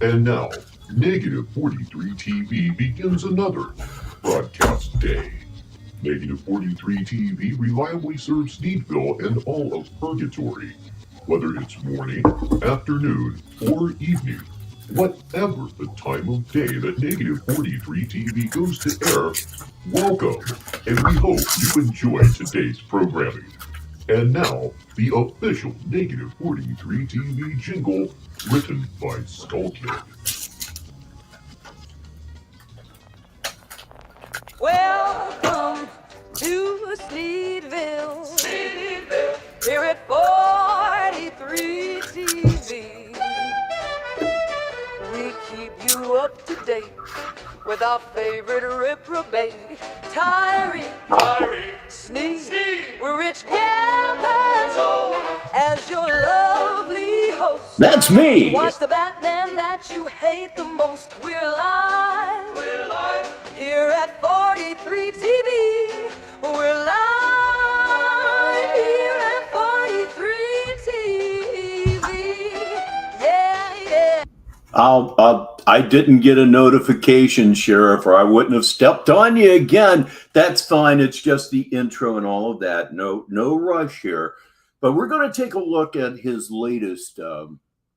And now, Negative 43 TV begins another broadcast day. Negative 43 TV reliably serves Needville and all of Purgatory. Whether it's morning, afternoon, or evening, whatever the time of day that Negative 43 TV goes to air, welcome, and we hope you enjoy today's programming. And now, the official Negative 43 TV jingle written by Skullkid. Welcome to Sneedville. Here at 43 TV. We keep you up to date with our favorite reprobate, Tyree, Sneed, Rich Campers, as your lovely host. That's me. Watch the Batman that you hate the most. We're live. Here at 43 TV. We're live here at 43 TV. Yeah. I didn't get a notification, Sheriff, or I wouldn't have stepped on you again. That's fine. It's just the intro and all of that. No rush here. But we're going to take a look at his latest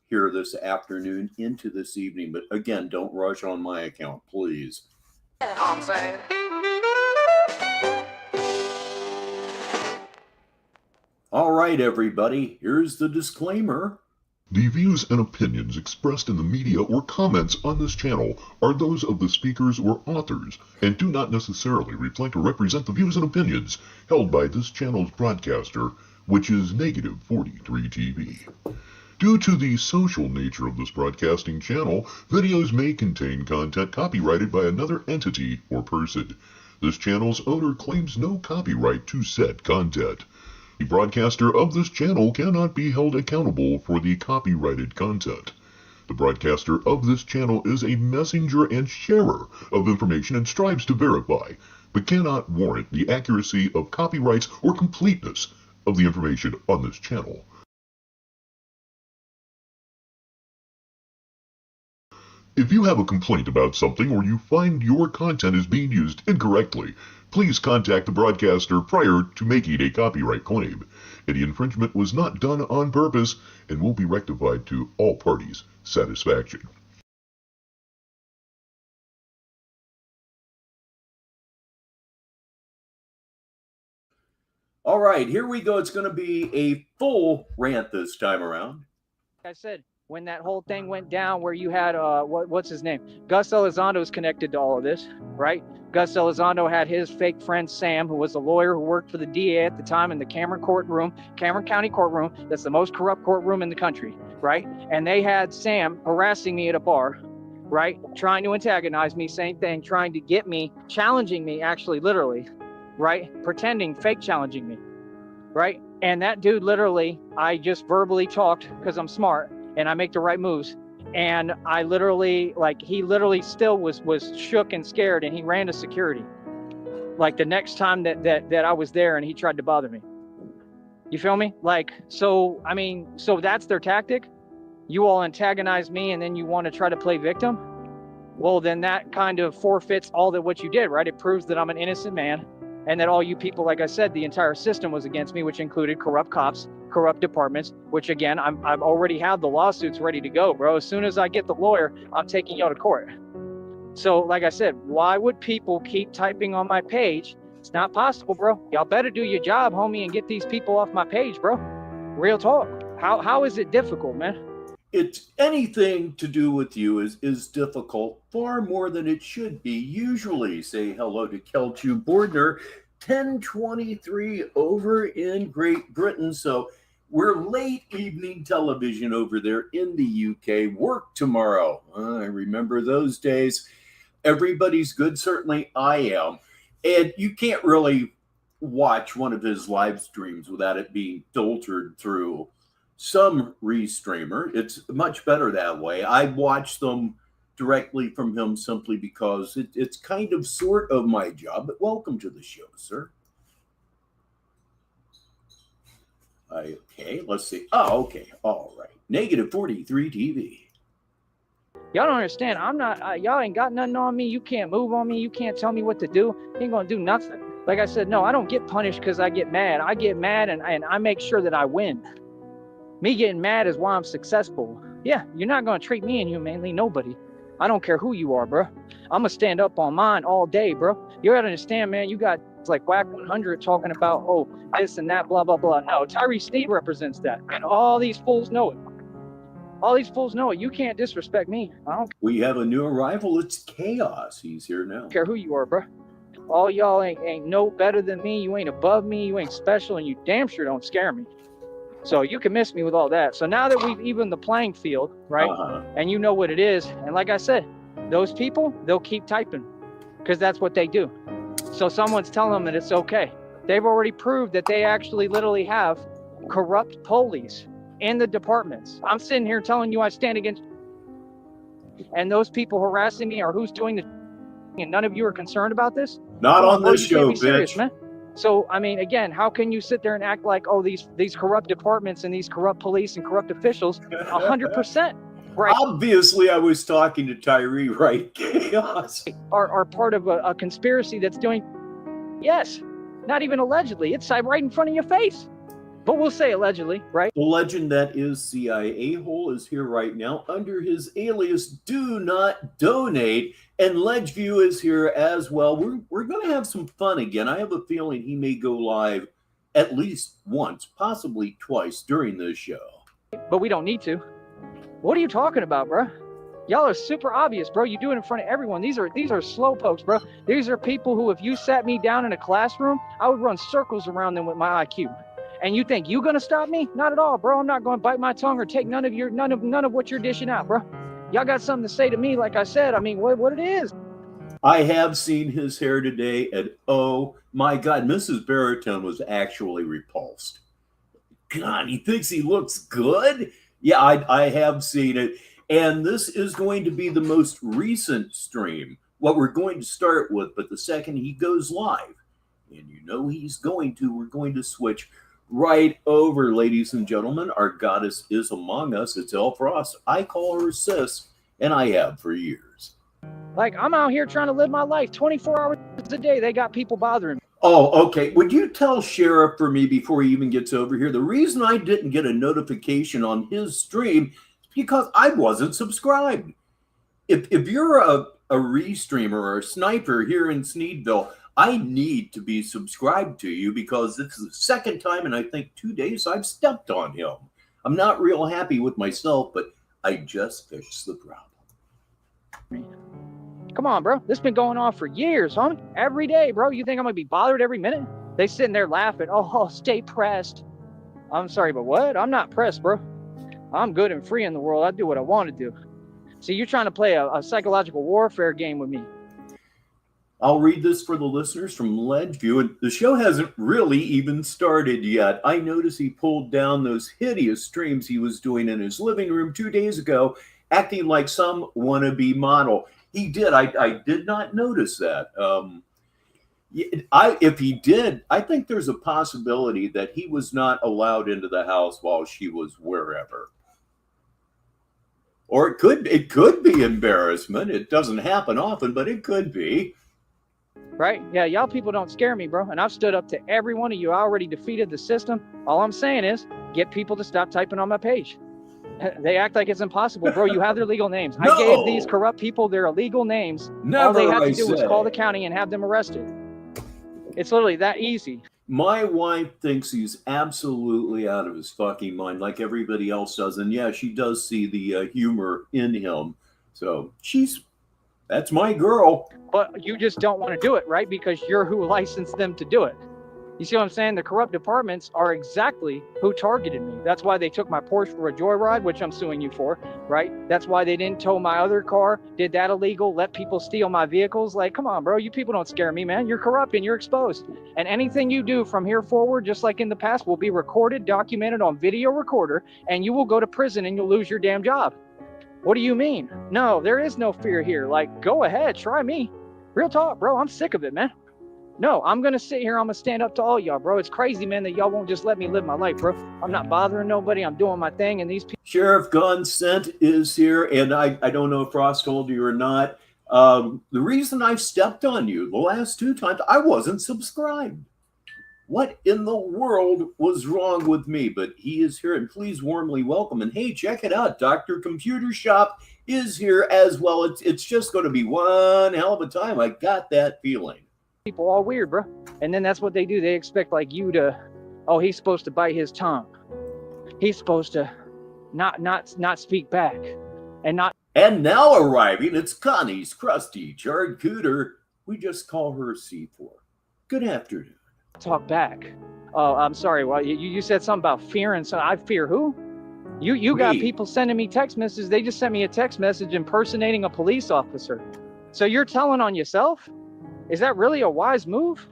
here this afternoon into this evening. But again, don't rush on my account, please. I'm saying. All right, everybody. Here's the disclaimer. The views and opinions expressed in the media or comments on this channel are those of the speakers or authors and do not necessarily reflect or represent the views and opinions held by this channel's broadcaster, which is Negative 43 TV. Due to the social nature of this broadcasting channel, videos may contain content copyrighted by another entity or person. This channel's owner claims no copyright to said content. The broadcaster of this channel cannot be held accountable for the copyrighted content. The broadcaster of this channel is a messenger and sharer of information and strives to verify, but cannot warrant the accuracy of copyrights or completeness of the information on this channel. If you have a complaint about something or you find your content is being used incorrectly, please contact the broadcaster prior to making a copyright claim. Any infringement was not done on purpose and will be rectified to all parties' satisfaction. All right, here we go. It's going to be a full rant this time around. Like I said, when that whole thing went down where you had, what's his name? Gus Elizondo is connected to all of this, right? Gus Elizondo had his fake friend, Sam, who was a lawyer who worked for the DA at the time in the Cameron County courtroom. That's the most corrupt courtroom in the country, right? And they had Sam harassing me at a bar, right? Trying to antagonize me, same thing, trying to get me, challenging me, actually, literally, right? Pretending, fake challenging me, right? And that dude, literally, I just verbally talked because I'm smart and I make the right moves. And I literally, he literally still was shook and scared, and he ran to security. Like the next time that I was there and he tried to bother me. You feel me? So that's their tactic. You all antagonize me and then you want to try to play victim. Well, then that kind of forfeits all that what you did, right? It proves that I'm an innocent man and that all you people, like I said, the entire system was against me, which included corrupt cops, corrupt departments, which again, I've already have the lawsuits ready to go, bro. As soon as I get the lawyer, I'm taking y'all to court. So like I said, why would people keep typing on my page? It's not possible, bro. Y'all better do your job, homie, and get these people off my page, bro. Real talk. How is it difficult, man? It's anything to do with you is difficult, far more than it should be. Usually, say hello to Kelchu Bordner, 1023 over in Great Britain. So we're late evening television over there in the UK. Work tomorrow. I remember those days. Everybody's good. Certainly I am. And you can't really watch one of his live streams without it being filtered through some restreamer. It's much better that way. I watch them directly from him simply because it's kind of sort of my job. But welcome to the show, sir. Okay, let's see. Oh, okay. All right. Negative 43 TV. Y'all don't understand. I'm not, y'all ain't got nothing on me. You can't move on me. You can't tell me what to do. You ain't gonna do nothing. Like I said, no, I don't get punished because I get mad. I get mad and I make sure that I win. Me getting mad is why I'm successful. Yeah, you're not gonna treat me inhumanely, nobody. I don't care who you are, bro. I'm gonna stand up on mine all day, bro. You gotta understand, man, you got like Whack 100 talking about, oh, this and that, blah, blah, blah. No, Tyree Steve represents that. And all these fools know it. All these fools know it. You can't disrespect me. I don't We have a new arrival. It's Chaos. He's here now. care who you are, bro. All y'all ain't no better than me. You ain't above me. You ain't special. And you damn sure don't scare me. So you can miss me with all that. So now that we've evened the playing field, right? And you know what it is. And like I said, those people, they'll keep typing because that's what they do. So someone's telling them that it's okay. They've already proved that they actually literally have corrupt police in the departments. I'm sitting here telling you I stand against, and those people harassing me are who's doing the, and none of you are concerned about this? Not on this You can't show, be serious, bitch. man. So, I mean, again, how can you sit there and act like, oh, these corrupt departments and these corrupt police and corrupt officials, 100%, right, Obviously, I was talking to Tyree, right? Chaos. are part of a conspiracy that's doing, yes, not even allegedly. It's right in front of your face. But we'll say allegedly, right? The legend that is CIA Hole is here right now under his alias Do Not Donate, and Ledgeview is here as well. We're going to have some fun again. I have a feeling he may go live at least once, possibly twice during this show. But we don't need to. What are you talking about, bro? Y'all are super obvious, bro. You do it in front of everyone. These are slow pokes, bro. These are people who, if you sat me down in a classroom, I would run circles around them with my IQ. And you think you gonna stop me? Not at all, bro. I'm not gonna bite my tongue or take none of what you're dishing out, bro. Y'all got something to say to me, like I said. I mean, what it is. I have seen his hair today, and oh my God, Mrs. Baritone was actually repulsed. God, he thinks he looks good? Yeah, I have seen it. And this is going to be the most recent stream, what we're going to start with, but the second he goes live, and you know he's going to, we're going to switch right over, ladies and gentlemen. Our goddess is among us. It's Elle Frost. I call her sis, and I have for years. Like, I'm out here trying to live my life 24 hours a day. They got people bothering me. Oh, okay. Would you tell Sheriff for me before he even gets over here? The reason I didn't get a notification on his stream is because I wasn't subscribed. If you're a restreamer or a sniper here in Sneedville, I need to be subscribed to you because it's the second time in I think 2 days I've stepped on him. I'm not real happy with myself, but I just fixed the problem. Come on, bro. This has been going on for years, homie. Every day, bro. You think I'm gonna be bothered every minute? They sitting there laughing. Oh, stay pressed. I'm sorry, but what? I'm not pressed, bro. I'm good and free in the world. I do what I want to do. See, you're trying to play a psychological warfare game with me. I'll read this for the listeners from Ledgeview, and the show hasn't really even started yet. I noticed he pulled down those hideous streams he was doing in his living room 2 days ago, acting like some wannabe model. He did. I did not notice that. If he did, I think there's a possibility that he was not allowed into the house while she was wherever. Or it could be embarrassment. It doesn't happen often, but it could be. Right? Yeah, y'all people don't scare me, bro. And I've stood up to every one of you. I already defeated the system. All I'm saying is get people to stop typing on my page. They act like it's impossible, bro. You have their legal names. No. I gave these corrupt people their illegal names. Never. All they have to do I was said. call the county and have them arrested. It's literally that easy. My wife thinks he's absolutely out of his fucking mind, like everybody else does. And yeah, she does see the humor in him. So that's my girl. But you just don't want to do it, right? Because you're who licensed them to do it. You see what I'm saying? The corrupt departments are exactly who targeted me. That's why they took my Porsche for a joyride, which I'm suing you for, right? That's why they didn't tow my other car, did that illegal, let people steal my vehicles. Like, come on, bro. You people don't scare me, man. You're corrupt and you're exposed. And anything you do from here forward, just like in the past, will be recorded, documented on video recorder, and you will go to prison and you'll lose your damn job. What do you mean? No, there is no fear here. Like, go ahead, try me. Real talk, bro. I'm sick of it, man. No, I'm going to sit here. I'm going to stand up to all y'all, bro. It's crazy, man, that y'all won't just let me live my life, bro. I'm not bothering nobody. I'm doing my thing. And these people. Sheriff Consent is here, and I don't know if Ross told you or not. The reason I've stepped on you the last 2 times, I wasn't subscribed. What in the world was wrong with me? But he is here, and please warmly welcome. And hey, check it out. Dr. Computer Shop is here as well. It's just going to be one hell of a time. I got that feeling. People all weird, bro. And then that's what they do. They expect like you to, oh, he's supposed to bite his tongue. He's supposed to not speak back and not. And now arriving, it's Connie's crusty charcuter. We just call her C4. Good afternoon. Talk back. Oh, I'm sorry. Well, you said something about fearing. So I fear who? You got people sending me text messages. They just sent me a text message impersonating a police officer. So you're telling on yourself? Is that really a wise move?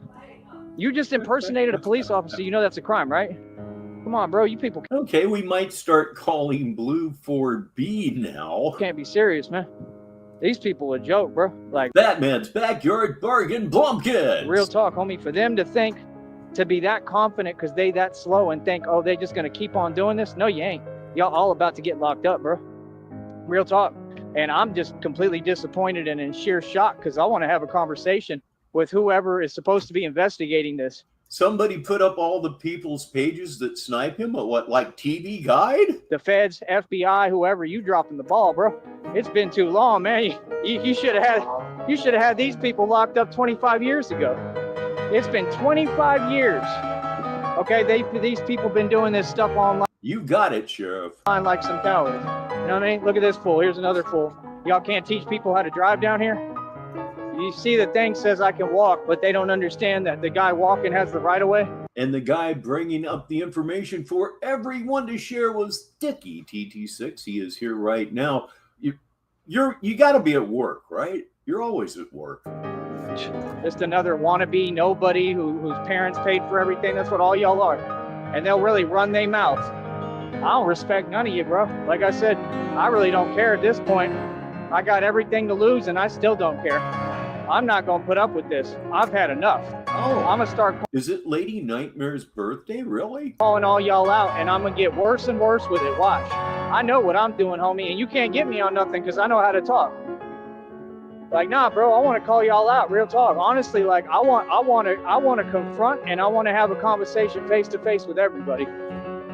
You just impersonated a police officer. You know that's a crime, right? Come on, bro. You people. Okay, we might start calling Blue 4B now. Can't be serious, man. These people a joke, bro. Like Batman's Backyard Bargain Blumpkins. Real talk, homie. For them to think, to be that confident because they that slow and think, oh, they just going to keep on doing this. No, you ain't. Y'all all about to get locked up, bro. Real talk. And I'm just completely disappointed and in sheer shock because I want to have a conversation with whoever is supposed to be investigating this. Somebody put up all the people's pages that snipe him. What, like TV Guide? The feds, FBI, whoever, you dropping the ball, bro. It's been too long, man. You should have had these people locked up 25 years ago. It's been 25 years. Okay, these people been doing this stuff online. You got it, Sheriff. Like some cowards. You know what I mean? Look at this fool. Here's another fool. Y'all can't teach people how to drive down here? You see the thing says I can walk, but they don't understand that the guy walking has the right of way. And the guy bringing up the information for everyone to share was Dickie TT6. He is here right now. You got to be at work, right? You're always at work. Just another wannabe nobody whose parents paid for everything. That's what all y'all are. And they'll really run their mouth. I don't respect none of you, bro. Like I said, I really don't care at this point. I got everything to lose and I still don't care. I'm not going to put up with this. I've had enough. Oh, I'm going to start. Is it Lady Nightmare's birthday? Really? Calling all y'all out, and I'm going to get worse and worse with it. Watch. I know what I'm doing, homie, and you can't get me on nothing because I know how to talk. Like, nah, bro, I want to call y'all out. Real talk. Honestly, like, I want to confront and I want to have a conversation face to face with everybody.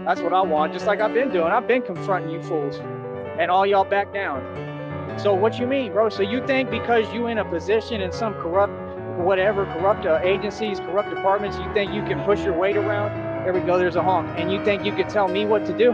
That's what I want. Just like I've been doing. I've been confronting you fools, and all y'all back down. So what you mean, bro? So you think because you in a position in some corrupt agencies, corrupt departments, you think you can push your weight around? There we go, there's a honk. And you think you could tell me what to do?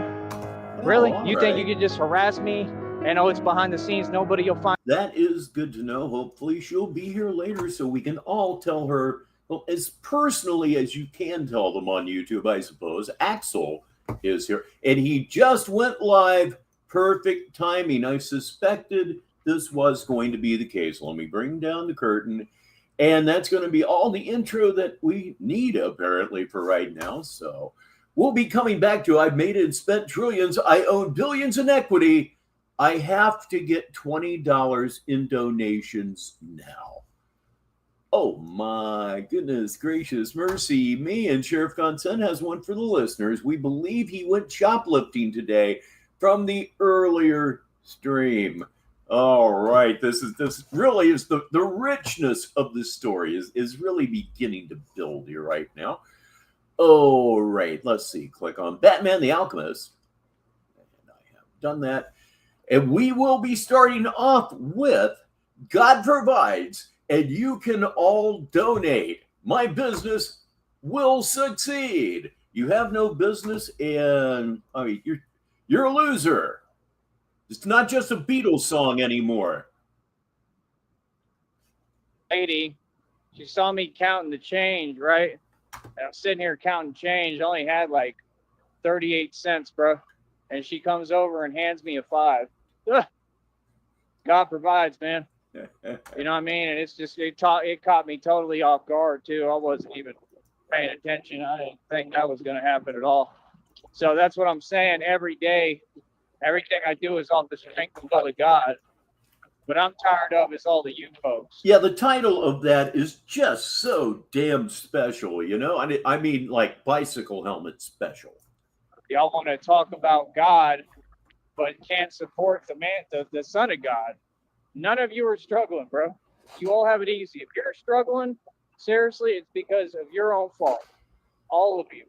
Really? You think you could just harass me and it's behind the scenes, nobody will find? That is good to know. Hopefully she'll be here later so we can all tell her, well, as personally as you can tell them on YouTube, I suppose. Axel is here, and he just went live. Perfect timing. I suspected this was going to be the case. Let me bring down the curtain. And that's going to be all the intro that we need, apparently, for right now. So we'll be coming back to I've made and spent trillions. I own billions in equity. I have to get $20 in donations now. Oh, my goodness gracious mercy me. And Sheriff Consent has one for the listeners. We believe he went shoplifting today from the earlier stream. All right, this really is the richness of this story is really beginning to build here right now. All right, let's see. Click on Batman the Alchemist. And I have done that. And we will be starting off with God Provides, and you can all donate. My business will succeed. You have no business, and I mean, you're a loser. It's not just a Beatles song anymore. Lady, she saw me counting the change, right? And I'm sitting here counting change. I only had like 38 cents, bro. And she comes over and hands me a $5. Ugh. God provides, man. You know what I mean? And it's just, it caught me totally off guard, too. I wasn't even paying attention. I didn't think that was going to happen at all. So that's what I'm saying. Every day, everything I do is off the strength of God. But I'm tired of is all the you folks. Yeah, the title of that is just so damn special, you know? I mean, like bicycle helmet special. Y'all want to talk about God, but can't support the Son of God. None of you are struggling, bro. You all have it easy. If you're struggling, seriously, it's because of your own fault. All of you.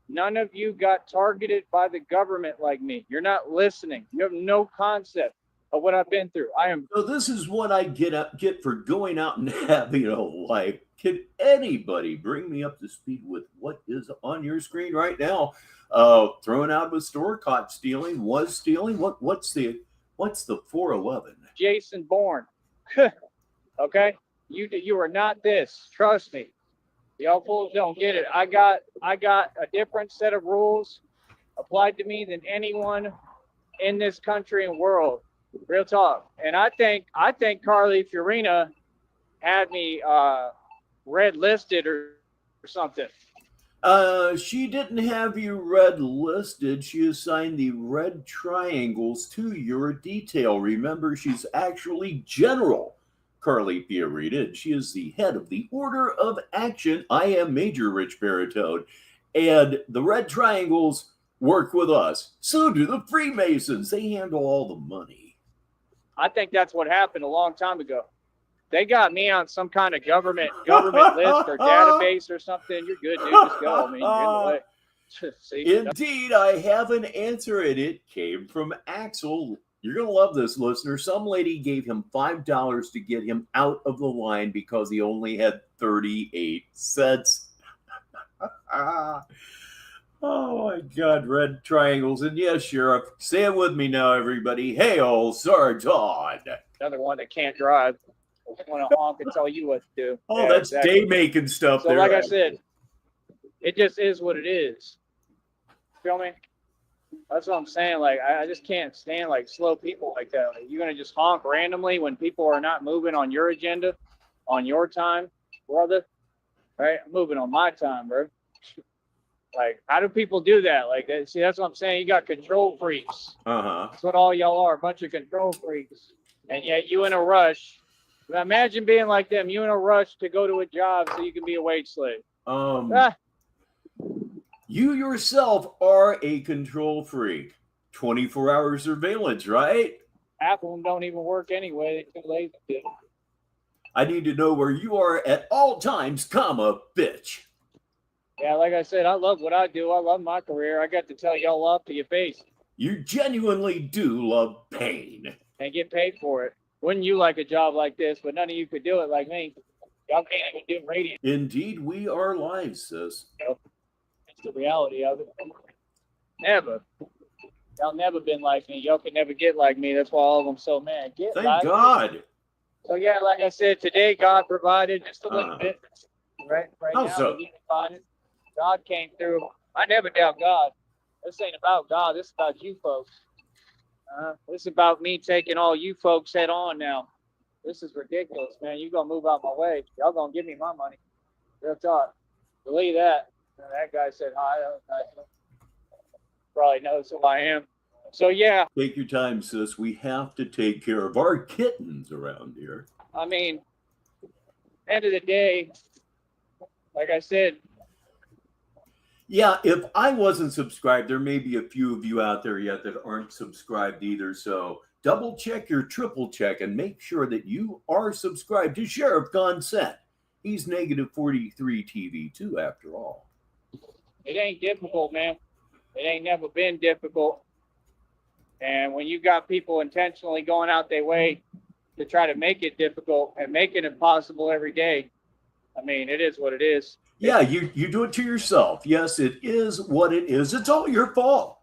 None of you got targeted by the government like me. You're not listening. You have no concept of what I've been through. So this is what I get for going out and having a life. Can anybody bring me up to speed with what is on your screen right now? Thrown out of a store, caught stealing, was stealing. What's the 411? Jason Bourne. Okay? You are not this. Trust me. Y'all fools don't get it. I got a different set of rules applied to me than anyone in this country and world. Real talk. And I think Carly Fiorina had me red listed or something. She didn't have you red listed. She assigned the red triangles to your detail. Remember, she's actually General Carly Fiorina, and she is the head of the Order of Action. I am Major Richbartone, and the red triangles work with us. So do the Freemasons. They handle all the money. I think that's what happened a long time ago. They got me on some kind of government list or database or something. You're good, dude. Just go. I mean, you're in the way. See, indeed, I have an answer, and it came from Axel. You're going to love this, listener. Some lady gave him $5 to get him out of the line because he only had 38 cents. Oh, my God, red triangles. And yes, Sheriff, say it with me now, everybody. Hail, Sargon. Another one that can't drive. I want to honk and tell you what to do. Oh, yeah, that's exactly. Day-making stuff so there. Like I said, it just is what it is. Feel me? That's what I'm saying. Like, I just can't stand, like, slow people like that. Like, you're going to just honk randomly when people are not moving on your agenda, on your time, brother. Right? I'm moving on my time, bro. Like, how do people do that? Like, see, that's what I'm saying. You got control freaks. That's what all y'all are, a bunch of control freaks. And yet you in a rush. Imagine being like them. You in a rush to go to a job so you can be a wage slave. You yourself are a control freak. 24-hour surveillance, right? Half of them don't even work anyway. They're too lazy to. I need to know where you are at all times, comma, bitch. Yeah, like I said, I love what I do. I love my career. I got to tell y'all off to your face. You genuinely do love pain. And get paid for it. Wouldn't you like a job like this? But none of you could do it like me. Y'all can't even do radio. Indeed, we are live, sis. It's the reality of it. Never. Y'all never been like me. Y'all could never get like me. That's why all of them so mad. Thank God. Me. So yeah, like I said, today God provided just a little bit. Right How now, so? God came through. I never doubt God. This ain't about God. This is about you folks. This is about me taking all you folks head on now. This is ridiculous, man. You gonna move out my way. Y'all gonna give me my money. Real talk. Believe that. That guy said hi. Probably knows who I am. So yeah. Take your time, sis. We have to take care of our kittens around here. I mean, end of the day, like I said. Yeah, if I wasn't subscribed, there may be a few of you out there yet that aren't subscribed either. So double check your triple check and make sure that you are subscribed to Sheriff Consent. He's negative 43 TV too, after all. It ain't difficult, man. It ain't never been difficult. And when you got people intentionally going out their way to try to make it difficult and make it impossible every day, I mean, it is what it is. Yeah, you do it to yourself. Yes, it is what it is. It's all your fault.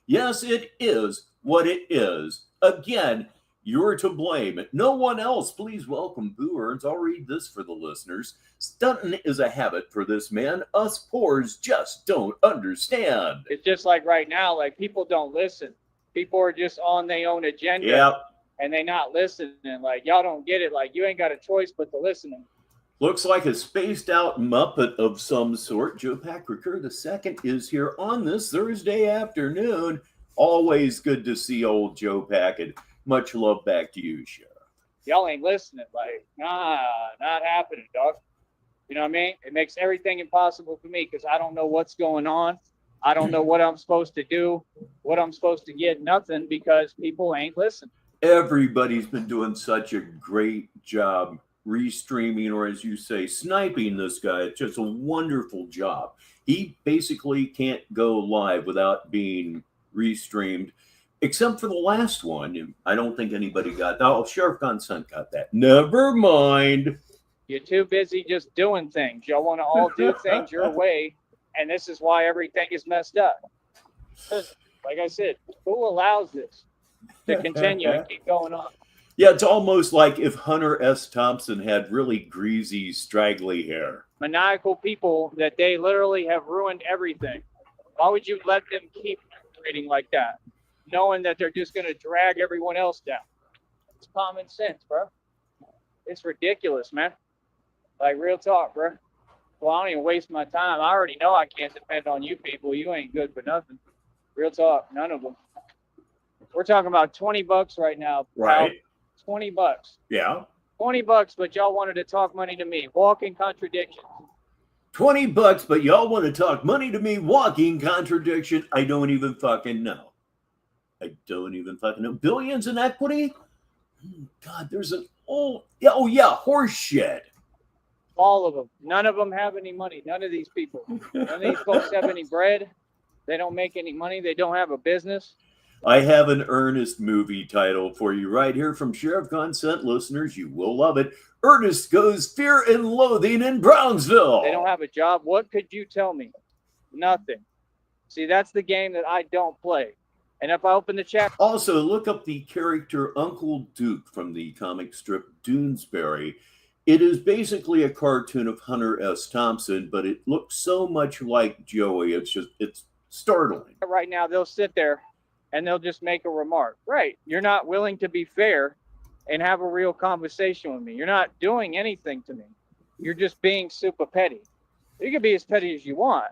Yes, it is what it is. Again, you're to blame. No one else. Please welcome Boo Earns. I'll read this for the listeners. Stunting is a habit for this man. Us poors just don't understand. It's just like right now, like people don't listen. People are just on their own agenda. Yep. And they not listening. Like, y'all don't get it. Like, you ain't got a choice but to listen. Looks like a spaced out Muppet of some sort. Joe Packricker II is here on this Thursday afternoon. Always good to see old Joe Pack, and much love back to you, Sheriff. Y'all ain't listening. Like, nah, not happening, dog. You know what I mean? It makes everything impossible for me because I don't know what's going on. I don't know what I'm supposed to do, what I'm supposed to get, nothing, because people ain't listening. Everybody's been doing such a great job restreaming, or as you say, sniping this guy. It's just a wonderful job. He basically can't go live without being restreamed, except for the last one. I don't think anybody got that. Oh, Sheriff Consent got that. Never mind. You're too busy just doing things. Y'all want to all do things your way, and this is why everything is messed up. Like I said, who allows this to continue and keep going on? Yeah, it's almost like if Hunter S. Thompson had really greasy, straggly hair. Maniacal people that they literally have ruined everything. Why would you let them keep operating like that, knowing that they're just going to drag everyone else down? It's common sense, bro. It's ridiculous, man. Like, real talk, bro. Well, I don't even waste my time. I already know I can't depend on you people. You ain't good for nothing. Real talk, none of them. We're talking about $20 right now. Right. Pal. $20. Yeah. $20, but y'all wanted to talk money to me. Walking contradiction. $20, but y'all want to talk money to me? Walking contradiction. I don't even fucking know. I don't even fucking know. Billions in equity? God, there's an yeah, horse shit. All of them. None of them have any money. None of these people. None of these folks have any bread. They don't make any money. They don't have a business. I have an Ernest movie title for you right here from Sheriff Consent listeners. You will love it. Ernest Goes Fear and Loathing in Brownsville. They don't have a job. What could you tell me? Nothing. See, that's the game that I don't play. And if I open the chat... Also, look up the character Uncle Duke from the comic strip Doonesbury. It is basically a cartoon of Hunter S. Thompson, but it looks so much like Joey. It's startling. Right now, they'll sit there and they'll just make a remark. Right. You're not willing to be fair and have a real conversation with me. You're not doing anything to me. You're just being super petty. You can be as petty as you want,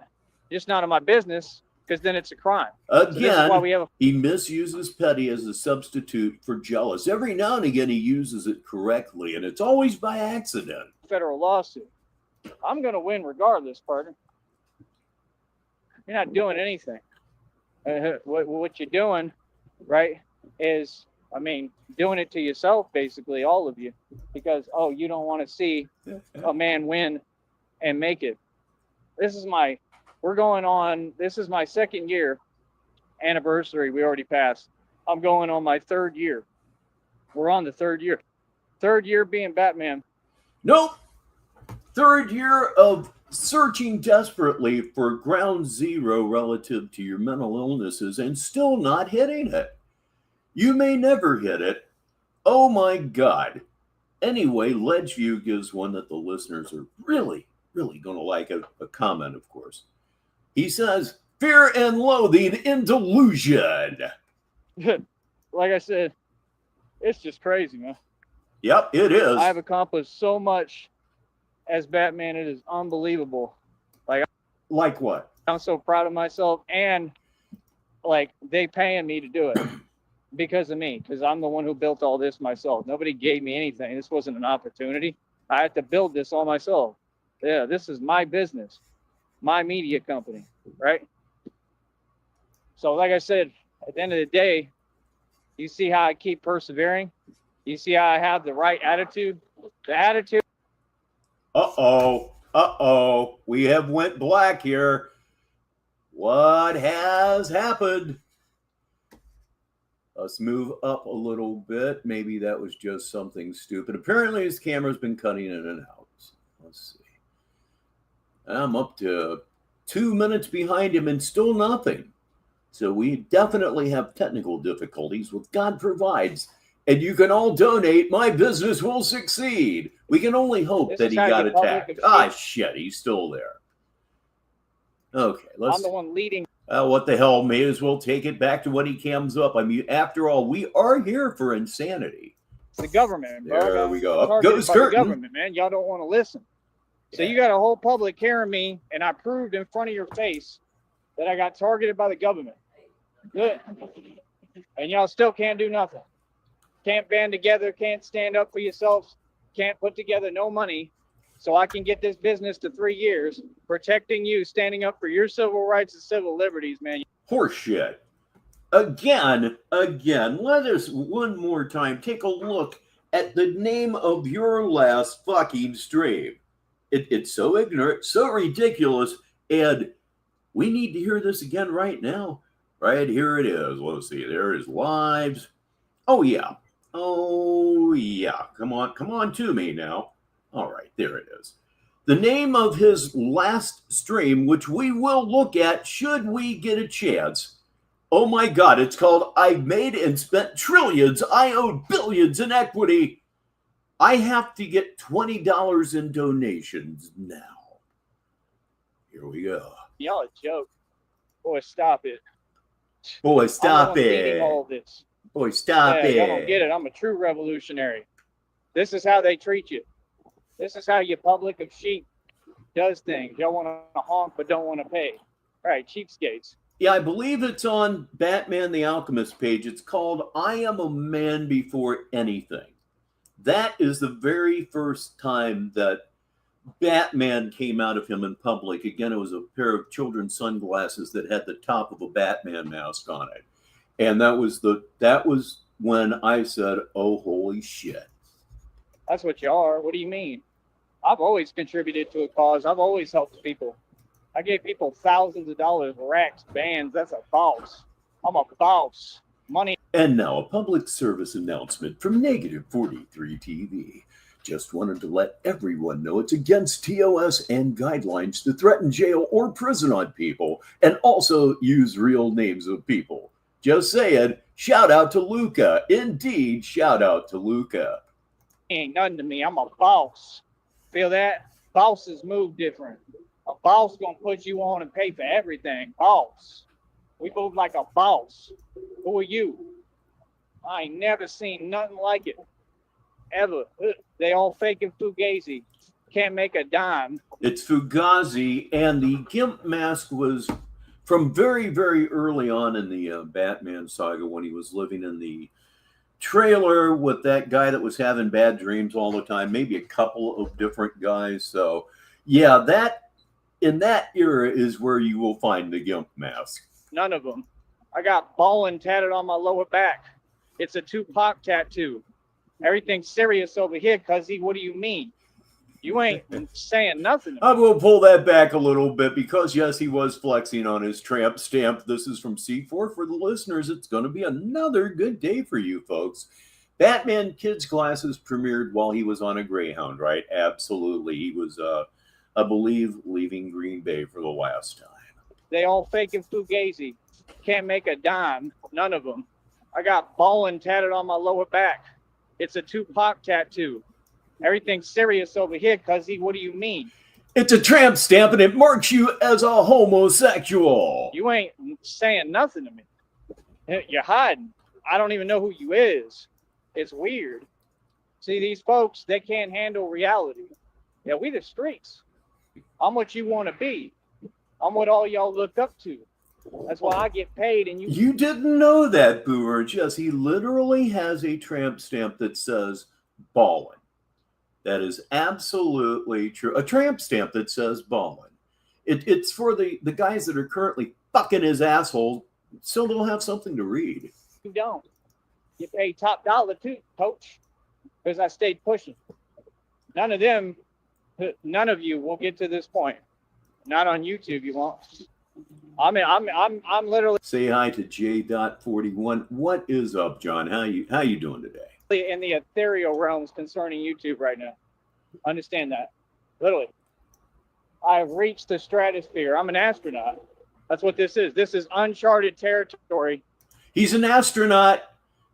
just not in my business, because then it's a crime. Again, So he misuses petty as a substitute for jealous. Every now and again, he uses it correctly, and it's always by accident. Federal lawsuit. I'm going to win regardless, partner. You're not doing anything. What you're doing, right, is, doing it to yourself, basically, all of you, because, you don't want to see a man win and make it. This is my second year anniversary. We already passed. I'm going on my third year. We're on the third year. Third year being Batman. Nope. Third year of searching desperately for ground zero relative to your mental illnesses and still not hitting it. You may never hit it. Oh my God. Anyway, Ledgeview gives one that the listeners are really going to like, a comment, of course. He says, fear and loathing in delusion. Like I said, it's just crazy, man. Yep, it is. I have accomplished so much as Batman. It is unbelievable. Like what? I'm so proud of myself, and they paying me to do it because of me, because I'm the one who built all this myself. Nobody gave me anything. This wasn't an opportunity. I had to build this all myself. Yeah, this is my business, my media company, right? So like I said, at the end of the day, you see how I keep persevering? You see how I have the right attitude? The attitude. Uh-oh. We have went black here. What has happened? Let's move up a little bit. Maybe that was just something stupid. Apparently his camera's been cutting in and out. Let's see. I'm up to 2 minutes behind him and still nothing. So we definitely have technical difficulties, which God provides. And you can all donate. My business will succeed. We can only hope that he got attacked. Shit, he's still there. Okay, I'm the one leading. What the hell? May as well take it back to when he comes up. After all, we are here for insanity. It's the government, bro. There we go. Up goes curtain. The government, man. Y'all don't want to listen. So you got a whole public hearing me, and I proved in front of your face that I got targeted by the government. Good. And y'all still can't do nothing. can't band together, can't stand up for yourselves, can't put together no money so I can get this business to 3 years, protecting you, standing up for your civil rights and civil liberties, man. Horseshit. Again, let us one more time take a look at the name of your last fucking stream. It's so ignorant, so ridiculous, and we need to hear this again right now. Right here it is. Let's see. There is lives. Oh yeah. Come on to me now. All right, there it is. The name of his last stream, which we will look at should we get a chance. Oh my God, it's called I've Made and Spent Trillions. I Owed Billions in Equity. I have to get $20 in donations now. Here we go. Y'all a joke. Boy, stop it. Boy, stop it. it. All this. Boy, stop it. I don't get it. I'm a true revolutionary. This is how they treat you. This is how your public of sheep does things. Y'all want to honk but don't want to pay. All right, cheapskates. Yeah, I believe it's on Batman the Alchemist page. It's called I Am a Man Before Anything. That is the very first time that Batman came out of him in public. Again, it was a pair of children's sunglasses that had the top of a Batman mask on it. And that was when I said, oh, holy shit. That's what you are. What do you mean? I've always contributed to a cause. I've always helped people. I gave people thousands of dollars, racks, bands. That's a boss. I'm a boss. Money. And now a public service announcement from Negative 43 TV. Just wanted to let everyone know it's against TOS and guidelines to threaten jail or prison on people and also use real names of people. Just saying, shout out to Luca. Indeed, shout out to Luca. Ain't nothing to me. I'm a boss. Feel that? Bosses move different. A boss gonna put you on and pay for everything. Boss. We move like a boss. Who are you? I ain't never seen nothing like it. Ever. They all fake and fugazi. Can't make a dime. It's Fugazi, and the Gimp mask was from very, very early on in the Batman saga when he was living in the trailer with that guy that was having bad dreams all the time, maybe a couple of different guys. So, yeah, that in that era is where you will find the Gimp mask. None of them. I got ballin' tatted on my lower back. It's a Tupac tattoo. Everything's serious over here, cuzzy. What do you mean? You ain't saying nothing. I will pull that back a little bit because, yes, he was flexing on his tramp stamp. This is from C4 for the listeners. It's going to be another good day for you folks. Batman Kids Classes premiered while he was on a Greyhound, right? Absolutely. He was, I believe, leaving Green Bay for the last time. They all fake and fugazi. Can't make a dime. None of them. I got ballin' tatted on my lower back. It's a Tupac tattoo. Everything's serious over here, cuzzy. What do you mean? It's a tramp stamp and it marks you as a homosexual. You ain't saying nothing to me. You're hiding. I don't even know who you is. It's weird. See, these folks, they can't handle reality. Yeah, we the streets. I'm what you want to be. I'm what all y'all look up to. That's why I get paid and You didn't know that, Booer. Yes, he literally has a tramp stamp that says ballin'. That is absolutely true. A tramp stamp that says ballin'. It's for the guys that are currently fucking his asshole so they'll have something to read. You don't. You pay top dollar too, coach, because I stayed pushing. None of you will get to this point. Not on YouTube, you won't. I'm literally. Say hi to J.41. What is up, John? How you doing today? In the ethereal realms concerning YouTube right now. Understand that. Literally. I've reached the stratosphere. I'm an astronaut. That's what this is. This is uncharted territory. He's an astronaut.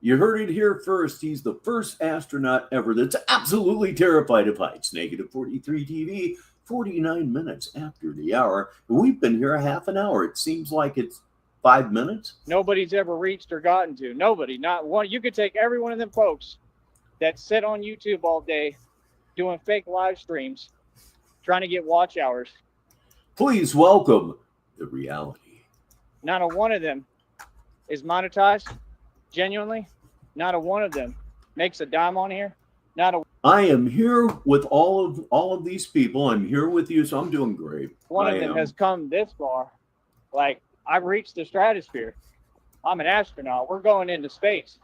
You heard it here first. He's the first astronaut ever that's absolutely terrified of heights. Negative 43 TV, 49 minutes after the hour. We've been here a half an hour. It seems like it's 5 minutes. Nobody's ever reached or gotten to. Nobody. Not one. You could take every one of them folks that sit on YouTube all day doing fake live streams, trying to get watch hours. Please welcome the reality. Not a one of them is monetized. Genuinely, not a one of them makes a dime on here. Not a I am here with all of these people. I'm here with you, so I'm doing great. one of them has come this far. Like, I've reached the stratosphere. I'm an astronaut. We're going into space.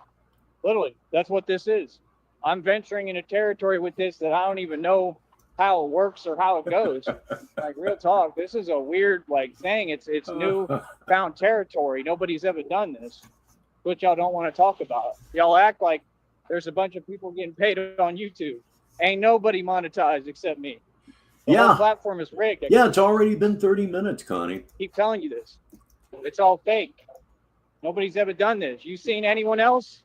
Literally, that's what this is. I'm venturing into territory with this that I don't even know how it works or how it goes. Like, real talk, this is a weird thing. It's new found territory. Nobody's ever done this, which y'all don't want to talk about. Y'all act like there's a bunch of people getting paid on YouTube. Ain't nobody monetized except me. The whole platform is rigged. Yeah, it's already been 30 minutes, Connie. Keep telling you this. It's all fake. Nobody's ever done this. You seen anyone else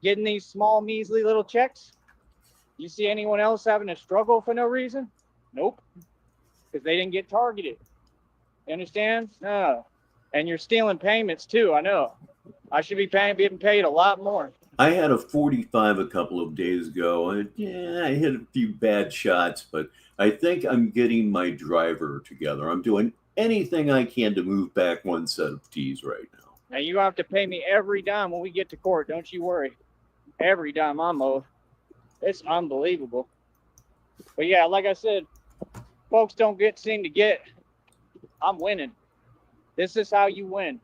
getting these small, measly little checks? You see anyone else having a struggle for no reason? Nope. Because they didn't get targeted. You understand? No. And you're stealing payments too, I know. I should be getting paid a lot more. I had a 45 a couple of days ago. I hit a few bad shots, but I think I'm getting my driver together. I'm doing anything I can to move back one set of tees right now. Now you have to pay me every dime when we get to court. Don't you worry. Every dime I'm owed. It's unbelievable. But yeah, like I said, folks don't seem to get. I'm winning. This is how you win.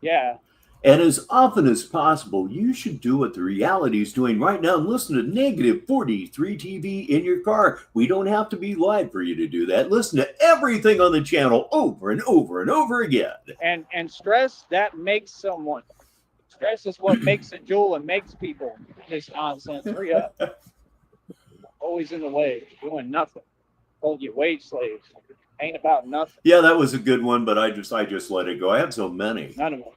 Yeah. And as often as possible, you should do what the reality is doing right now and listen to Negative 43 TV in your car. We don't have to be live for you to do that. Listen to everything on the channel over and over and over again. And stress, that makes someone. Stress is what makes a jewel and makes people. This nonsense. Hurry up. Always in the way, doing nothing. Told you wage slaves. Ain't about nothing. Yeah, that was a good one, but I just let it go. I had so many. None of them.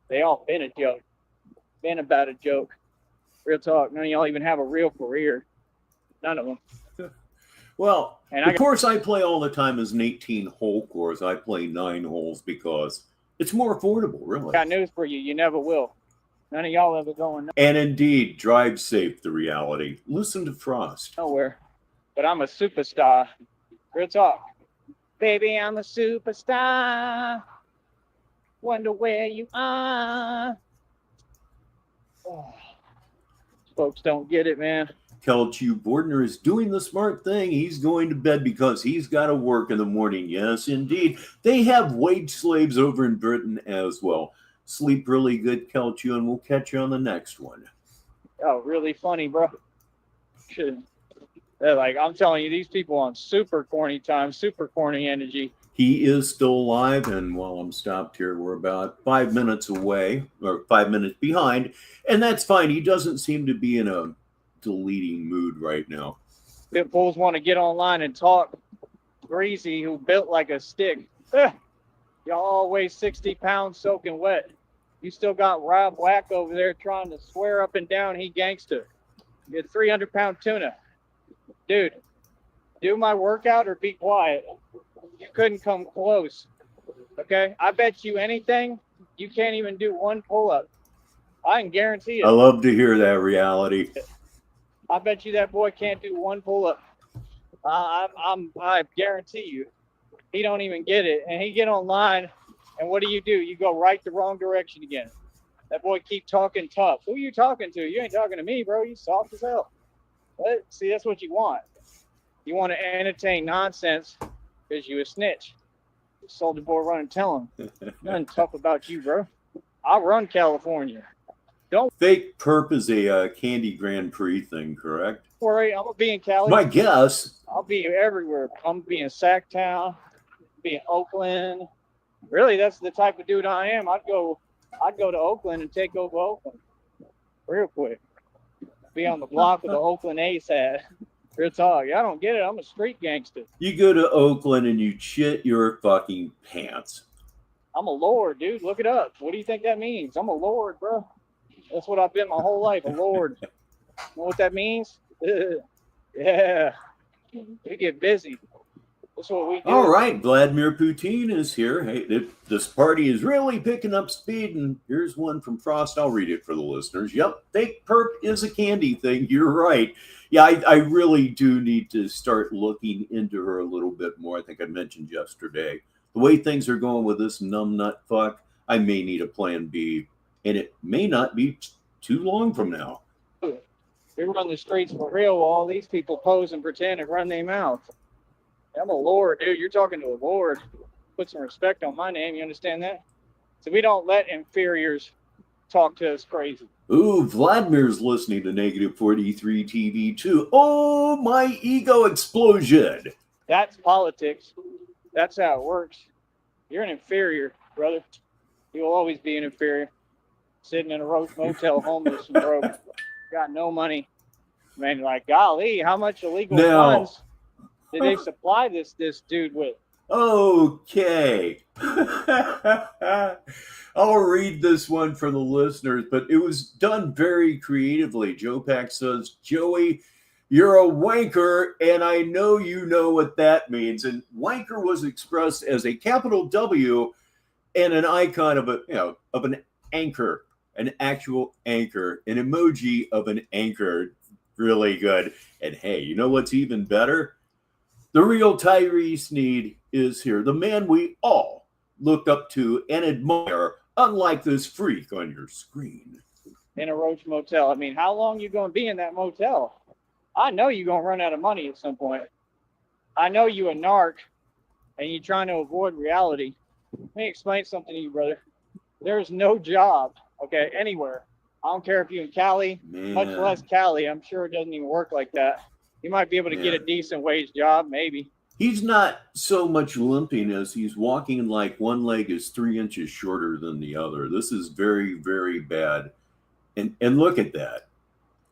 They all been a joke. Been about a joke. Real talk. None of y'all even have a real career. None of them. Well, of course, I play all the time as an 18-hole course. I play 9 holes because it's more affordable, really. Got news for you. You never will. None of y'all ever going And indeed, drive safe, the reality. Listen to Frost. nowhere. But I'm a superstar. Real talk. Baby, I'm a superstar. Wonder where you are. Oh, folks don't get it, man. Csh Bordner is doing the smart thing. He's going to bed because he's got to work in the morning. Yes, indeed. They have wage slaves over in Britain as well. Sleep really good, Csh, and we'll catch you on the next one. Oh, really funny, bro. They're like, I'm telling you, these people on super corny time, super corny energy. He is still alive, and while I'm stopped here, we're about 5 minutes away, or 5 minutes behind, and that's fine. He doesn't seem to be in a deleting mood right now. Pit bulls want to get online and talk. Greasy, who built like a stick. Y'all all weigh 60 pounds soaking wet. You still got Rob Whack over there trying to swear up and down he gangster. You're 300-pound tuna. Dude, do my workout or be quiet. You couldn't come close. Okay? I bet you anything, you can't even do one pull-up. I can guarantee it. I love to hear that reality. I bet you that boy can't do one pull-up. I guarantee you. He don't even get it. And he get online, and what do? You go right the wrong direction again. That boy keep talking tough. Who you talking to? You ain't talking to me, bro. You soft as hell. But, see, that's what you want. You want to entertain nonsense because you a snitch. Soldier boy, run and tell him. Nothing tough about you, bro. I run California. Don't Fake perp is a Candy Grand Prix thing, correct? worry. I'm going to be in Cali. My guess. I'll be everywhere. I'm going to be in Sacktown. Be in Oakland. Really, that's the type of dude I am. I'd go to Oakland and take over Oakland real quick. Be on the block with the Oakland Ace hat. Real talk. I don't get it. I'm a street gangster. You go to Oakland and you shit your fucking pants. I'm a lord, dude. Look it up. What do you think that means? I'm a lord, bro. That's what I've been my whole life, a lord. You know what that means? Yeah. We get busy. That's what we do. All right, Vladimir Putin is here. Hey, this party is really picking up speed, and here's one from Frost. I'll read it for the listeners. Yep, fake perp is a candy thing. You're right. Yeah, I really do need to start looking into her a little bit more. I think I mentioned yesterday. The way things are going with this numbnut fuck, I may need a plan B, and it may not be too long from now. We run the streets for real while all these people pose and pretend and run their mouth. I'm a lord, dude. You're talking to a lord. Put some respect on my name. You understand that? So we don't let inferiors talk to us crazy. Ooh, Vladimir's listening to Negative 43 TV too. Oh, my ego explosion. That's politics. That's how it works. You're an inferior, brother. You will always be an inferior. Sitting in a Roach Motel, homeless and broke. Got no money. Man, like, golly, how much illegal funds did they supply this dude with? Okay. I'll read this one for the listeners, but it was done very creatively. Joe Pack says, Joey, you're a wanker, and I know you know what that means. And wanker was expressed as a capital W and an icon of of an anchor, an actual anchor, an emoji of an anchor. Really good. And hey, you know what's even better? The real Tyree Sneed is here, the man we all look up to and admire, unlike this freak on your screen. In a Roach Motel. I mean, how long you going to be in that motel? I know you're going to run out of money at some point. I know you a narc, and you're trying to avoid reality. Let me explain something to you, brother. There's no job, okay, anywhere. I don't care if you're in Cali, much less Cali. I'm sure it doesn't even work like that. You might be able to get a decent wage job, maybe. He's not so much limping as he's walking like one leg is 3 inches shorter than the other. This is very, very bad. And look at that.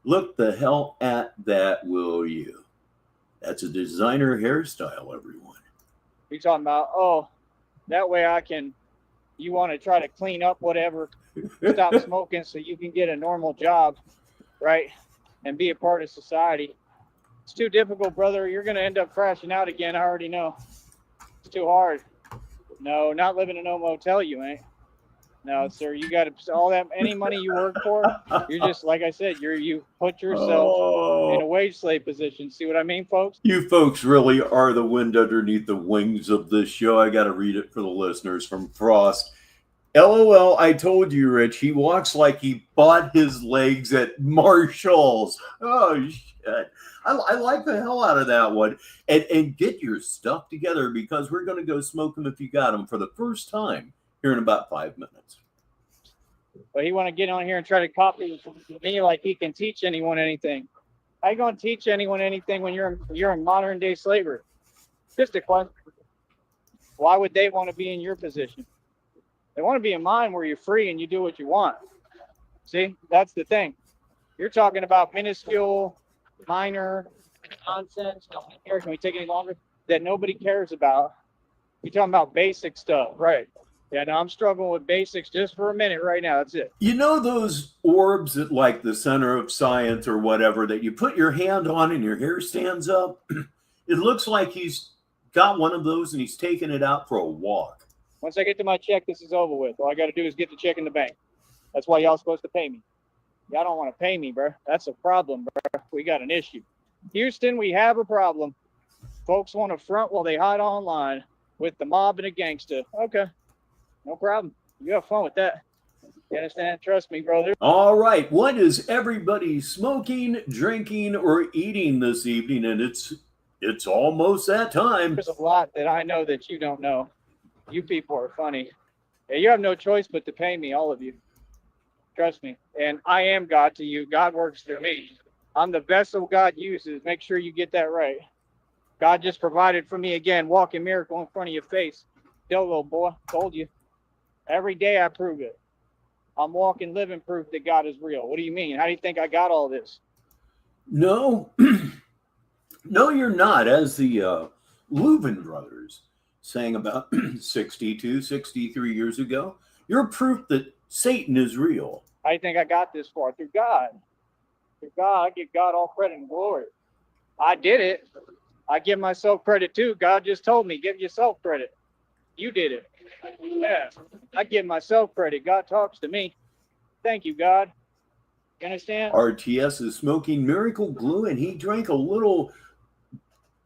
Look the hell at that, will you? That's a designer hairstyle, everyone. You're talking about, oh, that way you want to try to clean up whatever, stop smoking so you can get a normal job, right? And be a part of society. It's too difficult, brother. You're going to end up crashing out again. I already know. It's too hard. No, not living in no motel, you ain't. No, sir. You got to all that any money you work for. You're just like I said. You put yourself in a wage slave position. See what I mean, folks? You folks really are the wind underneath the wings of this show. I got to read it for the listeners from Frost. LOL, I told you, Rich. He walks like he bought his legs at Marshall's. Oh, shit. I like the hell out of that one. And get your stuff together because we're going to go smoke them if you got them for the first time here in about 5 minutes. But he want to get on here and try to copy me like he can teach anyone anything. How you going to teach anyone anything when you're in modern day slavery? Just a question. Why would they want to be in your position? They want to be in mine where you're free and you do what you want. See, that's the thing. You're talking about minuscule, minor nonsense. Can we take any longer? That nobody cares about. You're talking about basic stuff, right? Yeah, now I'm struggling with basics just for a minute right now. That's it. You know those orbs at like the center of science or whatever that you put your hand on and your hair stands up? It looks like he's got one of those and he's taking it out for a walk. Once I get to my check, this is over with. All I got to do is get the check in the bank. That's why y'all supposed to pay me. Y'all don't want to pay me, bro. That's a problem, bro. We got an issue. Houston, we have a problem. Folks want to front while they hide online with the mob and a gangster. Okay. No problem. You have fun with that. You understand? Trust me, brother. All right. What is everybody smoking, drinking, or eating this evening? And it's almost that time. There's a lot that I know that you don't know. You people are funny. Yeah, you have no choice but to pay me, all of you. Trust me. And I am God to you. God works through me. I'm the vessel God uses. Make sure you get that right. God just provided for me again, walking miracle in front of your face. Yo, little boy, told you. Every day I prove it. I'm walking, living proof that God is real. What do you mean? How do you think I got all this? No. No, you're not. As the Leuven brothers sang about 62, 63 years ago, you're proof that Satan is real. How do you think I got this far? Through God. Through God, I give God all credit and glory. I did it. I give myself credit too. God just told me, give yourself credit. You did it. Yeah, I give myself credit. God talks to me. Thank you, God. You understand? RTS is smoking Miracle Glue, and he drank a little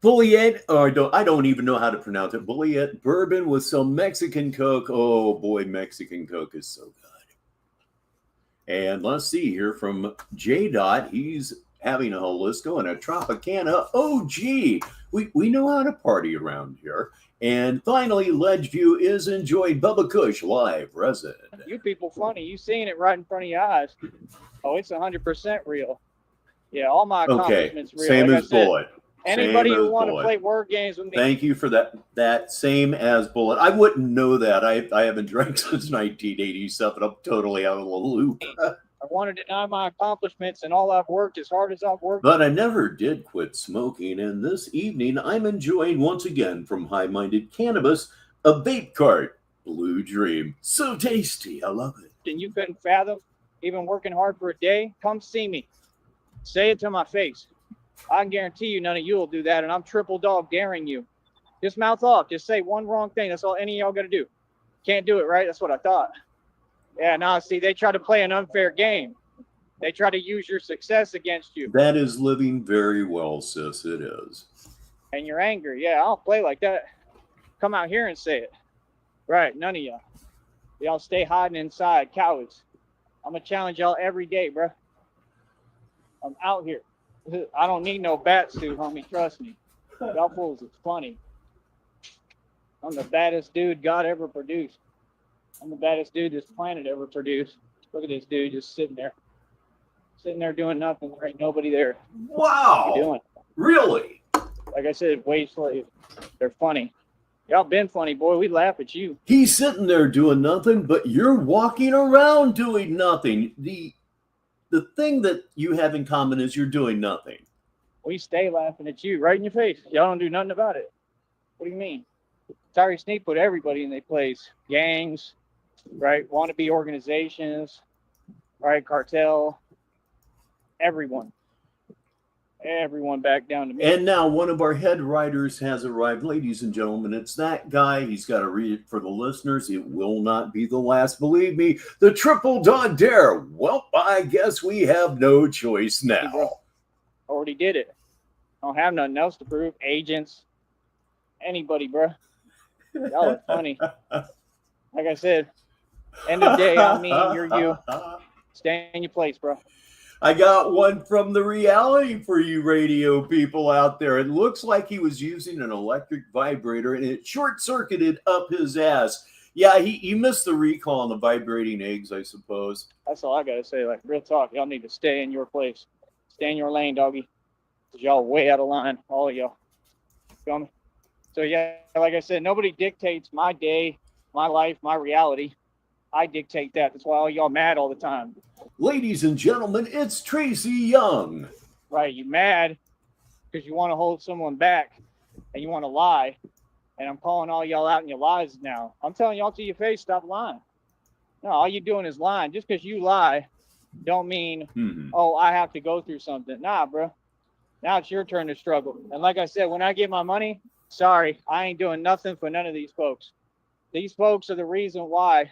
Bulliet, or I don't even know how to pronounce it. Bulliet bourbon with some Mexican Coke. Oh boy, Mexican Coke is so good. And let's see here from J. Dot. He's having a Jalisco and a Tropicana. Oh, gee, we know how to party around here. And finally, Ledgeview is enjoying Bubba Kush live resident. You people funny. You seen it right in front of your eyes. Oh, it's 100% real. Yeah, all my Okay, accomplishments real. same Like as I said, Bullet. anybody Same who as want to Bullet. play word games with me, Thank you for that same as Bullet. I wouldn't know that. I haven't drank since 1987. I'm totally out of the loop. I want to deny my accomplishments and all I've worked as hard as I've worked. But I never did quit smoking, and this evening I'm enjoying once again from High Minded Cannabis a vape cart. Blue Dream. So tasty. I love it. And you couldn't fathom even working hard for a day, come see me. Say it to my face. I can guarantee you none of you will do that, and I'm triple dog daring you. Just mouth off. Just say one wrong thing. That's all any of y'all got to do. Can't do it, right? That's what I thought. Yeah, now see, they try to play an unfair game. They try to use your success against you. That is living very well, sis. It is. And you're angry. Yeah, I don't play like that. Come out here and say it. Right, none of y'all. Y'all stay hiding inside, cowards. I'm going to challenge y'all every day, bro. I'm out here. I don't need no bat suit, homie. Trust me. Y'all fools, it's funny. I'm the baddest dude God ever produced. I'm the baddest dude this planet ever produced. Look at this dude just sitting there. Sitting there doing nothing. There ain't nobody there. Wow. What you doing? Really? Like I said, wage slave. They're funny. Y'all been funny, boy. We laugh at you. He's sitting there doing nothing, but you're walking around doing nothing. The thing that you have in common is you're doing nothing. We stay laughing at you right in your face. Y'all don't do nothing about it. What do you mean? Tyree Sneak put everybody in their place. Gangs, right? Wannabe organizations, right? Cartel. Everyone. Everyone back down to me. And now one of our head writers has arrived. Ladies and gentlemen, it's that guy. He's got to read it for the listeners. It will not be the last, believe me. The Triple Dog Dare. Well, I guess we have no choice now. Already did it. Don't have nothing else to prove. Agents. Anybody, bro. Y'all are funny. Like I said, end of the day, I'm me, you're you. Stay in your place, bro. I got one from the reality for you radio people out there. It looks like he was using an electric vibrator and it short-circuited up his ass. Yeah, he missed the recall on the vibrating eggs, I suppose. That's all I got to say. Like, real talk, y'all need to stay in your place. Stay in your lane, doggy. Because y'all way out of line, all of y'all. Feel me? So, yeah, like I said, nobody dictates my day, my life, my reality. I dictate that. That's why all y'all mad all the time. Ladies and gentlemen, it's Tracy Young. Right, you mad because you want to hold someone back and you want to lie. And I'm calling all y'all out in your lies now. I'm telling y'all to your face, stop lying. No, all you doing is lying. Just because you lie don't mean, oh, I have to go through something. Nah, bro. Now it's your turn to struggle. And like I said, when I get my money, sorry, I ain't doing nothing for none of these folks. These folks are the reason why.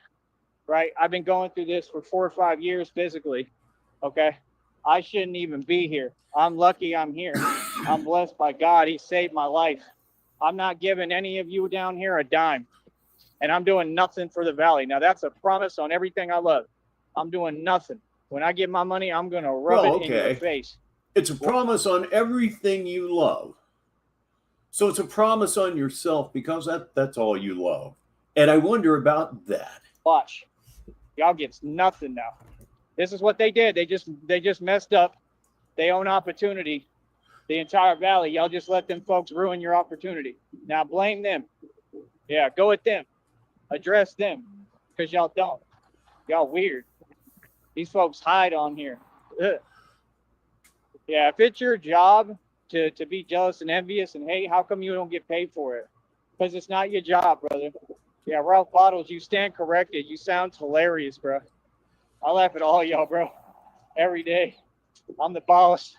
Right? I've been going through this for 4 or 5 years physically. Okay? I shouldn't even be here. I'm lucky I'm here. I'm blessed by God. He saved my life. I'm not giving any of you down here a dime. And I'm doing nothing for the Valley. Now, that's a promise on everything I love. I'm doing nothing. When I get my money, I'm going to rub it in your face. It's a promise on everything you love. So it's a promise on yourself because that's all you love. And I wonder about that. Watch. Y'all gets nothing now. This is what they did. They just messed up. They own opportunity. The entire Valley. Y'all just let them folks ruin your opportunity. Now blame them. Yeah, go at them. Address them. Because y'all don't. Y'all weird. These folks hide on here. Ugh. Yeah, if it's your job to be jealous and envious and hate, how come you don't get paid for it? Because it's not your job, brother. Yeah, Ralph Bottles, you stand corrected. You sound hilarious, bro. I laugh at all y'all, bro. Every day. I'm the boss.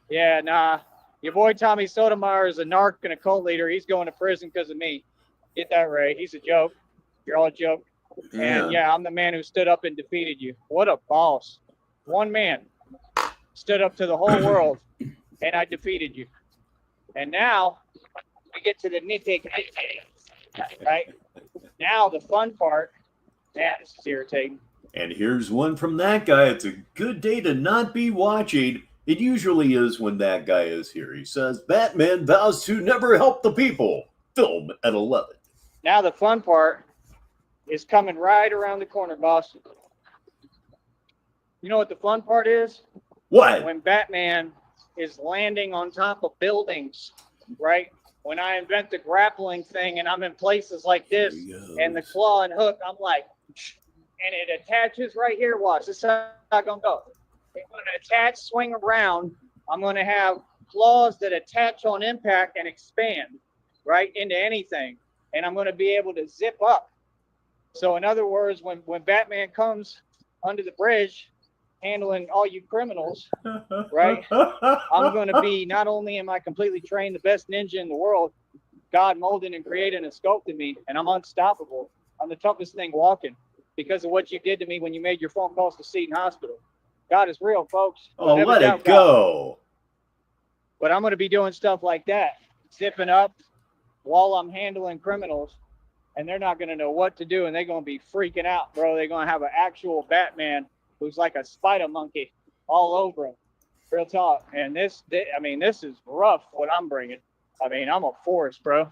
Yeah, nah. Your boy Tommy Sotomayor is a narc and a cult leader. He's going to prison because of me. Get that right. He's a joke. You're all a joke. Yeah. And yeah, I'm the man who stood up and defeated you. What a boss. One man stood up to the whole world and I defeated you. And now we get to the nitty-gritty, right? Now the fun part, man, this is irritating. And here's one from that guy. It's a good day to not be watching It usually is when that guy is here. He says, Batman vows to never help the people. Film at 11. Now the fun part is coming right around the corner, boss. You know what the fun part is? What? When Batman is landing on top of buildings, right? When I invent the grappling thing and I'm in places like this and the claw and hook, I'm like, and it attaches right here. Watch, this is how it's going to go. It's going to attach, swing around. I'm going to have claws that attach on impact and expand, right, into anything. And I'm going to be able to zip up. So in other words, when Batman comes under the bridge, handling all you criminals, right? I'm going to be, not only am I completely trained, the best ninja in the world, God molded and created and sculpted me, and I'm unstoppable. I'm the toughest thing walking because of what you did to me when you made your phone calls to Seton Hospital. God is real, folks. Oh, let it go. But I'm going to be doing stuff like that, zipping up while I'm handling criminals, and they're not going to know what to do, and they're going to be freaking out, bro. They're going to have an actual Batman who's like a spider monkey all over him. Real talk. And this is rough what I'm bringing. I mean, I'm a force, bro.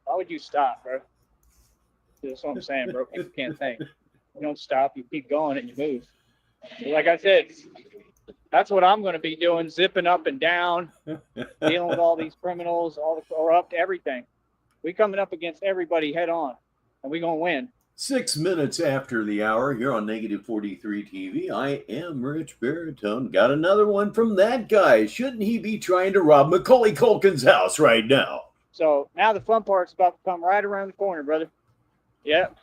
Why would you stop, bro? That's what I'm saying, bro. People can't think. You don't stop, you keep going and you move. Like I said, that's what I'm going to be doing, zipping up and down, dealing with all these criminals, or up to everything. We coming up against everybody head on, and we going to win. 6 minutes after the hour here on Negative 43 TV. I am Rich Baritone. Got another one from that guy. Shouldn't he be trying to rob Macaulay Culkin's house right now? So now the fun part's about to come right around the corner, brother. Yep.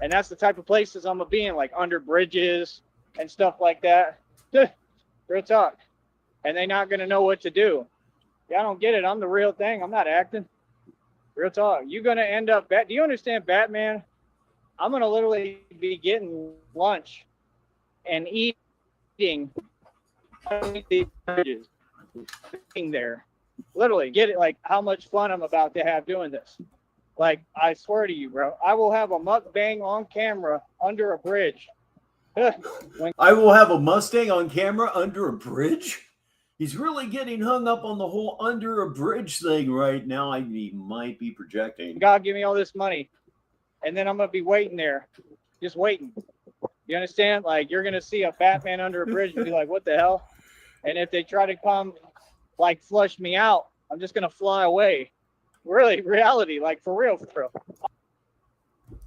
And that's the type of places I'm going to be in, like under bridges and stuff like that. Real talk. And they're not going to know what to do. Y'all don't get it. I'm the real thing. I'm not acting. Real talk. You're going to end up... Do you understand Batman? I'm going to literally be getting lunch and eating there. Literally, get it, like how much fun I'm about to have doing this. Like, I swear to you, bro, I will have a mukbang on camera under a bridge. I will have a Mustang on camera under a bridge? He's really getting hung up on the whole under a bridge thing right now. He might be projecting. God, give me all this money. And then I'm going to be waiting there, just waiting. You understand? Like, you're going to see a Batman under a bridge and be like, what the hell? And if they try to come, like, flush me out, I'm just going to fly away. Really, reality, like, for real, for real.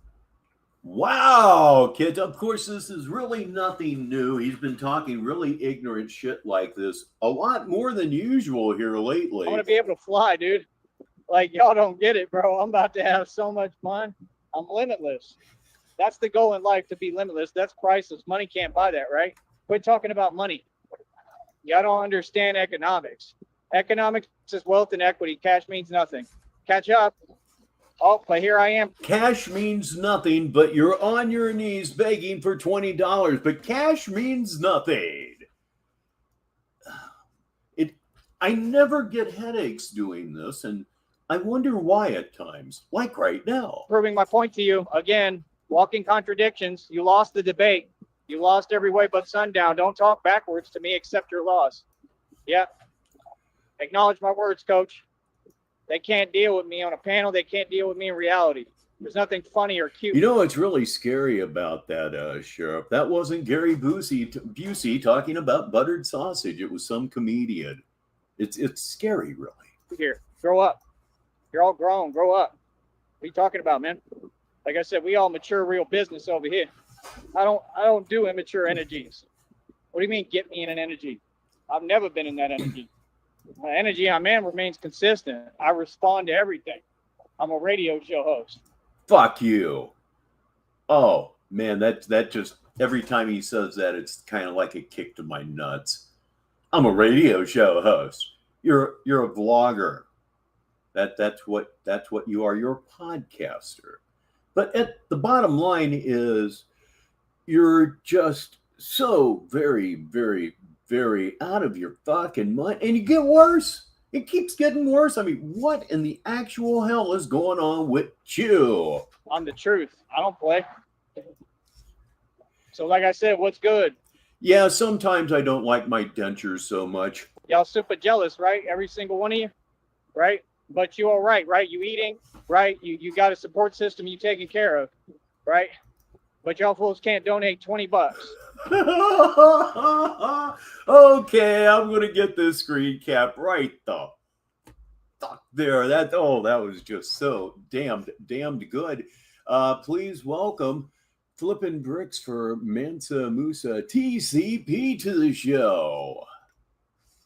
Wow, kids. Of course, this is really nothing new. He's been talking really ignorant shit like this a lot more than usual here lately. I'm going to be able to fly, dude. Like, y'all don't get it, bro. I'm about to have so much fun. I'm limitless. That's the goal in life, to be limitless. That's priceless. Money can't buy that, right? Quit talking about money. Y'all don't understand economics. Economics is wealth and equity. Cash means nothing. Catch up. Oh, but here I am. Cash means nothing, but you're on your knees begging for $20. But cash means nothing. I never get headaches doing this, and I wonder why at times, like right now. Proving my point to you, again, walking contradictions. You lost the debate. You lost every way but sundown. Don't talk backwards to me, accept your loss. Yeah. Acknowledge my words, coach. They can't deal with me on a panel. They can't deal with me in reality. There's nothing funny or cute. You know what's really scary about that, Sheriff? That wasn't Gary Busey talking about buttered sausage. It was some comedian. It's scary, really. Here, grow up. You're all grown. Grow up. What are you talking about, man? Like I said, we all mature real business over here. I don't do immature energies. What do you mean, get me in an energy? I've never been in that energy. My energy I'm in remains consistent. I respond to everything. I'm a radio show host. Fuck you. Oh, man, that just, every time he says that, it's kind of like a kick to my nuts. I'm a radio show host. You're a vlogger. That's what you are. You're a podcaster. But at the bottom line is you're just so very, very, very out of your fucking mind. And you get worse. It keeps getting worse. I mean, what in the actual hell is going on with you? I'm the truth. I don't play. So like I said, what's good? Yeah, sometimes I don't like my dentures so much. Y'all super jealous, right? Every single one of you, right? But you all right, right? You eating, right? You got a support system you taking care of, right? But y'all fools can't donate $20. Okay, I'm gonna get this screen cap right the fuck there. That was just so damned good. Please welcome Flippin' Bricks for Mansa Musa TCP to the show.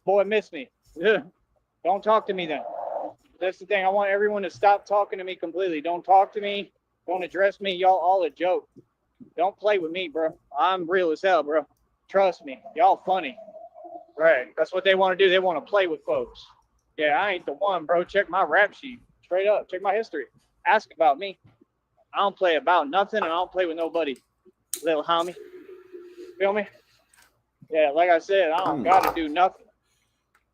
Boy, miss me. Ugh. Don't talk to me then. That's the thing. I want everyone to stop talking to me completely. Don't talk to me. Don't address me. Y'all all a joke. Don't play with me, bro. I'm real as hell, bro. Trust me. Y'all funny. Right. That's what they want to do. They want to play with folks. Yeah, I ain't the one, bro. Check my rap sheet. Straight up. Check my history. Ask about me. I don't play about nothing, and I don't play with nobody. Little homie. Feel me? Yeah, like I said, I don't got to do nothing.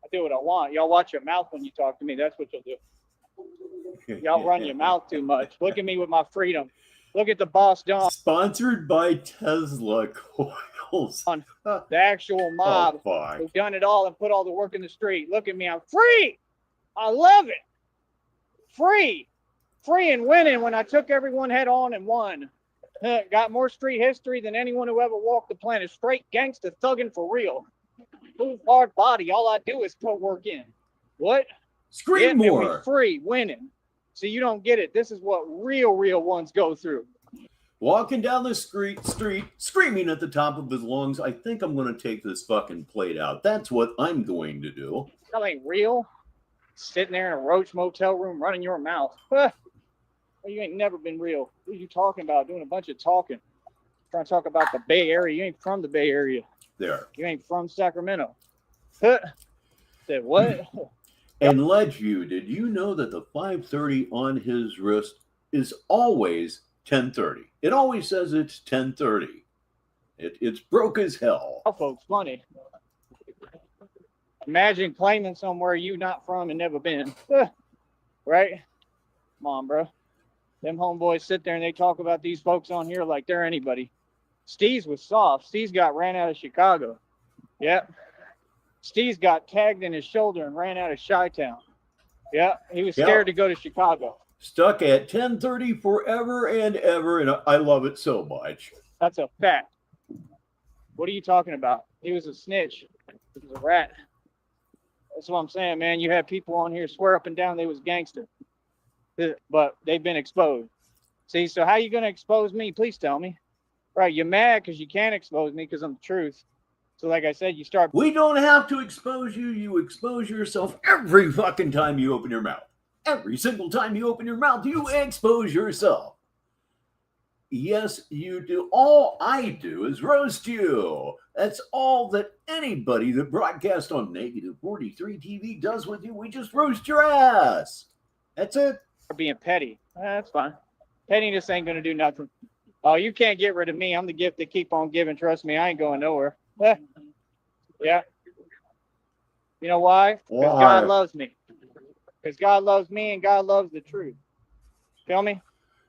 I do what I want. Y'all watch your mouth when you talk to me. That's what you'll do. Y'all run your mouth too much. Look at me with my freedom. Look at the boss Don. Sponsored by Tesla Coils. The actual mob who done it all and put all the work in the street. Look at me. I'm free. I love it. Free. Free and winning when I took everyone head on and won. Got more street history than anyone who ever walked the planet. Straight gangster thugging for real. Move hard body. All I do is put work in. What? Scream more. We free, winning. So you don't get it. This is what real ones go through. Walking down the street, screaming at the top of his lungs, I think I'm going to take this fucking plate out. That's what I'm going to do. That ain't real. Sitting there in a roach motel room running your mouth. Well, you ain't never been real. What are you talking about? Doing a bunch of talking. Trying to talk about the Bay Area. You ain't from the Bay Area. There. You ain't from Sacramento. Said what? And Ledgeview, did you know that the 530 on his wrist is always 1030? It always says it's 1030. It's broke as hell. Oh, folks, funny. Imagine claiming somewhere you not from and never been. Right? Come on, bro. Them homeboys sit there and they talk about these folks on here like they're anybody. Steve's was soft. Steve's got ran out of Chicago. Yep. Steve's got tagged in his shoulder and ran out of Chi-Town. Yeah, he was scared to go to Chicago. Stuck at 1030 forever and ever, and I love it so much. That's a fact. What are you talking about? He was a snitch. He was a rat. That's what I'm saying, man. You have people on here swear up and down they was gangster. But they've been exposed. See, so how you going to expose me? Please tell me. Right, you're mad because you can't expose me because I'm the truth. So like I said, you start... We don't have to expose you. You expose yourself every fucking time you open your mouth. Every single time you open your mouth, you expose yourself. Yes, you do. All I do is roast you. That's all that anybody that broadcasts on Negative 43 TV does with you. We just roast your ass. That's it. Being petty. That's fine. Pettiness ain't going to do nothing. Oh, you can't get rid of me. I'm the gift that keep on giving. Trust me, I ain't going nowhere. Yeah. You know why? Because God loves me. Because God loves me and God loves the truth. Feel me?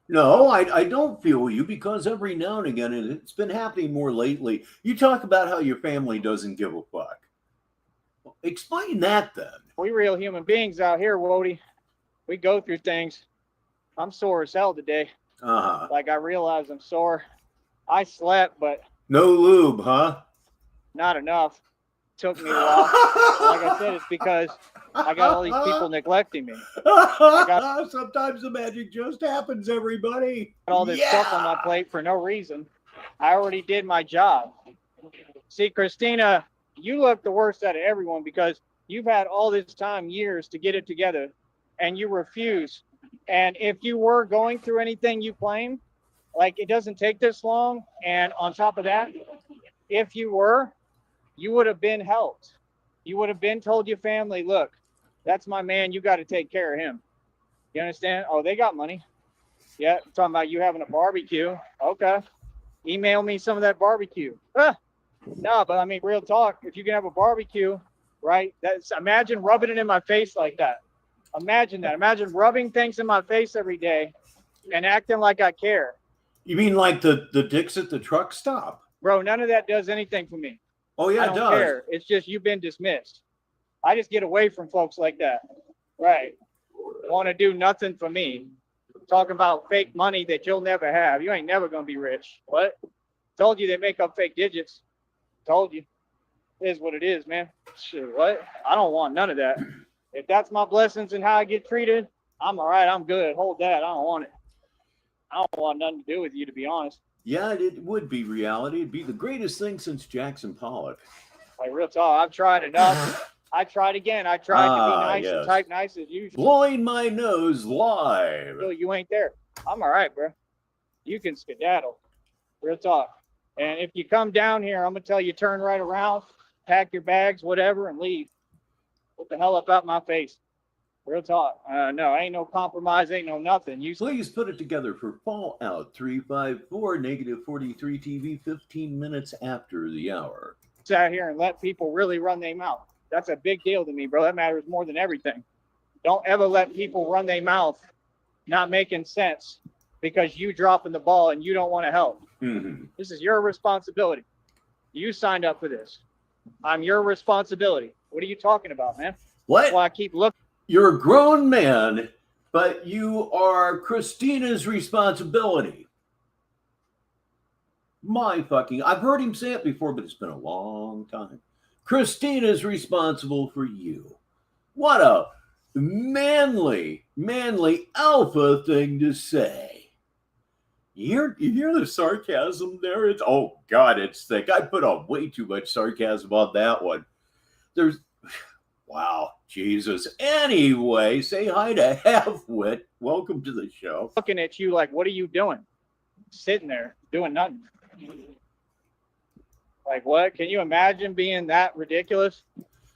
No, I don't feel you, because every now and again, and it's been happening more lately, you talk about how your family doesn't give a fuck. Explain that then. We real human beings out here, Wody. We go through things. I'm sore as hell today. Like I realize I'm sore. I slept, but... No lube, huh? Not enough. Took me a while. Like I said, it's because I got all these people neglecting me. Sometimes the magic just happens, everybody. All this stuff on my plate for no reason. I already did my job. See, Christina, you look the worst out of everyone because you've had all this time, years, to get it together, and you refuse. And if you were going through anything you claim, like it doesn't take this long, and on top of that, if you were, you would have been helped. You would have been told your family, look, that's my man. You got to take care of him. You understand? Oh, they got money. Yeah, I'm talking about you having a barbecue. Okay. Email me some of that barbecue. No, but I mean, real talk. If you can have a barbecue, right? Imagine rubbing it in my face like that. Imagine that. Imagine rubbing things in my face every day and acting like I care. You mean like the dicks at the truck stop? Bro, none of that does anything for me. Oh, yeah, I it don't does. care. It's just you've been dismissed. I just get away from folks like that. Right. Want to do nothing for me. Talking about fake money that you'll never have. You ain't never going to be rich. What? Told you they make up fake digits. Told you. It is what it is, man. Shit, what? I don't want none of that. If that's my blessings and how I get treated, I'm all right. I'm good. Hold that. I don't want it. I don't want nothing to do with you, to be honest. Yeah, it would be reality. It'd be the greatest thing since Jackson Pollock. Like, real talk, I've tried enough. I tried again. I tried to be nice and type nice as usual. Blowing my nose live. So you ain't there. I'm all right, bro. You can skedaddle. Real talk. And if you come down here, I'm going to tell you turn right around, pack your bags, whatever, and leave. What the hell up out my face? Real talk. No, ain't no compromise, ain't no nothing. You Please put it together for Fallout 354, -43 TV, 15 minutes after the hour. Sat here and let people really run their mouth. That's a big deal to me, bro. That matters more than everything. Don't ever let people run their mouth not making sense because you dropping the ball and you don't want to help. Mm-hmm. This is your responsibility. You signed up for this. I'm your responsibility. What are you talking about, man? What? That's why I keep looking. You're a grown man, but you are Christina's responsibility. I've heard him say it before, but it's been a long time. Christina's responsible for you. What a manly alpha thing to say. You hear the sarcasm there? Oh God, it's thick. I put on way too much sarcasm on that one. Wow, Jesus. Anyway, say hi to Halfwit. Welcome to the show. Looking at you like, what are you doing? Sitting there doing nothing. Like, what? Can you imagine being that ridiculous?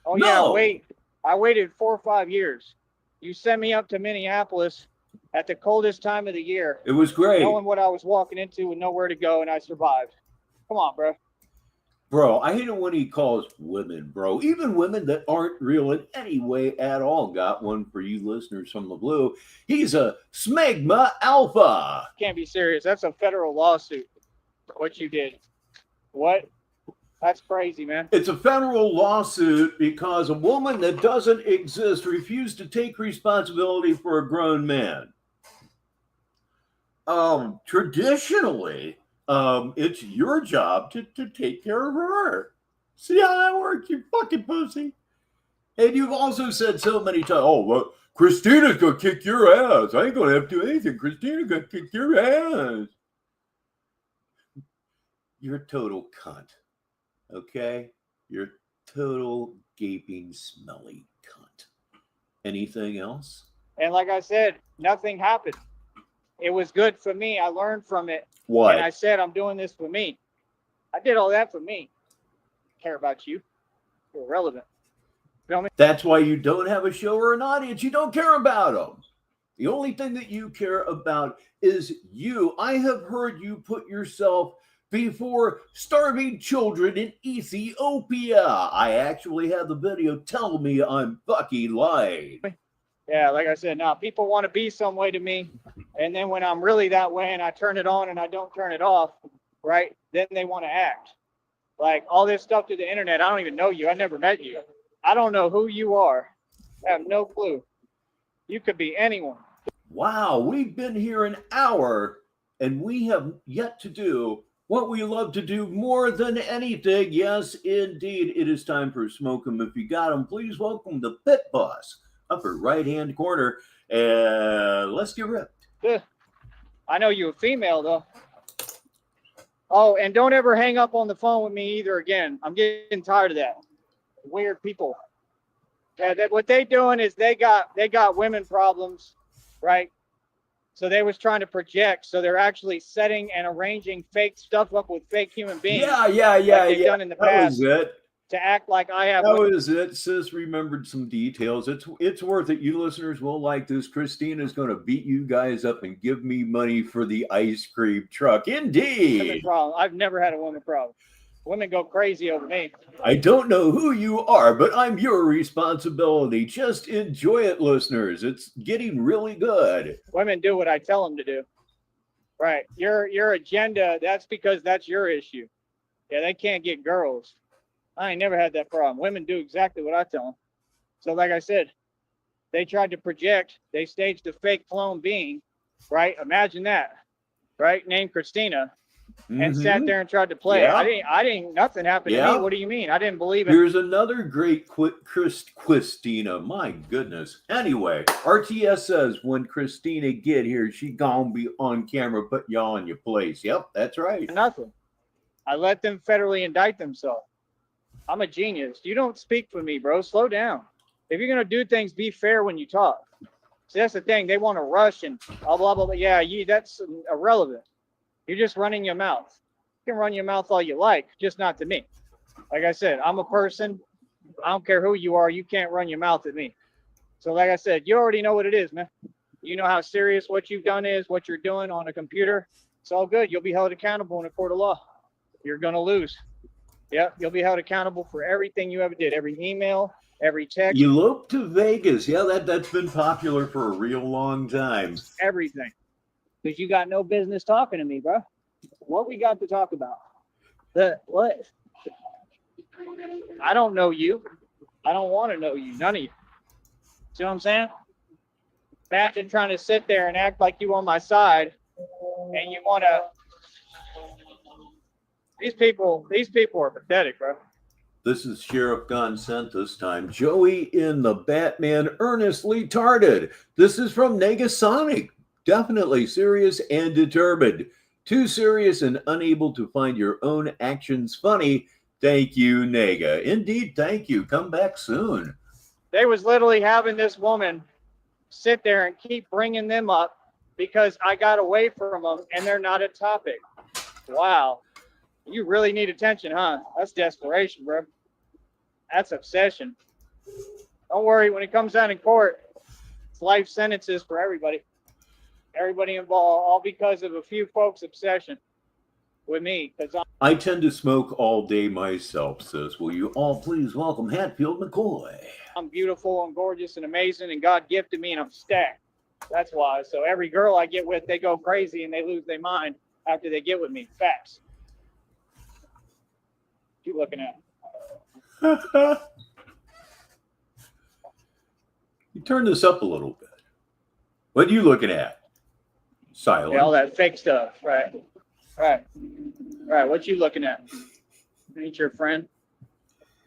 Oh, No. yeah, wait. I waited 4 or 5 years. You sent me up to Minneapolis at the coldest time of the year. It was great. Knowing what I was walking into and nowhere to go, and I survived. Come on, bro. Bro, I hate it when he calls women, bro. Even women that aren't real in any way at all. Got one for you listeners from the blue. He's a smegma alpha. Can't be serious. That's a federal lawsuit. What you did. What? That's crazy, man. It's a federal lawsuit because a woman that doesn't exist refused to take responsibility for a grown man. Traditionally, it's your job to take care of her. See how that works, you fucking pussy? And you've also said so many times, oh, well, Christina's gonna kick your ass. I ain't gonna have to do anything. Christina's gonna kick your ass. You're a total cunt. Okay? You're a total gaping, smelly cunt. Anything else? And like I said, nothing happened. It was good for me. I learned from it. What? And I said, I'm doing this for me. I did all that for me. I care about you. You're irrelevant. Feel me? That's why you don't have a show or an audience. You don't care about them. The only thing that you care about is you. I have heard you put yourself before starving children in Ethiopia. I actually have the video. Tell me I'm fucking lying. Yeah, like I said, now people want to be some way to me. And then when I'm really that way and I turn it on and I don't turn it off, right, then they want to act. Like all this stuff through the internet, I don't even know you. I never met you. I don't know who you are. I have no clue. You could be anyone. Wow, we've been here an hour and we have yet to do what we love to do more than anything. Yes, indeed. It is time for Smoke 'em If You Got 'em. Please welcome the Pit Boss, upper right-hand corner. And let's get ripped. I know you're a female, though. Oh, and don't ever hang up on the phone with me either again. I'm getting tired of that. Weird people. Yeah, what they doing is they got women problems, right? So they was trying to project. So they're actually setting and arranging fake stuff up with fake human beings. Yeah. They've done in the That past was it. to act like I have. That was it. Sis remembered some details. It's worth it. You listeners will like this. Christina's going to beat you guys up and give me money for the ice cream truck. Women Indeed. problem. I've never had a woman problem. Women go crazy over me. I don't know who you are, but I'm your responsibility. Just enjoy it, listeners. It's getting really good. Women do what I tell them to do. Right. Your agenda, that's because that's your issue. Yeah, they can't get girls. I ain't never had that problem. Women do exactly what I tell them. So like I said, they tried to project, they staged a fake clone being, right? Imagine that, right? Named Christina, and sat there and tried to play. Yeah. I didn't, nothing happened to Yeah. me. What do you mean? I didn't believe in. Here's another great Christina. My goodness. Anyway, RTS says when Christina get here, she gonna be on camera, put y'all in your place. Yep, that's right. Nothing. I let them federally indict themselves. I'm a genius. You don't speak for me, bro. Slow down. If you're gonna do things, be fair when you talk. See, that's the thing. They want to rush and blah blah blah. Yeah, that's irrelevant. You're just running your mouth. You can run your mouth all you like, just not to me. Like I said, I'm a person. I don't care who you are. You can't run your mouth at me. So like I said, you already know what it is, man. You know how serious what you've done is, what you're doing on a computer. It's all good. You'll be held accountable in a court of law. You're going to lose. Yeah, you'll be held accountable for everything you ever did. Every email, every text. Elope to Vegas. Yeah, that's been popular for a real long time. Everything. Because you got no business talking to me, bro. What we got to talk about? What? I don't know you. I don't want to know you. None of you. See what I'm saying? Imagine trying to sit there and act like you on my side, and you want to. These people are pathetic, bro. This is Sheriff Gone Sent this time. Joey in the Batman earnestly tarded. This is from Negasonic. Definitely serious and determined. Too serious and unable to find your own actions funny. Thank you, Nega. Indeed, thank you. Come back soon. They was literally having this woman sit there and keep bringing them up because I got away from them and they're not a topic. Wow. You really need attention, huh? That's desperation, bro. That's obsession. Don't worry, when it comes down in court, it's life sentences for everybody. Everybody involved, all because of a few folks' obsession with me. I tend to smoke all day myself, says, will you all please welcome Hatfield McCoy. I'm beautiful and gorgeous and amazing, and God gifted me, and I'm stacked. That's why. So every girl I get with, they go crazy and they lose their mind after they get with me. Facts. What you looking at? You turn this up a little bit. What are you looking at? Silence. Yeah, all that fake stuff. Right. What you looking at? Ain't your friend?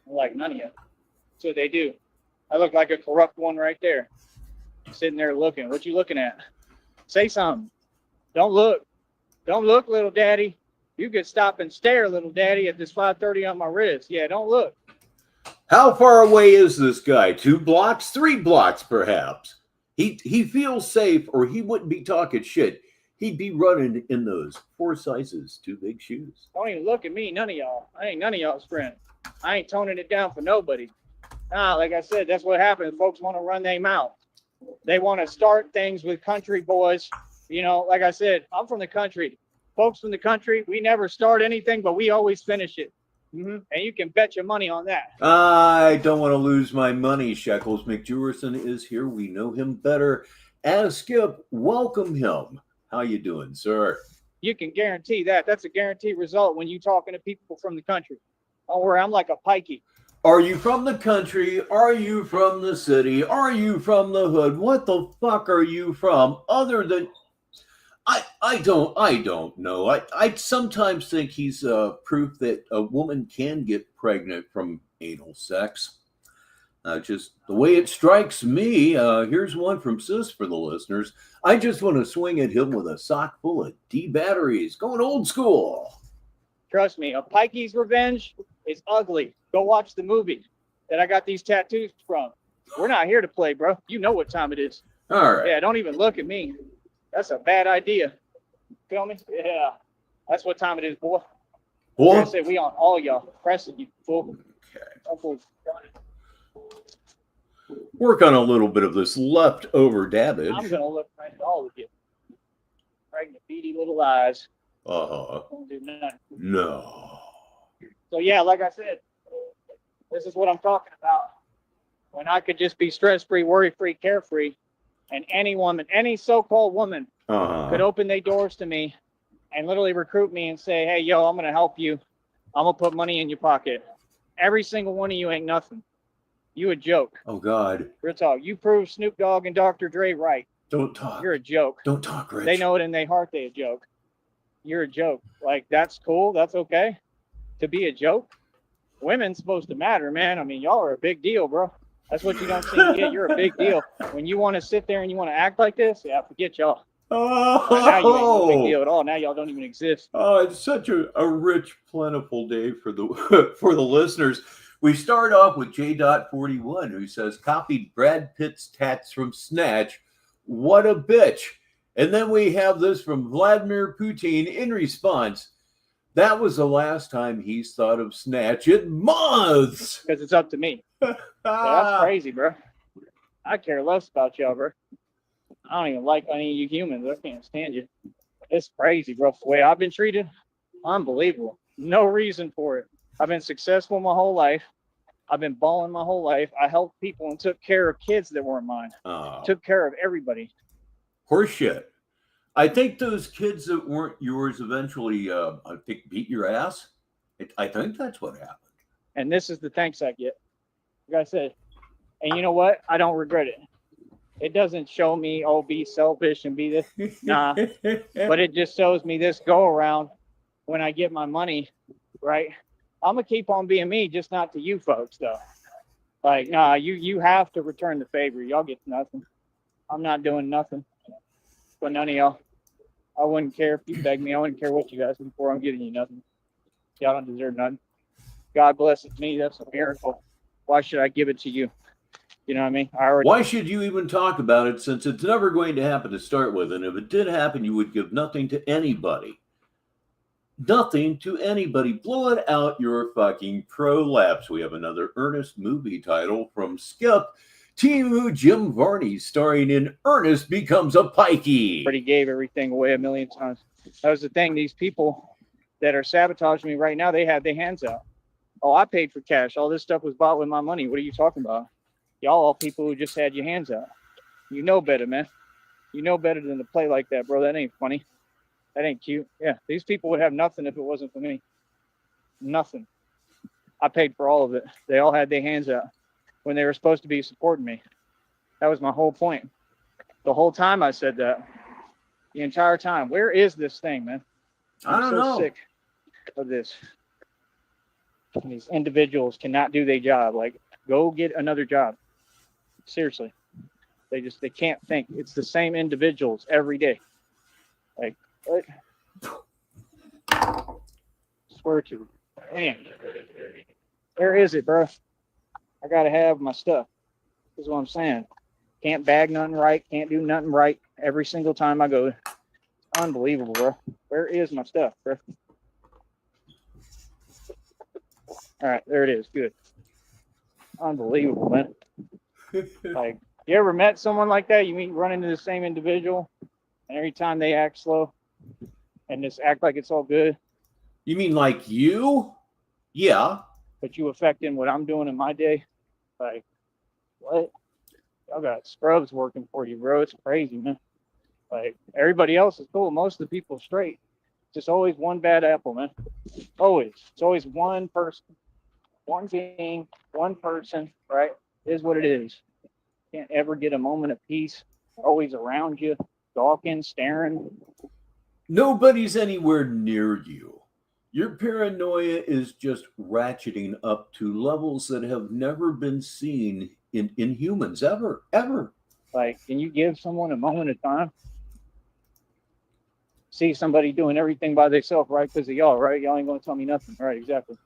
I like none of you. That's what they do. I look like a corrupt one right there. Sitting there looking. What you looking at? Say something. Don't look. Don't look, little daddy. You could stop and stare, little daddy, at this 530 on my wrist. Yeah, don't look. How far away is this guy? 2 blocks? 3 blocks, perhaps. He feels safe, or he wouldn't be talking shit. He'd be running in those 4 sizes too big shoes. Don't even look at me, none of y'all. I ain't none of y'all's friend. I ain't toning it down for nobody. Nah, like I said, that's what happens. Folks want to run their mouth. They want to start things with country boys. You know, like I said, I'm from the country. Folks from the country, we never start anything, but we always finish it. And you can bet your money on that. I don't want to lose my money. Shekels McJewerson is here. We know him better as Skip. Welcome him. How you doing, sir? You can guarantee that. That's a guaranteed result when you're talking to people from the country. Don't worry, I'm like a pikey. Are you from the country? Are you from the city? Are you from the hood? What the fuck are you from? Other than I don't know. I sometimes think he's proof that a woman can get pregnant from anal sex. Just the way it strikes me. Here's one from Sis for the listeners. I just want to swing at him with a sock full of D batteries. Going old school. Trust me, a pikey's revenge is ugly. Go watch the movie that I got these tattoos from. We're not here to play, bro. You know what time it is. All right. Yeah, don't even look at me. That's a bad idea. Feel me? Yeah. That's what time it is, boy. Boy. I said we on all y'all. Pressing you, fool. Okay. Work on a little bit of this leftover dabbage. I'm going to look right at all of you. Pregnant, beady little eyes. Don't do nothing. No. So, yeah, like I said, this is what I'm talking about. When I could just be stress-free, worry-free, carefree, and any woman, any so-called woman could open their doors to me and literally recruit me and say, hey, yo, I'm going to help you. I'm going to put money in your pocket. Every single one of you ain't nothing. You a joke. Oh, God. Real talk. You prove Snoop Dogg and Dr. Dre right. Don't talk. You're a joke. Don't talk, Rich. They know it in their heart they a joke. You're a joke. Like, that's cool. That's okay. To be a joke. Women's supposed to matter, man. I mean, y'all are a big deal, bro. That's what you don't seem to get. You're a big deal. When you want to sit there and you want to act like this, yeah, forget y'all. Oh, Now you ain't no big deal at all. Now y'all don't even exist. Oh, it's such a rich, plentiful day for the for the listeners. We start off with J.41, who says, copied Brad Pitt's tats from Snatch. What a bitch. And then we have this from Vladimir Putin in response. That was the last time he's thought of Snatch in months. Because it's up to me. Yeah, that's crazy, bro. I care less about y'all, bro. I don't even like any of you humans. I can't stand you. It's crazy, bro. The way I've been treated, unbelievable. No reason for it. I've been successful my whole life. I've been balling my whole life. I helped people and took care of kids that weren't mine. Took care of everybody. Horseshit. I think those kids that weren't yours eventually, I think, beat your ass. I think that's what happened. And this is the thanks I get. Like I said, and you know what? I don't regret it. It doesn't show me, oh, be selfish and be this. Nah. But it just shows me this go around when I get my money, right? I'm going to keep on being me, just not to you folks, though. Like, nah, you have to return the favor. Y'all get nothing. I'm not doing nothing. But none of y'all. I wouldn't care if you begged me. I wouldn't care what you guys do for. I'm giving you nothing. Y'all don't deserve nothing. God blesses me. That's a miracle. Why should I give it to you? You know what I mean? Why should you even talk about it, since it's never going to happen to start with? And if it did happen, you would give nothing to anybody. Nothing to anybody. Blow it out your fucking prolapse. We have another Ernest movie title from Skip. Timu Jim Varney starring in Ernest Becomes a Pikey. Already gave everything away a million times. That was the thing. These people that are sabotaging me right now, they had their hands out. Oh, I paid for cash. All this stuff was bought with my money. What are you talking about? Y'all all people who just had your hands out. You know better, man. You know better than to play like that, bro. That ain't funny. That ain't cute. Yeah, these people would have nothing if it wasn't for me. Nothing. I paid for all of it. They all had their hands out when they were supposed to be supporting me. That was my whole point. The whole time I said that. The entire time. Where is this thing, man? I don't know. Sick of this. These individuals cannot do their job. Like, go get another job. Seriously. They can't think. It's the same individuals every day. Like, what? Swear to. Man. Where is it, bro? I gotta have my stuff. This is what I'm saying. Can't bag nothing right. Can't do nothing right every single time I go. It's unbelievable, bro. Where is my stuff, bro? All right, there it is. Good. Unbelievable, man. Like, you ever met someone like that? You run into the same individual, and every time they act slow and just act like it's all good. You mean like you? Yeah. But you affecting what I'm doing in my day? Like, what? Y'all got scrubs working for you, bro. It's crazy, man. Like, everybody else is cool. Most of the people straight. Just always one bad apple, man. Always. It's always one person. One being, one person, right? It is what it is. Can't ever get a moment of peace. Always around you, gawking, staring. Nobody's anywhere near you. Your paranoia is just ratcheting up to levels that have never been seen in humans, ever. Like, can you give someone a moment of time? See somebody doing everything by themselves, right? Because of y'all, right? Y'all ain't going to tell me nothing. Right, exactly.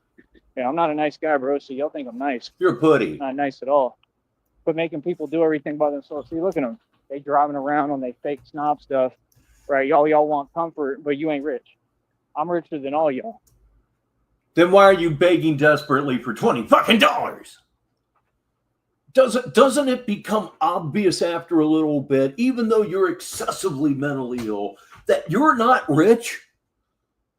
Yeah, I'm not a nice guy, bro, so y'all think I'm nice. You're a putty. Not nice at all. But making people do everything by themselves. See, look at them. They driving around on their fake snob stuff, right? Y'all want comfort, but you ain't rich. I'm richer than all y'all. Then why are you begging desperately for $20 fucking? Doesn't it become obvious after a little bit, even though you're excessively mentally ill, that you're not rich?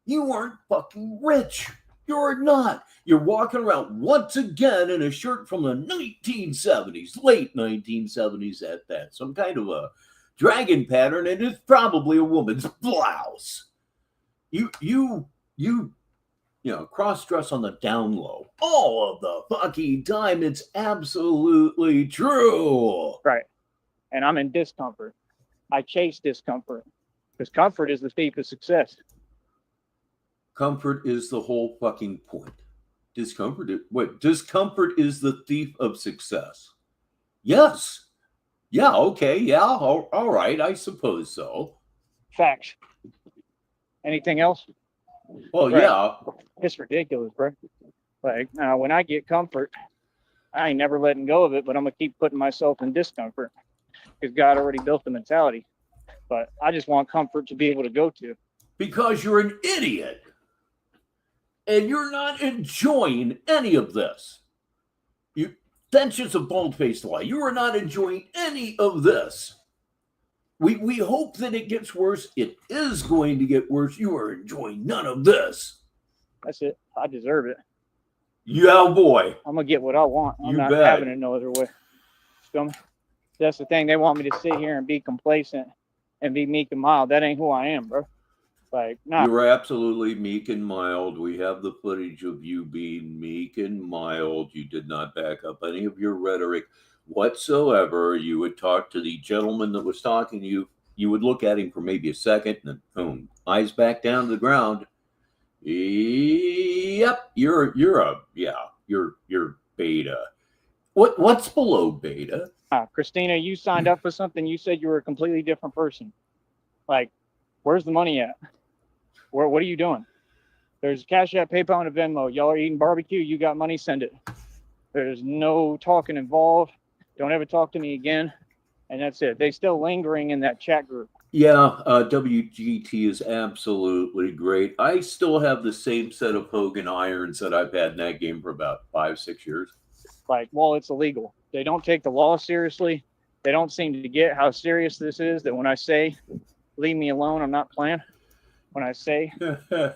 You aren't fucking rich. You're not. You're walking around once again in a shirt from the 1970s, late 1970s at that. Some kind of a dragon pattern, and it's probably a woman's blouse. You cross-dress on the down low all of the fucking time. It's absolutely true. Right. And I'm in discomfort. I chase discomfort because comfort is the thief of success. Comfort is the whole fucking point. Discomfort is the thief of success. Yes. Yeah, okay, yeah, all right, I suppose so. Facts. Anything else? Well, Right. yeah. It's ridiculous, bro. Like, when I get comfort, I ain't never letting go of it, but I'm going to keep putting myself in discomfort because God already built the mentality. But I just want comfort to be able to go to. Because you're an idiot. And you're not enjoying any of this. That's just a bald-faced lie. You are not enjoying any of this. We hope that it gets worse. It is going to get worse. You are enjoying none of this. That's it. I deserve it. Yeah, boy. I'm going to get what I want. I'm You not bet. having it no other way. Feel me? That's the thing. They want me to sit here and be complacent and be meek and mild. That ain't who I am, bro. Like, nah. You're absolutely meek and mild. We have the footage of you being meek and mild. You did not back up any of your rhetoric whatsoever. You would talk to the gentleman that was talking to you. You would look at him for maybe a second, and then boom, eyes back down to the ground. Yep, you're beta. What's below beta? Christina, you signed up for something. You said you were a completely different person. Like, where's the money at? What are you doing? There's Cash App, PayPal, and a Venmo. Y'all are eating barbecue. You got money, send it. There's no talking involved. Don't ever talk to me again. And that's it. They still lingering in that chat group. Yeah, WGT is absolutely great. I still have the same set of Hogan irons that I've had in that game for about 5-6 years. Like, well, it's illegal. They don't take the law seriously. They don't seem to get how serious this is, that when I say, leave me alone, I'm not playing. When I say,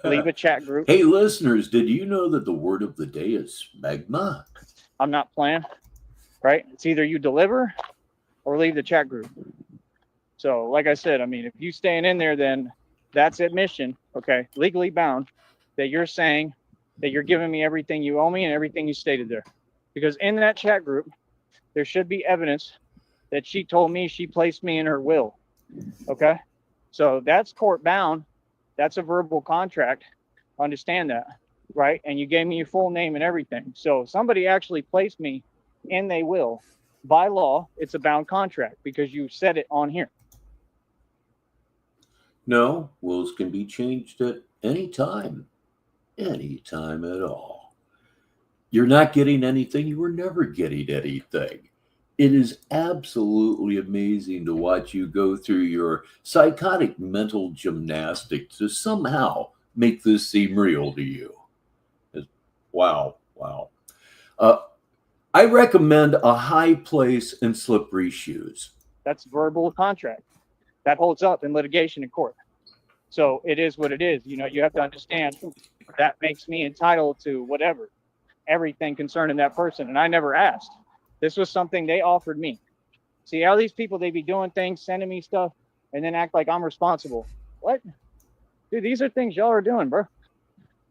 leave a chat group. Hey, listeners, did you know that the word of the day is smegma? I'm not playing, right? It's either you deliver or leave the chat group. So, like I said, I mean, if you staying in there, then that's admission, okay, legally bound, that you're saying that you're giving me everything you owe me and everything you stated there. Because in that chat group, there should be evidence that she told me she placed me in her will, okay? So that's court bound. That's a verbal contract. Understand that, right? And you gave me your full name and everything. So somebody actually placed me in they will. By law, it's a bound contract because you said it on here. No, wills can be changed at any time at all. You're not getting anything. You were never getting anything. It is absolutely amazing to watch you go through your psychotic mental gymnastics to somehow make this seem real to you. Wow. I recommend a high place and slippery shoes. That's verbal contract. That holds up in litigation in court. So it is what it is. You know, you have to understand that makes me entitled to whatever, everything concerning that person. And I never asked. This was something they offered me. See, all these people, they be doing things, sending me stuff, and then act like I'm responsible. What? Dude, these are things y'all are doing, bro.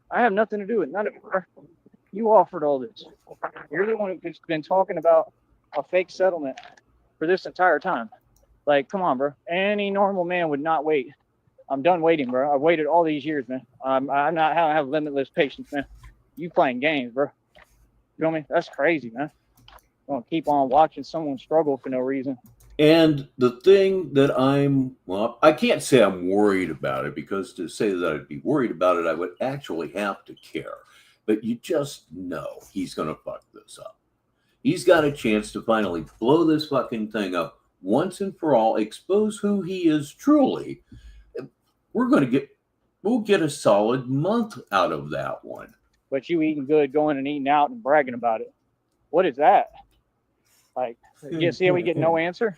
I have nothing to do with none of it, bro. You offered all this. You're the one who's been talking about a fake settlement for this entire time. Like, come on, bro. Any normal man would not wait. I'm done waiting, bro. I've waited all these years, man. I have limitless patience, man. You playing games, bro. You feel me? That's crazy, man. I'm gonna keep on watching someone struggle for no reason. And the thing that I can't say I'm worried about it, because to say that I'd be worried about it, I would actually have to care. But you just know he's going to fuck this up. He's got a chance to finally blow this fucking thing up once and for all, expose who he is truly. We'll get a solid month out of that one. But you eating good, going and eating out and bragging about it. What is that? Like, you see how we get no answer?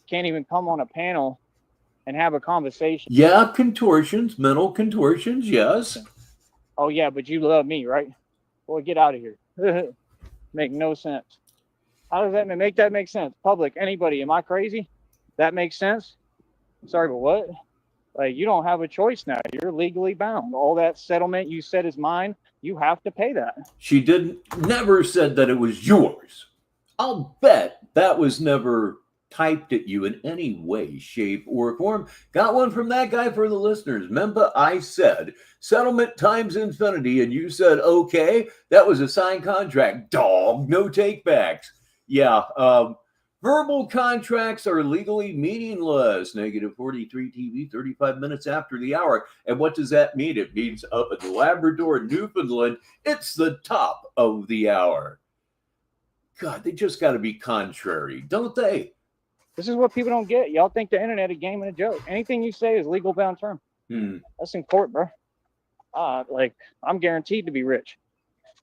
Can't even come on a panel and have a conversation. Yeah, contortions, mental contortions, yes. Oh, yeah, but you love me, right? Boy, get out of here. Make no sense. How does that make sense? Public, anybody, am I crazy? That makes sense? Sorry, but what? Like, you don't have a choice now. You're legally bound. All that settlement you said is mine, you have to pay that. She never said that it was yours. I'll bet that was never typed at you in any way, shape, or form. Got one from that guy for the listeners. Remember, I said settlement times infinity, and you said, okay, that was a signed contract. Dog, no takebacks. Yeah, verbal contracts are legally meaningless. Negative 43 TV, 35 minutes after the hour. And what does that mean? It means up at Labrador, Newfoundland, it's the top of the hour. God, they just got to be contrary, don't they? This is what people don't get. Y'all think the internet a game and a joke. Anything you say is legal bound term. That's in court, bro. Like, I'm guaranteed to be rich,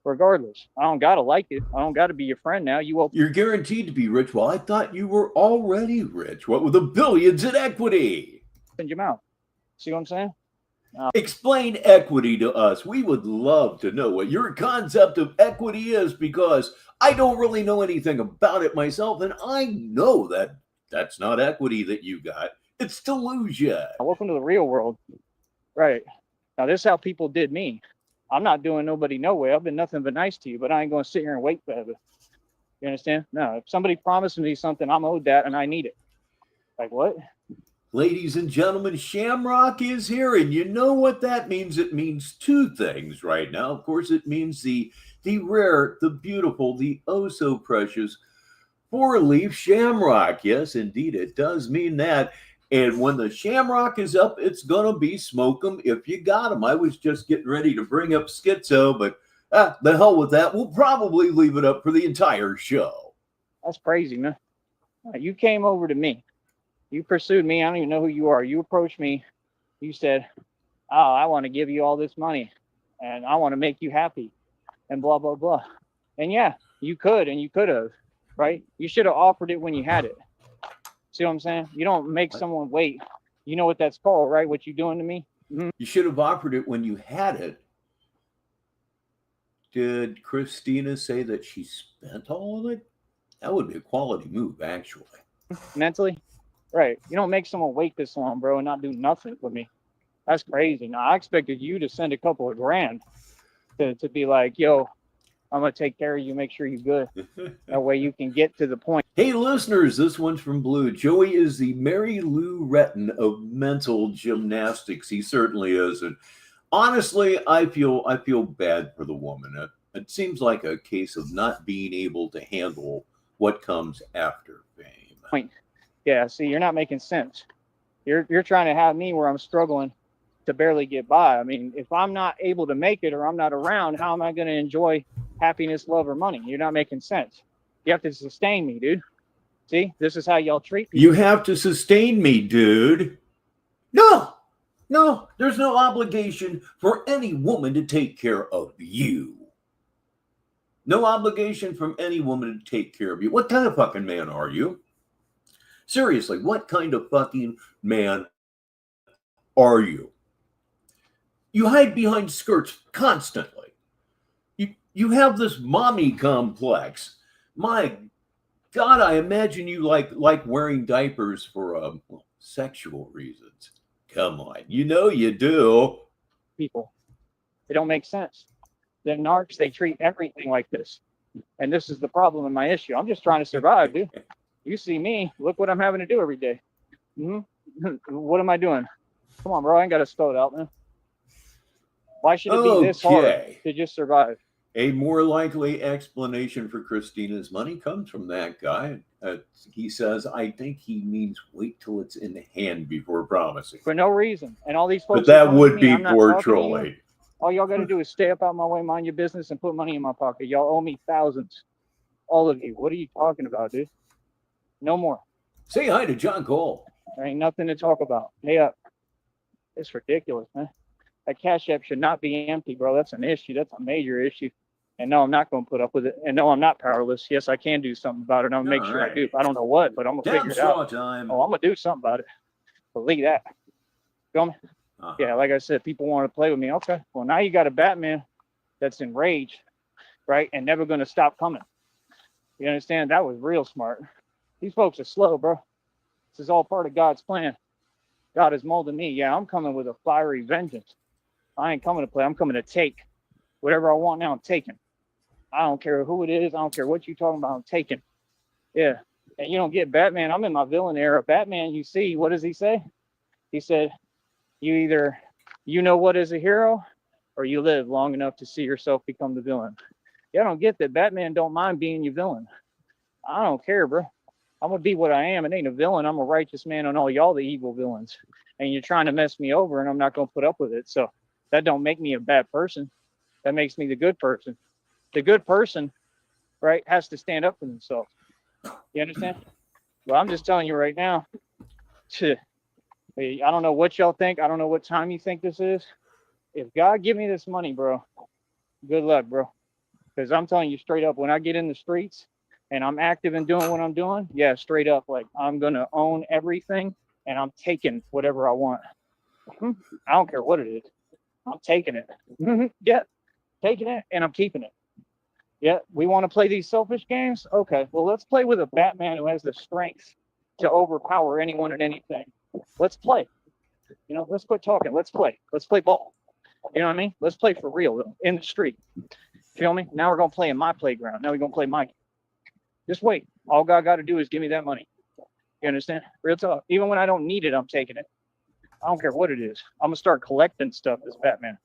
regardless. I don't gotta like it. I don't gotta be your friend now. You're guaranteed to be rich. Well, I thought you were already rich. What with the billions in equity? Open your mouth. See what I'm saying? Explain equity to us. We would love to know what your concept of equity is, because I don't really know anything about it myself, and I know that that's not equity that you got. It's delusion. Welcome to the real world. Right. Now, this is how people did me. I'm not doing nobody no way. I've been nothing but nice to you, but I ain't going to sit here and wait forever. You understand? No, if somebody promises me something, I'm owed that, and I need it. Like, what? Ladies and gentlemen, Shamrock is here, and you know what that means. It means two things right now. Of course, it means the rare, the beautiful, the oh so precious four-leaf shamrock. Yes, indeed, it does mean that. And when the shamrock is up, it's going to be smoke 'em if you got 'em. I was just getting ready to bring up Schizo, but the hell with that. We'll probably leave it up for the entire show. That's crazy, man. You came over to me. You pursued me. I don't even know who you are. You approached me. You said, oh, I want to give you all this money, and I want to make you happy, and blah, blah, blah. And yeah, you could, and you could have, right? You should have offered it when you had it. See what I'm saying? You don't make someone wait. You know what that's called, right? What you doing to me? Mm-hmm. You should have offered it when you had it. Did Christina say that she spent all of it? That would be a quality move, actually. Mentally? Right. You don't make someone wait this long, bro, and not do nothing with me. That's crazy. Now, I expected you to send a couple of grand to be like, yo, I'm going to take care of you, make sure you're good. That way you can get to the point. Hey, listeners, this one's from Blue. Joey is the Mary Lou Retton of mental gymnastics. He certainly is. And honestly, I feel bad for the woman. It seems like a case of not being able to handle what comes after fame. Yeah, see, you're not making sense. You're trying to have me where I'm struggling to barely get by. I mean, if I'm not able to make it or I'm not around, how am I going to enjoy happiness, love, or money? You're not making sense. You have to sustain me, dude. See, this is how y'all treat people. You have to sustain me, dude. No, there's no obligation for any woman to take care of you. No obligation from any woman to take care of you. What kind of fucking man are you? Seriously, what kind of fucking man are you? You hide behind skirts constantly. You have this mommy complex. My God, I imagine you like wearing diapers for sexual reasons. Come on, you know you do. People, it don't make sense. The narcs, they treat everything like this. And this is the problem and my issue. I'm just trying to survive, dude. You see me, look what I'm having to do every day. What am I doing? Come on, bro, I ain't got to spell it out, man. Why should it be this hard to just survive? A more likely explanation for Christina's money comes from that guy. He says, I think he means wait till it's in hand before promising. For no reason. And all these folks. But that would be poor trolling. All y'all got to do is stay up out my way, mind your business, and put money in my pocket. Y'all owe me thousands. All of you. What are you talking about, dude? No more. Say hi to John Cole. There ain't nothing to talk about. Hey up. It's ridiculous, man. That Cash App should not be empty, bro. That's an issue. That's a major issue. And no, I'm not going to put up with it. And no, I'm not powerless. Yes, I can do something about it. I'm going to make sure I do. I don't know what, but I'm going to figure it out. Time. Oh, I'm going to do something about it. Believe that. Feel me? Yeah, like I said, people want to play with me. Okay. Well, now you got a Batman that's enraged, right? And never going to stop coming. You understand? That was real smart. These folks are slow, bro. This is all part of God's plan. God has molded me. Yeah, I'm coming with a fiery vengeance. I ain't coming to play. I'm coming to take. Whatever I want now, I'm taking. I don't care who it is. I don't care what you're talking about. I'm taking. Yeah. And you don't get Batman. I'm in my villain era. Batman, you see, what does he say? He said, you either you know what is a hero or you live long enough to see yourself become the villain. Yeah, I don't get that. Batman don't mind being your villain. I don't care, bro. I'm gonna be what I am. It ain't a villain. I'm a righteous man on all y'all the evil villains. And you're trying to mess me over and I'm not gonna put up with it. So that don't make me a bad person. That makes me the good person. The good person, right, has to stand up for themselves. You understand? Well, I'm just telling you right now, I don't know what y'all think. I don't know what time you think this is. If God give me this money, bro, good luck, bro. Because I'm telling you straight up, when I get in the streets and I'm active and doing what I'm doing, yeah, straight up, like I'm gonna own everything and I'm taking whatever I want. I don't care what it is. I'm taking it. Yeah, taking it and I'm keeping it. Yeah, we want to play these selfish games? Okay, well, let's play with a Batman who has the strength to overpower anyone and anything. Let's play. You know, let's quit talking. Let's play. Let's play ball. You know what I mean? Let's play for real though, in the street. Feel me? Now we're gonna play in my playground. Now we're gonna play my game. Just wait. All God got to do is give me that money. You understand? Real talk. Even when I don't need it, I'm taking it. I don't care what it is. I'm gonna start collecting stuff as Batman.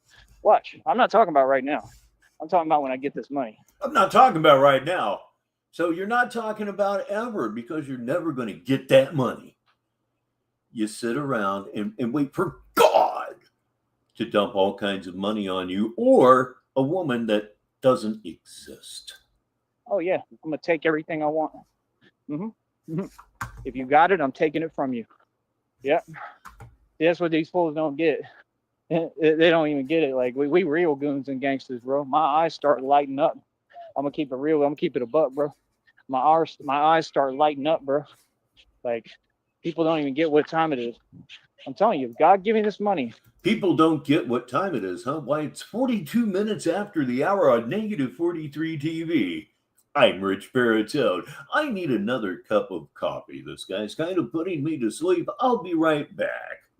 Watch. I'm not talking about right now. I'm talking about when I get this money. I'm not talking about right now. So you're not talking about ever because you're never going to get that money. You sit around and wait for God to dump all kinds of money on you or a woman that doesn't exist. Oh yeah, I'm gonna take everything I want. If you got it, I'm taking it from you. Yep. That's what these fools don't get. They don't even get it. Like we real goons and gangsters, bro. My eyes start lighting up. I'm gonna keep it real. I'm gonna keep it a buck, bro. My eyes start lighting up, bro. Like people don't even get what time it is. I'm telling you, if God give me this money. People don't get what time it is, huh? Why, it's 42 minutes after the hour on Negative 43 TV. I'm Rich Baritone. I need another cup of coffee. This guy's kind of putting me to sleep. I'll be right back.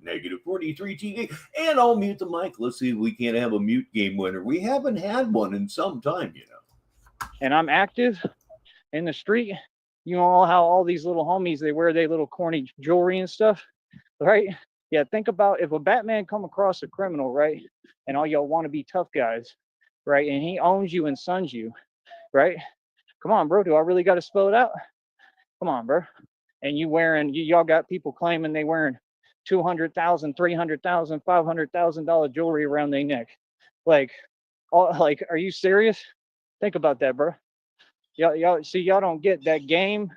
Negative 43 TV. And I'll mute the mic. Let's see if we can't have a mute game winner. We haven't had one in some time, you know. And I'm active in the street. You know how all these little homies, they wear their little corny jewelry and stuff, right? Yeah, think about if a Batman come across a criminal, right? And all y'all want to be tough guys, right? And he owns you and sons you, right? Come on, bro. Do I really got to spell it out? Come on, bro. And y'all got people claiming they wearing $200,000, $300,000, $500,000 jewelry around their neck. Like, are you serious? Think about that, bro. Y'all see, y'all don't get that game.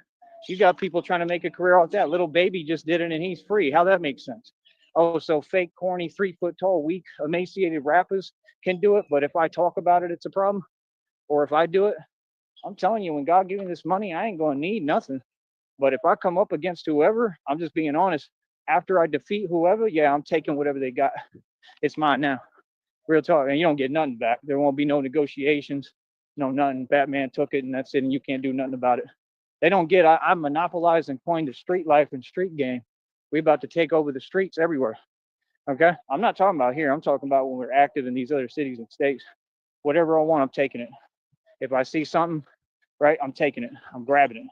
You got people trying to make a career off that. Little baby just did it and he's free. How that makes sense? Oh, so fake, corny, 3 foot tall, weak, emaciated rappers can do it, but if I talk about it, it's a problem. Or if I do it, I'm telling you, when God gives me this money, I ain't gonna need nothing. But if I come up against whoever, I'm just being honest. After I defeat whoever, yeah, I'm taking whatever they got. It's mine now. Real talk. And you don't get nothing back. There won't be no negotiations, no nothing. Batman took it and that's it, and you can't do nothing about it. They don't get I monopolized and coined the street life and street game. We about to take over the streets everywhere. Okay? I'm not talking about here. I'm talking about when we're active in these other cities and states. Whatever I want, I'm taking it. If I see something, right, I'm taking it. I'm grabbing it. I'm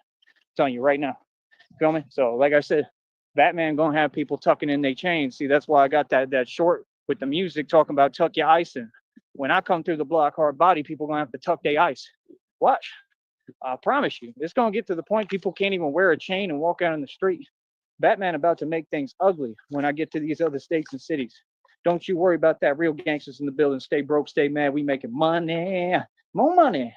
telling you right now. Feel me? So like I said, Batman gonna have people tucking in their chains. See, that's why I got that short with the music talking about tuck your ice in. When I come through the block hard body, people gonna have to tuck their ice. Watch. I promise you, it's gonna get to the point people can't even wear a chain and walk out in the street. Batman about to make things ugly when I get to these other states and cities. Don't you worry about that. Real gangsters in the building. Stay broke, stay mad. We making money, more money.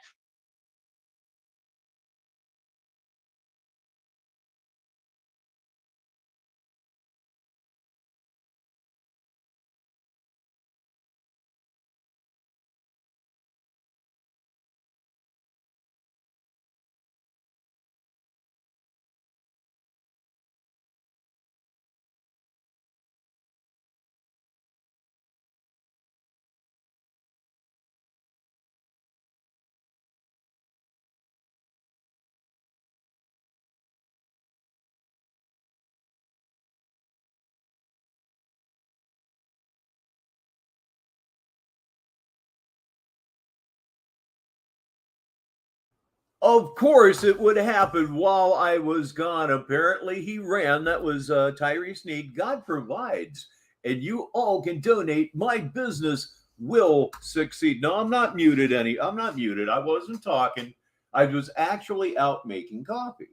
Of course, it would happen while I was gone. Apparently, he ran. That was Tyrese Need. God provides, and you all can donate. My business will succeed. No, I'm not muted. I'm not muted. I wasn't talking. I was actually out making coffee,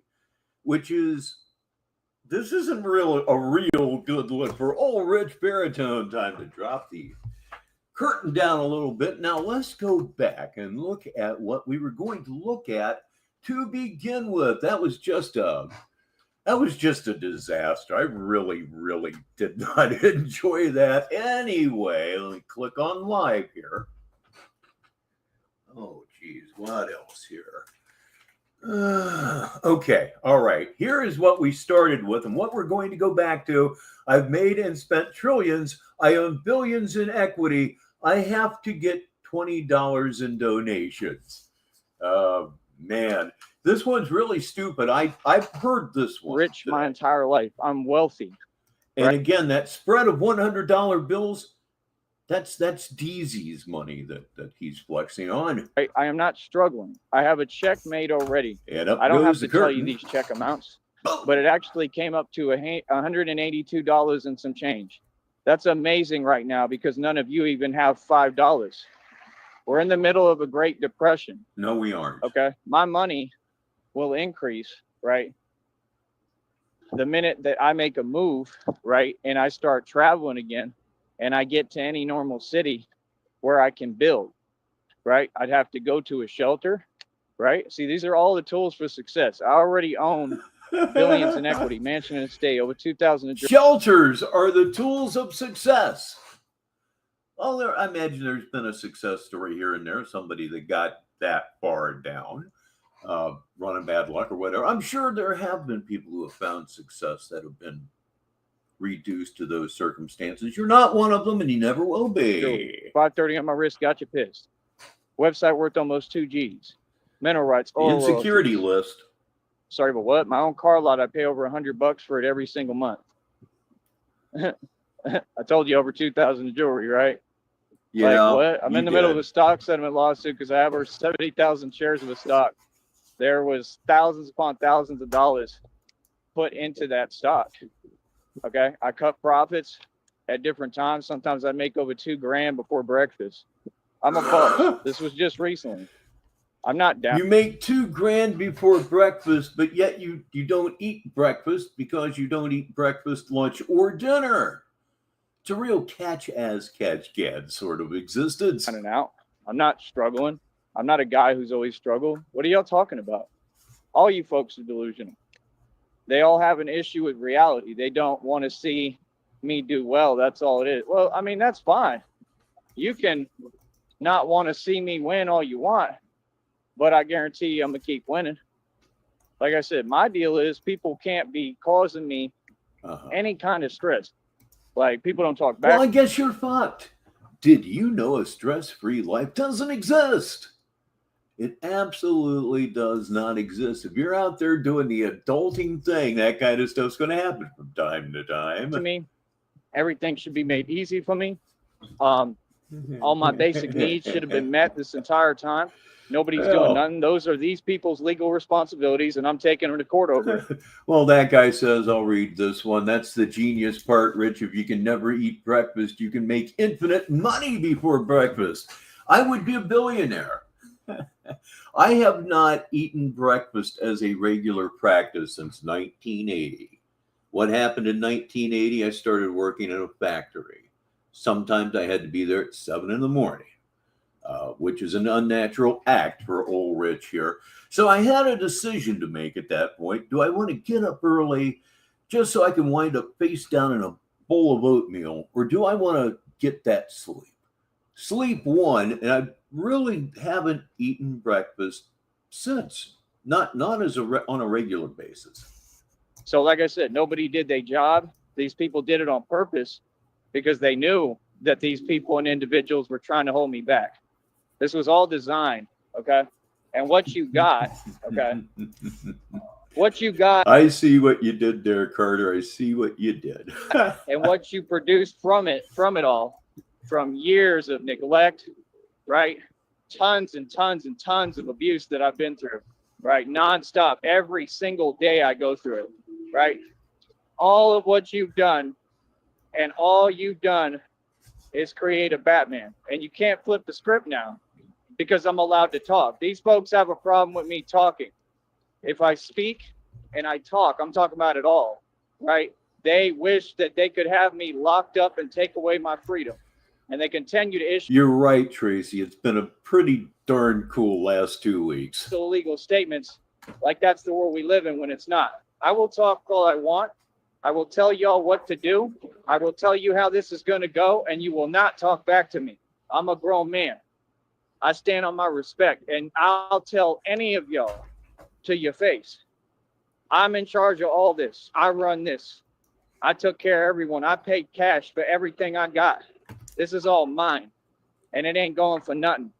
which is this isn't a real good look for old Rich Baritone. Time to drop the curtain down a little bit. Now let's go back and look at what we were going to look at to begin with. That was just a disaster. I really, really did not enjoy that. Anyway, let me click on live here. Oh, geez, what else here? Okay, all right. Here is what we started with and what we're going to go back to. I've made and spent trillions. I own billions in equity. I have to get $20 in donations. Man, this one's really stupid. I've heard this one. Rich my entire life. I'm wealthy. And right? Again, that spread of $100 bills, that's DZ's money that he's flexing on. I am not struggling. I have a check made already. And I don't have to tell you these check amounts, but it actually came up to $182 and some change. That's amazing right now because none of you even have $5. We're in the middle of a Great Depression. No, we aren't. Okay. My money will increase, right? The minute that I make a move, right, and I start traveling again, and I get to any normal city where I can build, right? I'd have to go to a shelter, right? See, these are all the tools for success. I already own billions in equity, mansion and estate, over 2,000. Shelters are the tools of success. Well, I imagine there's been a success story here and there, somebody that got that far down, running bad luck or whatever. I'm sure there have been people who have found success that have been reduced to those circumstances. You're not one of them, and you never will be. 530 on my wrist got you pissed. Website worth almost 2 G's. Mineral rights. Insecurity list. Sorry, but what? My own car lot, I pay over $100 for it every single month. I told you over 2,000 in jewelry, right? Yeah. Like what? I'm in the middle of a stock settlement lawsuit because I have over 70,000 shares of a stock. There was thousands upon thousands of dollars put into that stock. Okay, I cut profits at different times. Sometimes I make over $2,000 before breakfast. I'm a boss. This was just recently. I'm not down. You make $2,000 before breakfast, but yet you don't eat breakfast because you don't eat breakfast, lunch, or dinner. It's a real catch can sort of existence. In and out. I'm not struggling. I'm not a guy who's always struggled. What are y'all talking about? All you folks are delusional. They all have an issue with reality. They don't want to see me do well. That's all it is. Well, I mean, that's fine. You can not want to see me win all you want, but I guarantee you I'm going to keep winning. Like I said, my deal is people can't be causing me any kind of stress. Like, people don't talk back. Well, I guess you're fucked. Did you know a stress-free life doesn't exist? It absolutely does not exist. If you're out there doing the adulting thing, that kind of stuff's going to happen from time to time. To me, everything should be made easy for me. All my basic needs should have been met this entire time. Nobody's doing nothing. Those are these people's legal responsibilities, and I'm taking them to court over it. Well, that guy says, I'll read this one. That's the genius part, Rich. If you can never eat breakfast, you can make infinite money before breakfast. I would be a billionaire. I have not eaten breakfast as a regular practice since 1980. What happened in 1980? I started working in a factory. Sometimes I had to be there at 7 in the morning. Which is an unnatural act for old Rich here. So I had a decision to make at that point. Do I want to get up early just so I can wind up face down in a bowl of oatmeal, or do I want to get that sleep? Sleep won, and I really haven't eaten breakfast since. Not as on a regular basis. So like I said, nobody did their job. These people did it on purpose because they knew that these people and individuals were trying to hold me back. This was all designed, okay? And what you got, okay? What you got. I see what you did there, Carter. I see what you did. And what you produced from it all, from years of neglect, right? Tons and tons and tons of abuse that I've been through. right? Nonstop. Every single day I go through it, right? All of what you've done and all you've done is create a Batman. And you can't flip the script now because I'm allowed to talk. These folks have a problem with me talking. If I speak and I talk, I'm talking about it all, right? They wish that they could have me locked up and take away my freedom. And they continue to issue You're right, Tracy. It's been a pretty darn cool last 2 weeks. illegal statements like that's the world we live in when it's not. I will talk all I want. I will tell y'all what to do. I will tell you how this is going to go, and you will not talk back to me. I'm a grown man. I stand on my respect, and I'll tell any of y'all to your face. I'm in charge of all this. I run this. I took care of everyone. I paid cash for everything I got. This is all mine, and it ain't going for nothing,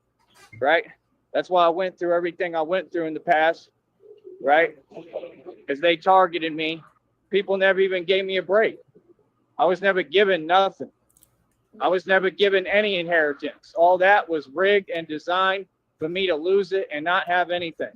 right? That's why I went through everything I went through in the past, right? Because they targeted me. People never even gave me a break. I was never given nothing. I was never given any inheritance. All that was rigged and designed for me to lose it and not have anything.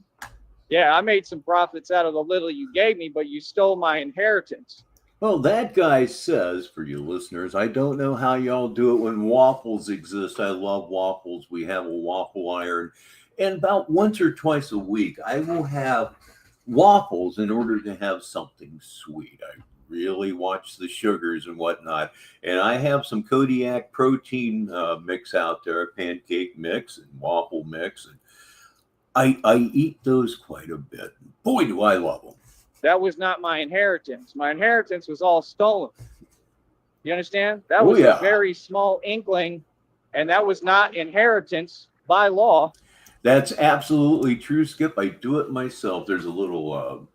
Yeah, I made some profits out of the little you gave me, but you stole my inheritance. Well, that guy says, for you listeners, I don't know how y'all do it when waffles exist. I love waffles. We have a waffle iron. And about once or twice a week, I will have waffles in order to have something sweet. I really watch the sugars and whatnot. And I have some Kodiak protein mix out there, pancake mix and waffle mix. And I eat those quite a bit. Boy, do I love them. That was not my inheritance. My inheritance was all stolen. You understand? That was a very small inkling, and that was not inheritance by law. That's absolutely true, Skip. I do it myself. There's a little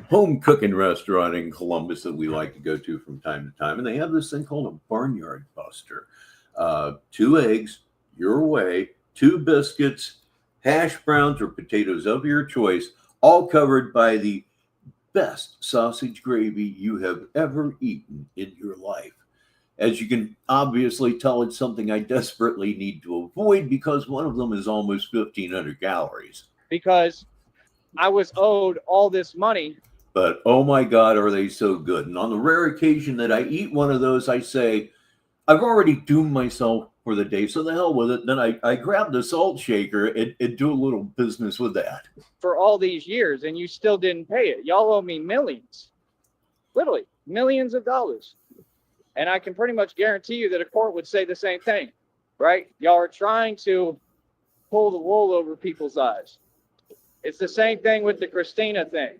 home cooking restaurant in Columbus that we like to go to from time to time, and they have this thing called a Barnyard Buster. 2 eggs, your way, 2 biscuits, hash browns or potatoes of your choice, all covered by the best sausage gravy you have ever eaten in your life. As you can obviously tell, it's something I desperately need to avoid because one of them is almost 1,500 calories. Because I was owed all this money. But oh my God, are they so good. And on the rare occasion that I eat one of those, I say, I've already doomed myself for the day, so the hell with it. Then I grab the salt shaker and do a little business with that. For all these years, and you still didn't pay it. Y'all owe me millions. Literally, millions of dollars. And I can pretty much guarantee you that a court would say the same thing, right? Y'all are trying to pull the wool over people's eyes. It's the same thing with the Christina thing.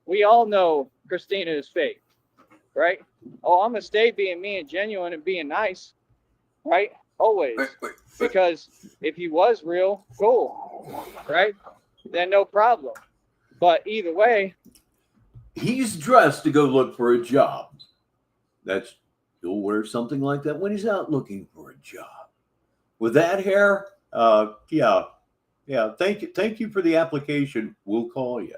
We all know Christina is fake, right? Oh, I'm going to stay being me and genuine and being nice, right? Always. Because if he was real, cool, right? Then no problem. But either way, he's dressed to go look for a job. He'll wear something like that when he's out looking for a job. With that hair, yeah. Thank you for the application. We'll call you.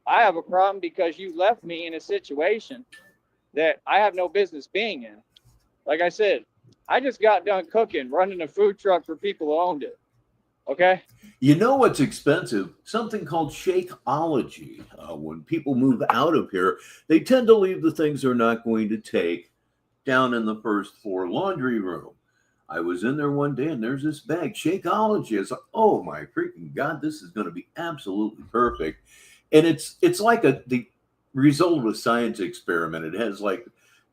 I have a problem because you left me in a situation that I have no business being in. Like I said, I just got done cooking, running a food truck for people who owned it. Okay? You know what's expensive? Something called Shakeology. When people move out of here, they tend to leave the things they're not going to take down in the first floor laundry room. I was in there one day and there's this bag, Shakeology. It's like, oh my freaking God, this is going to be absolutely perfect. And it's like the result of a science experiment. It has like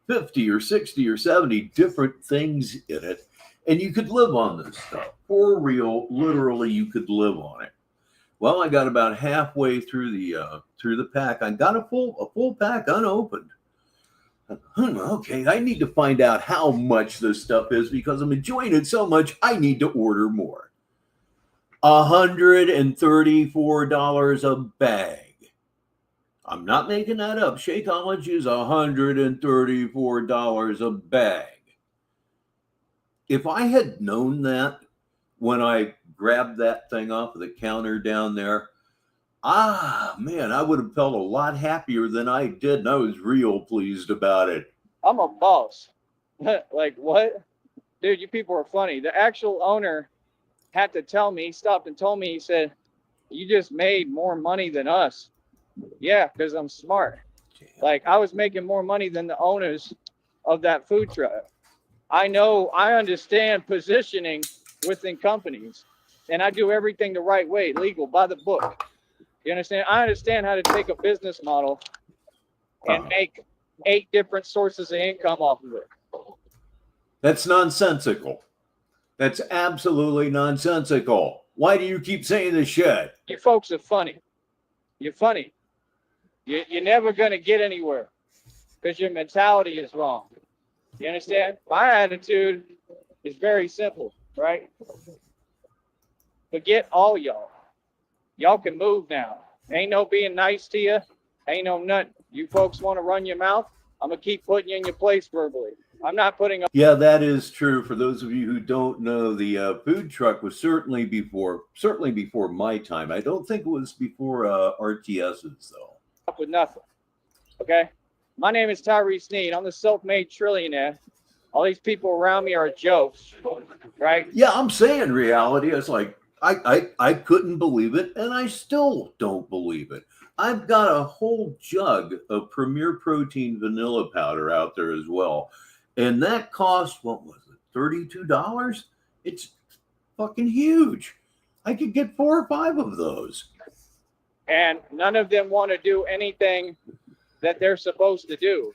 50 or 60 or 70 different things in it. And you could live on this stuff. For real, literally, you could live on it. Well, I got about halfway through the pack. I got a full pack unopened. Okay, I need to find out how much this stuff is because I'm enjoying it so much, I need to order more. $134 a bag. I'm not making that up. Shakeology is $134 a bag. If I had known that when I grabbed that thing off of the counter down there, man, I would have felt a lot happier than I did, and I was real pleased about it. I'm a boss. Like, what? Dude, you people are funny. The actual owner had to tell me, he stopped and told me, he said, You just made more money than us. Yeah, because I'm smart. Like, I was making more money than the owners of that food truck. I understand positioning within companies, and I do everything the right way, legal, by the book. You understand? I understand how to take a business model and make 8 different sources of income off of it. That's nonsensical. That's absolutely nonsensical. Why do you keep saying this shit? You folks are funny. You're funny. You're never going to get anywhere because your mentality is wrong. You understand? My attitude is very simple, right? Forget all y'all. Y'all can move now. Ain't no being nice to you. Ain't no nothing. You folks want to run your mouth? I'm going to keep putting you in your place verbally. I'm not putting up. Yeah, that is true. For those of you who don't know, the food truck was certainly before my time. I don't think it was before RTS's, though. With nothing. Okay? My name is Tyree Sneed. I'm the self-made trillionaire. All these people around me are jokes, right? Yeah, I'm saying reality. It's like I couldn't believe it, and I still don't believe it. I've got a whole jug of Premier Protein vanilla powder out there as well. And that cost, what was it, $32? It's fucking huge. I could get 4 or 5 of those. And none of them want to do anything that they're supposed to do.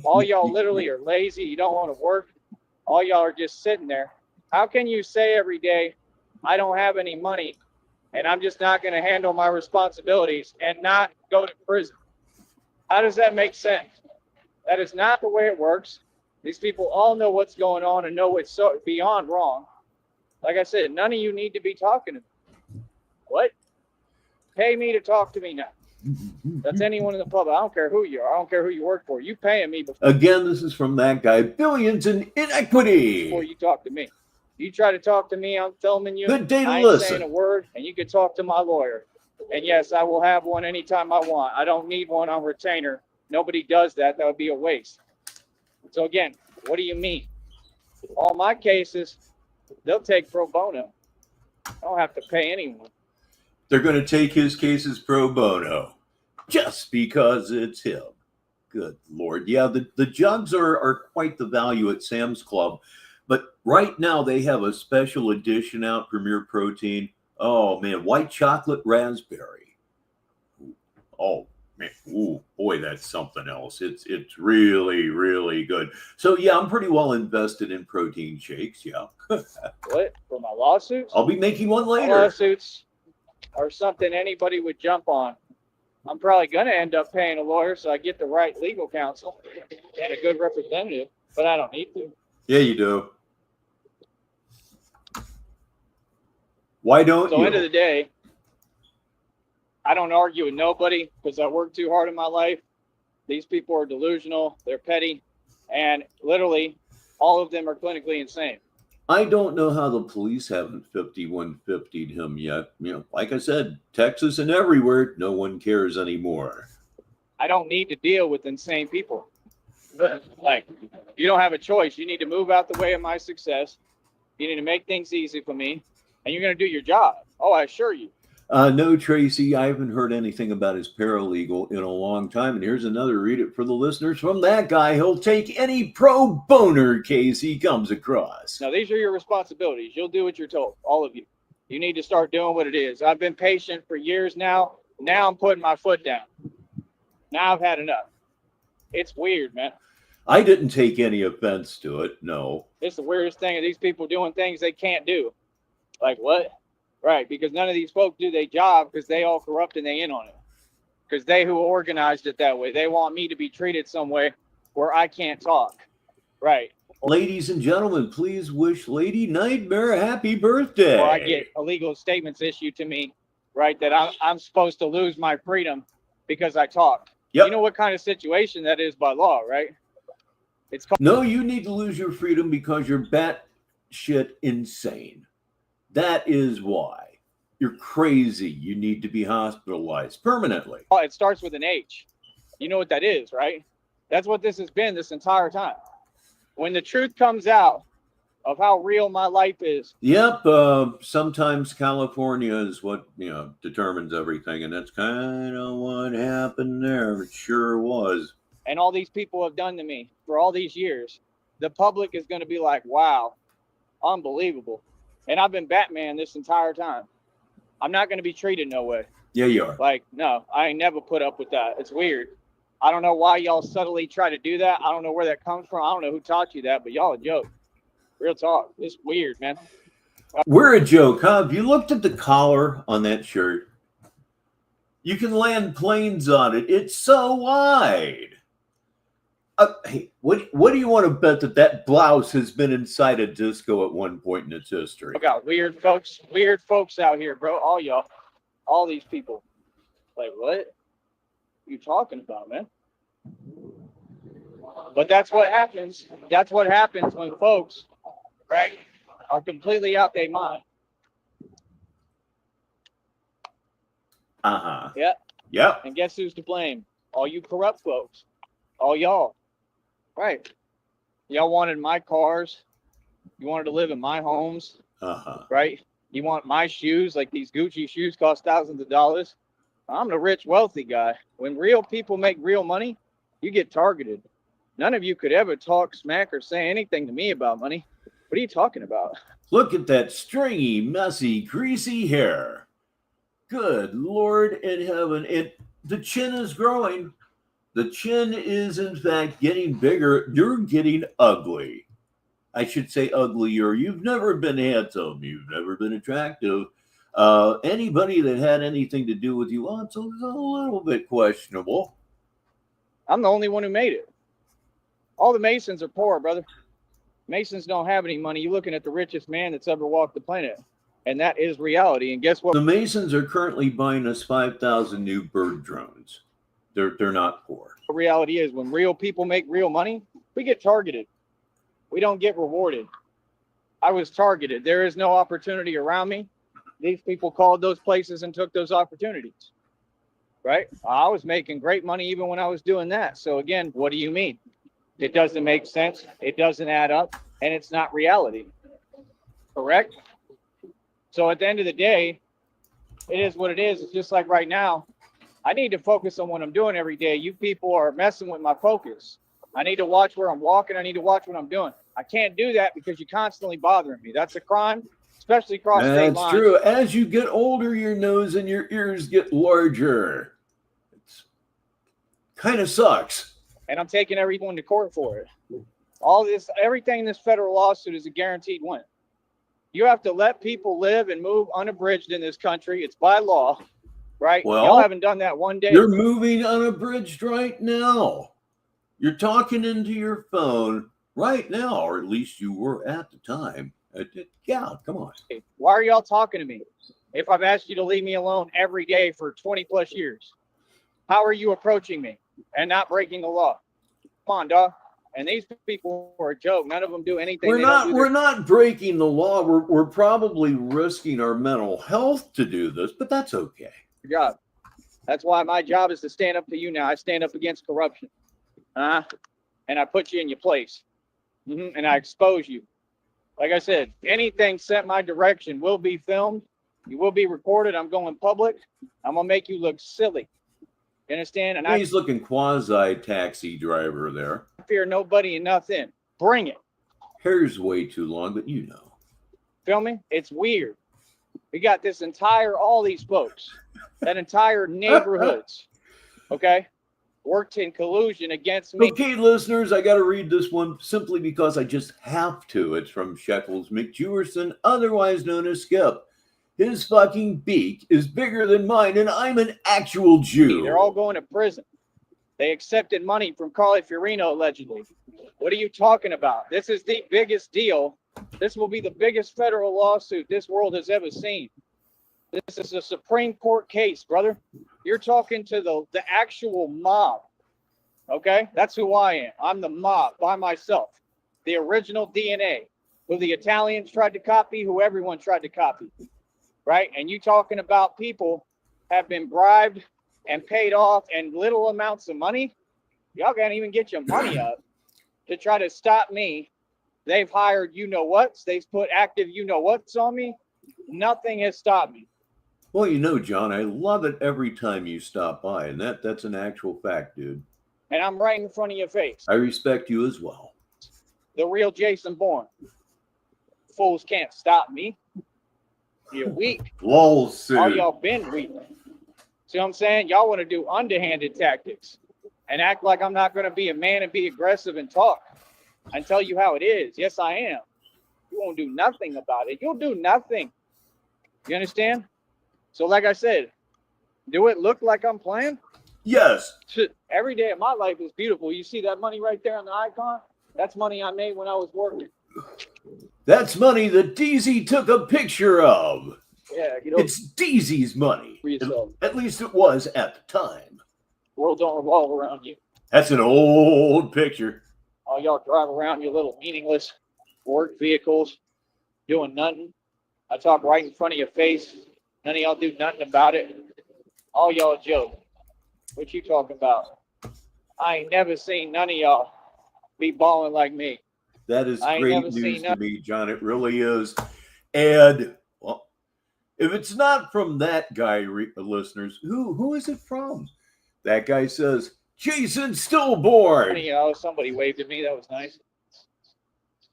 All y'all literally are lazy. You don't want to work. All y'all are just sitting there. How can you say every day, I don't have any money and I'm just not going to handle my responsibilities and not go to prison? How does that make sense? That is not the way it works. These people all know what's going on and know it's so beyond wrong. Like I said, none of you need to be talking to me. What? Pay me to talk to me now. That's anyone in the public. I don't care who you are. I don't care who you work for. You paying me before. Again, this is from that guy, Billions in Inequity. Before you talk to me. You try to talk to me, I'm filming you. Good day to I ain't listen. saying a word, and you can talk to my lawyer. And yes, I will have one anytime I want. I don't need one on retainer. Nobody does that. That would be a waste. So again, what do you mean? All my cases, they'll take pro bono. I don't have to pay anyone. They're going to take his cases pro bono just because it's him. Good Lord. Yeah, the jugs are quite the value at Sam's Club. But right now they have a special edition out, Premier Protein. Oh, man, white chocolate raspberry. Oh, man. Ooh, boy, that's something else. It's really, really good. So, yeah, I'm pretty well invested in protein shakes, yeah. What? For my lawsuits? I'll be making one later. Lawsuits are something anybody would jump on. I'm probably going to end up paying a lawyer so I get the right legal counsel and a good representative, but I don't need to. Yeah, you do. Why don't you? So, end of the day, I don't argue with nobody because I work too hard in my life. These people are delusional. They're petty. And literally, all of them are clinically insane. I don't know how the police haven't 5150'd him yet. You know, like I said, Texas and everywhere, no one cares anymore. I don't need to deal with insane people. Like, you don't have a choice. You need to move out the way of my success. You need to make things easy for me. And you're going to do your job. Oh, I assure you. No, Tracy, I haven't heard anything about his paralegal in a long time. And here's another, read it for the listeners from that guy. He'll take any pro boner case he comes across. Now, these are your responsibilities. You'll do what you're told, all of you. You need to start doing what it is. I've been patient for years now. Now I'm putting my foot down. Now I've had enough. It's weird, man. I didn't take any offense to it, no. It's the weirdest thing of these people doing things they can't do. Like what? Right, because none of these folks do their job because they all corrupt and they in on it. Because they who organized it that way. They want me to be treated some way where I can't talk. Right. Ladies and gentlemen, please wish Lady Nightmare a happy birthday. Or I get illegal statements issued to me, right, that I'm supposed to lose my freedom because I talk. Yep. You know what kind of situation that is by law, right? It's called— No, you need to lose your freedom because you're batshit insane. That is why. You're crazy. You need to be hospitalized permanently. It starts with an H. You know what that is, right? That's what this has been this entire time. When the truth comes out, of how real my life is. Yep. Sometimes California is what, determines everything. And that's kind of what happened there. It sure was. And all these people have done to me for all these years. The public is going to be like, wow, unbelievable. And I've been Batman this entire time. I'm not going to be treated no way. Yeah, you are. Like, no, I ain't never put up with that. It's weird. I don't know why y'all subtly try to do that. I don't know where that comes from. I don't know who taught you that, but y'all a joke. Real talk. It's weird, man. We're a joke, huh? Have you looked at the collar on that shirt? You can land planes on it. It's so wide. Hey, what do you want to bet that blouse has been inside a disco at one point in its history? I got weird folks out here, bro. All y'all, all these people. Like, what? You talking about, man? But that's what happens. That's what happens when folks, right, are completely out their mind. Yeah. Yep. And guess who's to blame? All you corrupt folks. All y'all. Right. Y'all wanted my cars. You wanted to live in my homes. Right? You want my shoes, like these Gucci shoes cost thousands of dollars. I'm the rich, wealthy guy. When real people make real money, you get targeted. None of you could ever talk smack or say anything to me about money. What are you talking about? Look at that stringy, messy, greasy hair. Good Lord in heaven. The chin is growing. The chin is, in fact, getting bigger. You're getting ugly. I should say uglier. You've never been handsome. You've never been attractive. Anybody that had anything to do with you, well, it's a little bit questionable. I'm the only one who made it. All the Masons are poor, brother. Masons don't have any money. You're looking at the richest man that's ever walked the planet. And that is reality. And guess what? The Masons are currently buying us 5,000 new bird drones. They're not poor. The reality is when real people make real money, we get targeted. We don't get rewarded. I was targeted. There is no opportunity around me. These people called those places and took those opportunities. Right? I was making great money even when I was doing that. So again, what do you mean? It doesn't make sense. It doesn't add up. And it's not reality. Correct? So at the end of the day, it is what it is. It's just like right now. I need to focus on what I'm doing every day. You people are messing with my focus. I need to watch where I'm walking. I need to watch what I'm doing. I can't do that because you're constantly bothering me. That's a crime, especially across state lines. That's true. As you get older, your nose and your ears get larger. It kind of sucks. And I'm taking everyone to court for it. All this, everything in this federal lawsuit is a guaranteed win. You have to let people live and move unabridged in this country. It's by law. Right? Well, y'all haven't done that one day. You're moving unabridged right now. You're talking into your phone right now, or at least you were at the time. Yeah, come on. Why are y'all talking to me if I've asked you to leave me alone every day for 20 plus years? How are you approaching me and not breaking the law? Come on, dog. And these people are a joke. None of them do anything. We're not breaking the law. We're probably risking our mental health to do this, but that's okay. Job. That's why my job is to stand up to you now. I stand up against corruption. And I put you in your place. And I expose you. Like I said, anything sent my direction will be filmed. You will be recorded. I'm going public. I'm going to make you look silly. You understand? And he's looking quasi-taxi driver there. I fear nobody and nothing. Bring it. Hair's way too long, but you know. Feel me? It's weird. We got this all these folks, that entire neighborhoods, okay, worked in collusion against me. Okay, listeners, I got to read this one simply because I just have to. It's from Shekels McJewerson, otherwise known as Skip. His fucking beak is bigger than mine, and I'm an actual Jew. They're all going to prison. They accepted money from Carly Fiorino, allegedly. What are you talking about? This is the biggest deal. This will be the biggest federal lawsuit this world has ever seen. This is a Supreme Court case, brother. You're talking to the actual mob. Okay? That's who I am. I'm the mob by myself. The original DNA, who the Italians tried to copy, who everyone tried to copy. Right? And you talking about people have been bribed and paid off and little amounts of money? Y'all can't even get your money up to try to stop me They've hired you-know-whats. They've put active you-know-whats on me. Nothing has stopped me. Well, you know, John, I love it every time you stop by, and that's an actual fact, dude. And I'm right in front of your face. I respect you as well. The real Jason Bourne. Fools can't stop me. You're weak. Lawsuit. All y'all been weak. See what I'm saying? Y'all want to do underhanded tactics and act like I'm not going to be a man and be aggressive and talk and tell you how it is. Yes, I am. You won't do nothing about it. You'll do nothing. You understand? So like I said, do it look like I'm playing? Yes. Every day of my life is beautiful. You see that money right there on the icon? That's money I made when I was working. That's money that DZ took a picture of. Yeah, it's DZ's money. For yourself. At least it was at the time. The world don't revolve around you. That's an old picture. All y'all drive around your little meaningless work vehicles, doing nothing. I talk right in front of your face. None of y'all do nothing about it. All y'all joke. What you talking about? I ain't never seen none of y'all be balling like me. That is great news to me, John. It really is. And, well, if it's not from that guy, listeners, who is it from? That guy says, Jason Stillborn. Somebody waved at me. That was nice.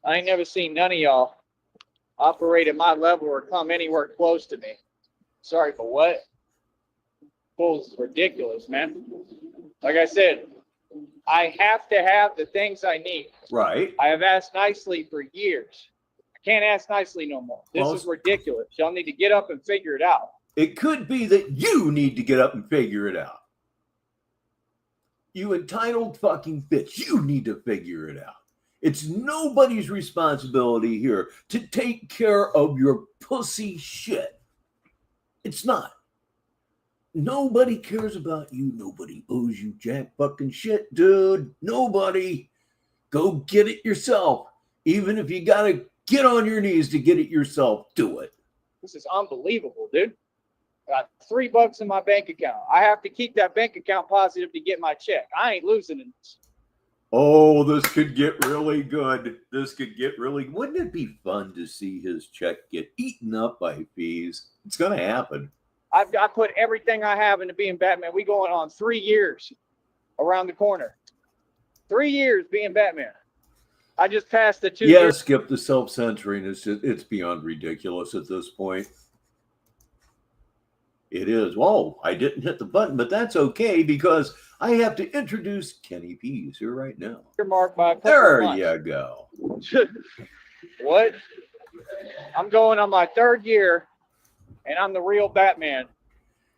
I ain't never seen none of y'all operate at my level or come anywhere close to me. Sorry, but what? Bull's ridiculous, man. Like I said, I have to have the things I need. Right. I have asked nicely for years. I can't ask nicely no more. This is ridiculous. Y'all need to get up and figure it out. It could be that you need to get up and figure it out. You entitled fucking bitch. You need to figure it out. It's nobody's responsibility here to take care of your pussy shit. It's not. Nobody cares about you. Nobody owes you jack fucking shit, dude. Nobody. Go get it yourself. Even if you got to get on your knees to get it yourself, do it. This is unbelievable, dude. Got $3 in my bank account. I have to keep that bank account positive to get my check. I ain't losing in this. Oh, this could get really good. Wouldn't it be fun to see his check get eaten up by fees? It's going to happen. I put everything I have into being Batman. We going on 3 years around the corner. 3 years being Batman. I just passed the 2 years. Skip the self-censoring. It's beyond ridiculous at this point. It is. Whoa, I didn't hit the button, but that's okay because I have to introduce Kenny Pease here right now. You're marked by there you go. What? I'm going on my 3rd year, and I'm the real Batman.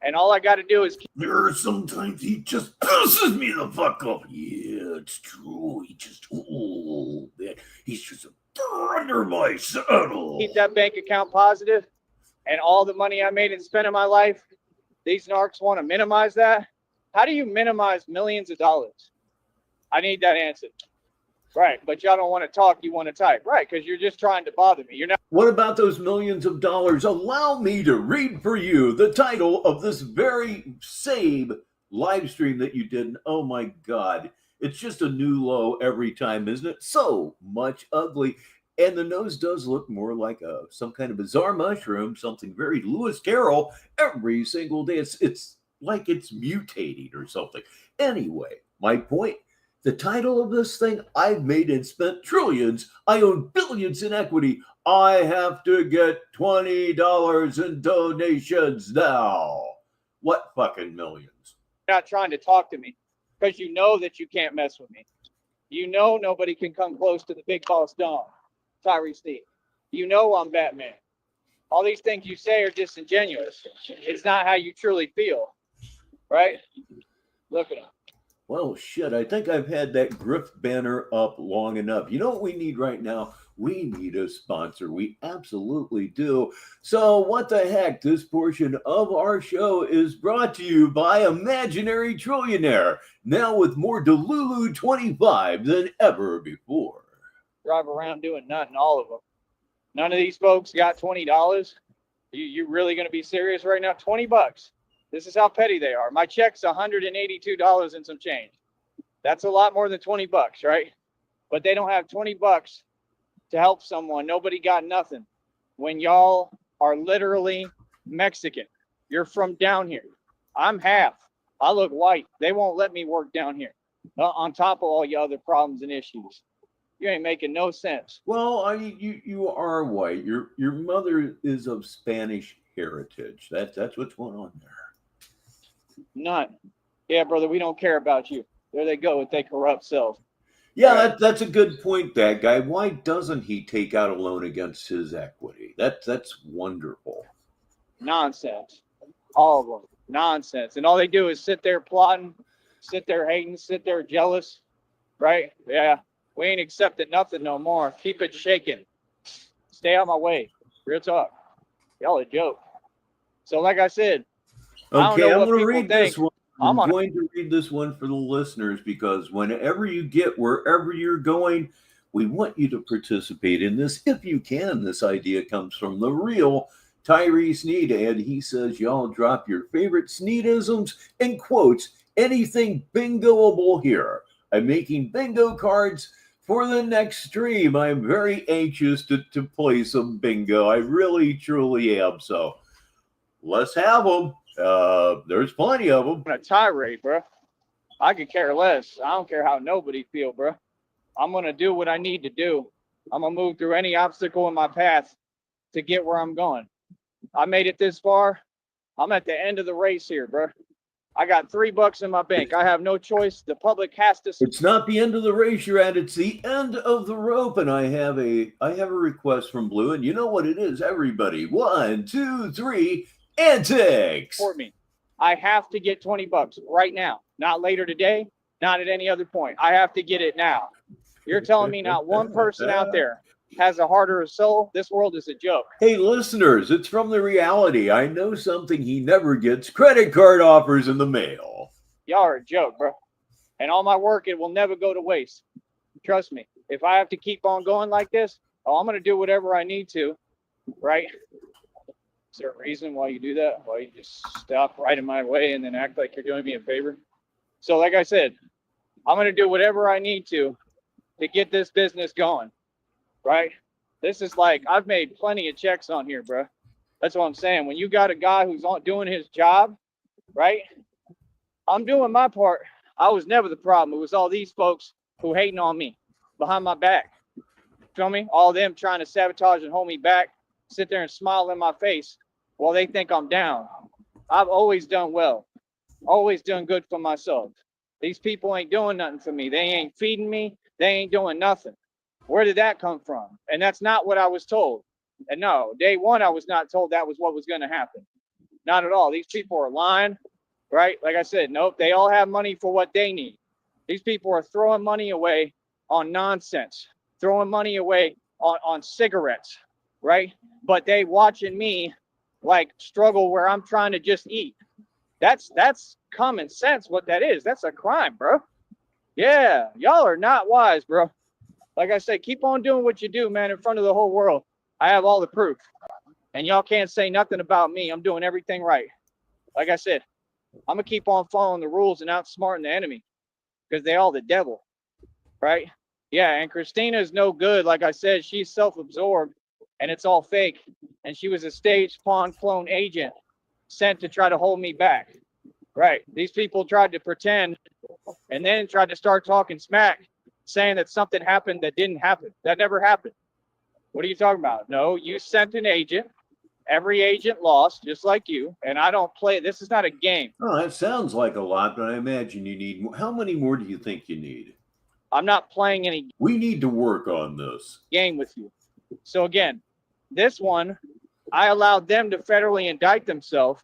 And all I got to do is... There are sometimes he just pisses me the fuck off. Yeah, it's true. He's just under my saddle. Keep that bank account positive, and all the money I made and spent in my life, these narcs want to minimize that. How do you minimize millions of dollars? I need that answer. Right, but y'all don't want to talk, you want to type. Right, because you're just trying to bother me. You're not. What about those millions of dollars? Allow me to read for you the title of this very same live stream that you did. And oh my God, it's just a new low every time, isn't it? So much ugly. And the nose does look more like some kind of bizarre mushroom, something very Lewis Carroll every single day. It's like it's mutating or something. Anyway, my point. The title of this thing, I've made and spent trillions. I own billions in equity. I have to get $20 in donations now. What fucking millions? You're not trying to talk to me because you know that you can't mess with me. You know nobody can come close to the big boss Dom, Tyree Steve. You know I'm Batman. All these things you say are disingenuous. It's not how you truly feel, right? Look at him. Well, shit, I think I've had that Griff banner up long enough. You know what we need right now? We need a sponsor. We absolutely do. So what the heck? This portion of our show is brought to you by Imaginary Trillionaire, now with more Delulu 25 than ever before. Drive around doing nothing, all of them. None of these folks got $20. You really going to be serious right now? $20. This is how petty they are. My check's $182 and some change. That's a lot more than $20, right? But they don't have $20 to help someone. Nobody got nothing. When y'all are literally Mexican, you're from down here. I'm half. I look white. They won't let me work down here. On top of all your other problems and issues, you ain't making no sense. Well, you are white. Your mother is of Spanish heritage. That's what's going on there. None. Yeah, brother, we don't care about you. There they go with their corrupt self. Yeah, Right. that's a good point, that guy. Why doesn't he take out a loan against his equity? That's wonderful. Nonsense. All of them. Nonsense. And all they do is sit there plotting, sit there hating, sit there jealous. Right? Yeah. We ain't accepting nothing no more. Keep it shaking. Stay out my way. Real talk. Y'all a joke. So like I said, I don't Okay, know I'm what going to people read think. this one. I'm going to read this one for the listeners, because whenever you get wherever you're going, we want you to participate in this if you can. This idea comes from the real Tyree Sneed, and he says, y'all drop your favorite Sneedisms and quotes, anything bingoable here. I'm making bingo cards for the next stream. I'm very anxious to play some bingo. I really, truly am. So let's have them. There's plenty of them. On a tirade, bro. I could care less. I don't care how nobody feel, bro. I'm gonna do what I need to do. I'm gonna move through any obstacle in my path to get where I'm going. I made it this far. I'm at the end of the race here, bro. I got $3 in my bank. I have no choice. The public has to. It's not the end of the race you're at, it's the end of the rope. And I have a request from Blue, and you know what it is, everybody. 1, 2, 3, antics. Support me. I have to get $20 right now. Not later today, not at any other point. I have to get it now. You're telling me not one person out there has a heart or a soul? This world is a joke. Hey, listeners, it's from the reality. I know something he never gets: credit card offers in the mail. Y'all are a joke, bro. And all my work, it will never go to waste. Trust me. If I have to keep on going like this, I'm going to do whatever I need to, right? Is there a reason why you do that? Why you just stop right in my way and then act like you're doing me a favor? So like I said, I'm going to do whatever I need to get this business going, right? This is like, I've made plenty of checks on here, bro. That's what I'm saying. When you got a guy who's doing his job, right? I'm doing my part. I was never the problem. It was all these folks who hating on me behind my back. Feel me? All them trying to sabotage and hold me back, sit there and smile in my face while they think I'm down. I've always done well, always done good for myself. These people ain't doing nothing for me. They ain't feeding me. They ain't doing nothing. Where did that come from? And that's not what I was told. And no, day one, I was not told that was what was going to happen. Not at all. These people are lying, right? Like I said, nope, they all have money for what they need. These people are throwing money away on nonsense, throwing money away on cigarettes, right? But they watching me like struggle where I'm trying to just eat. That's common sense. What that is, that's a crime, bro. Yeah, y'all are not wise, bro. Like I said, keep on doing what you do, man, in front of the whole world. I have all the proof, and y'all can't say nothing about me. I'm doing everything right. Like I said, I'm gonna keep on following the rules and outsmarting the enemy, because they all the devil, right? Yeah, and Christina is no good. Like I said, she's self-absorbed, and it's all fake. And she was a staged pawn clone agent sent to try to hold me back. Right. These people tried to pretend and then tried to start talking smack, saying that something happened that didn't happen. That never happened. What are you talking about? No, you sent an agent. Every agent lost, just like you. And I don't play. This is not a game. Oh, that sounds like a lot, but I imagine you need more. How many more do you think you need? I'm not playing any. We need to work on this game with you. So again, this one, I allowed them to federally indict themselves.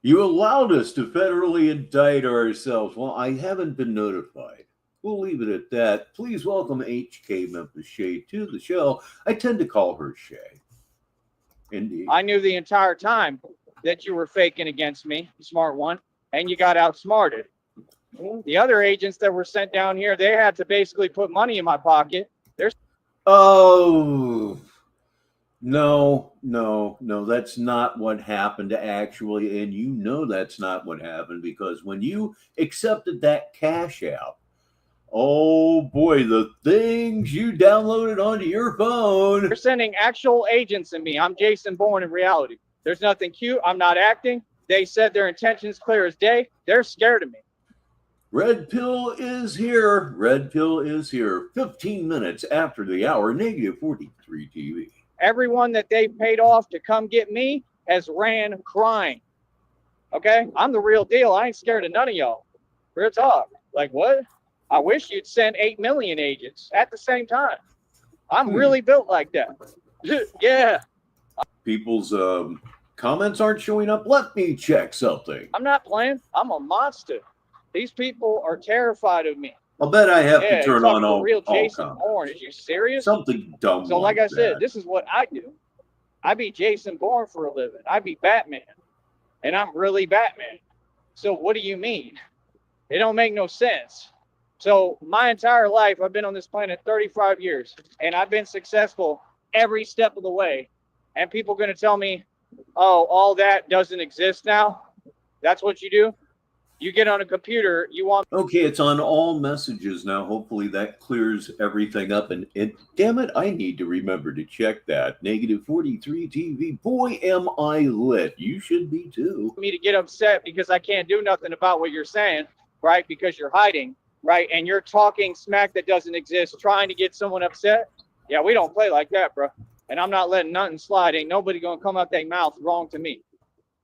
You allowed us to federally indict ourselves. Well, I haven't been notified. We'll leave it at that. Please welcome HK Memphis Shay to the show. I tend to call her Shay. Indeed. I knew the entire time that you were faking against me, smart one, and you got outsmarted. The other agents that were sent down here, they had to basically put money in my pocket. Oh, no, that's not what happened actually. And you know that's not what happened, because when you accepted that Cash App, Oh boy, the things you downloaded onto your phone. They're sending actual agents in me. I'm Jason Bourne in reality. There's nothing cute. I'm not acting. They said their intentions clear as day. They're scared of me. Red Pill is here. Red Pill is here. 15 minutes after the hour, negative 43 TV. Everyone that they paid off to come get me has ran crying. Okay? I'm the real deal. I ain't scared of none of y'all. Real talk. Like, what? I wish you'd send 8 million agents at the same time. I'm really built like that. Yeah. People's comments aren't showing up. Let me check something. I'm not playing. I'm a monster. These people are terrified of me. I'll bet I have to turn on all real Jason comments. Bourne. Are you serious? Something dumb. So like I said, this is what I do. I be Jason Bourne for a living. I be Batman. And I'm really Batman. So what do you mean? It don't make no sense. So my entire life, I've been on this planet 35 years, and I've been successful every step of the way. And people are going to tell me, oh, all that doesn't exist now? That's what you do? You get on a computer, you want... Okay, it's on all messages now. Hopefully that clears everything up. And damn it, I need to remember to check that. Negative 43 TV. Boy, am I lit. You should be too. Me to get upset because I can't do nothing about what you're saying, right? Because you're hiding, right? And you're talking smack that doesn't exist, trying to get someone upset. Yeah, we don't play like that, bro. And I'm not letting nothing slide. Ain't nobody going to come out their mouth wrong to me.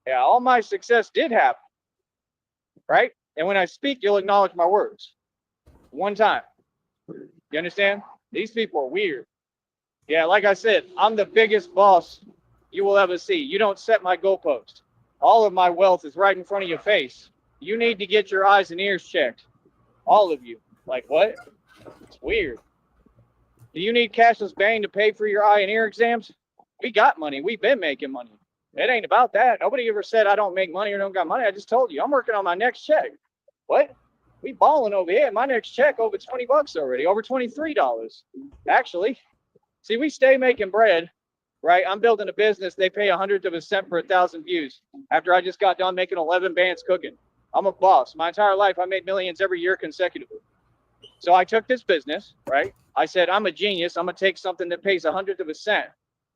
Yeah, all my success did happen. Right? And when I speak, you'll acknowledge my words. One time. You understand? These people are weird. Yeah, like I said, I'm the biggest boss you will ever see. You don't set my goalpost. All of my wealth is right in front of your face. You need to get your eyes and ears checked. All of you. Like, what? It's weird. Do you need cashless bank to pay for your eye and ear exams? We got money. We've been making money. It ain't about that. Nobody ever said I don't make money or don't got money. I just told you I'm working on my next check. What? We balling over here. My next check over $20 already, over $23. Actually, see, we stay making bread, right? I'm building a business. They pay 1/100 of a cent for 1,000 views. After I just got done making 11 bands cooking, I'm a boss. My entire life, I made millions every year consecutively. So I took this business, right? I said, I'm a genius. I'm gonna take something that pays 1/100 of a cent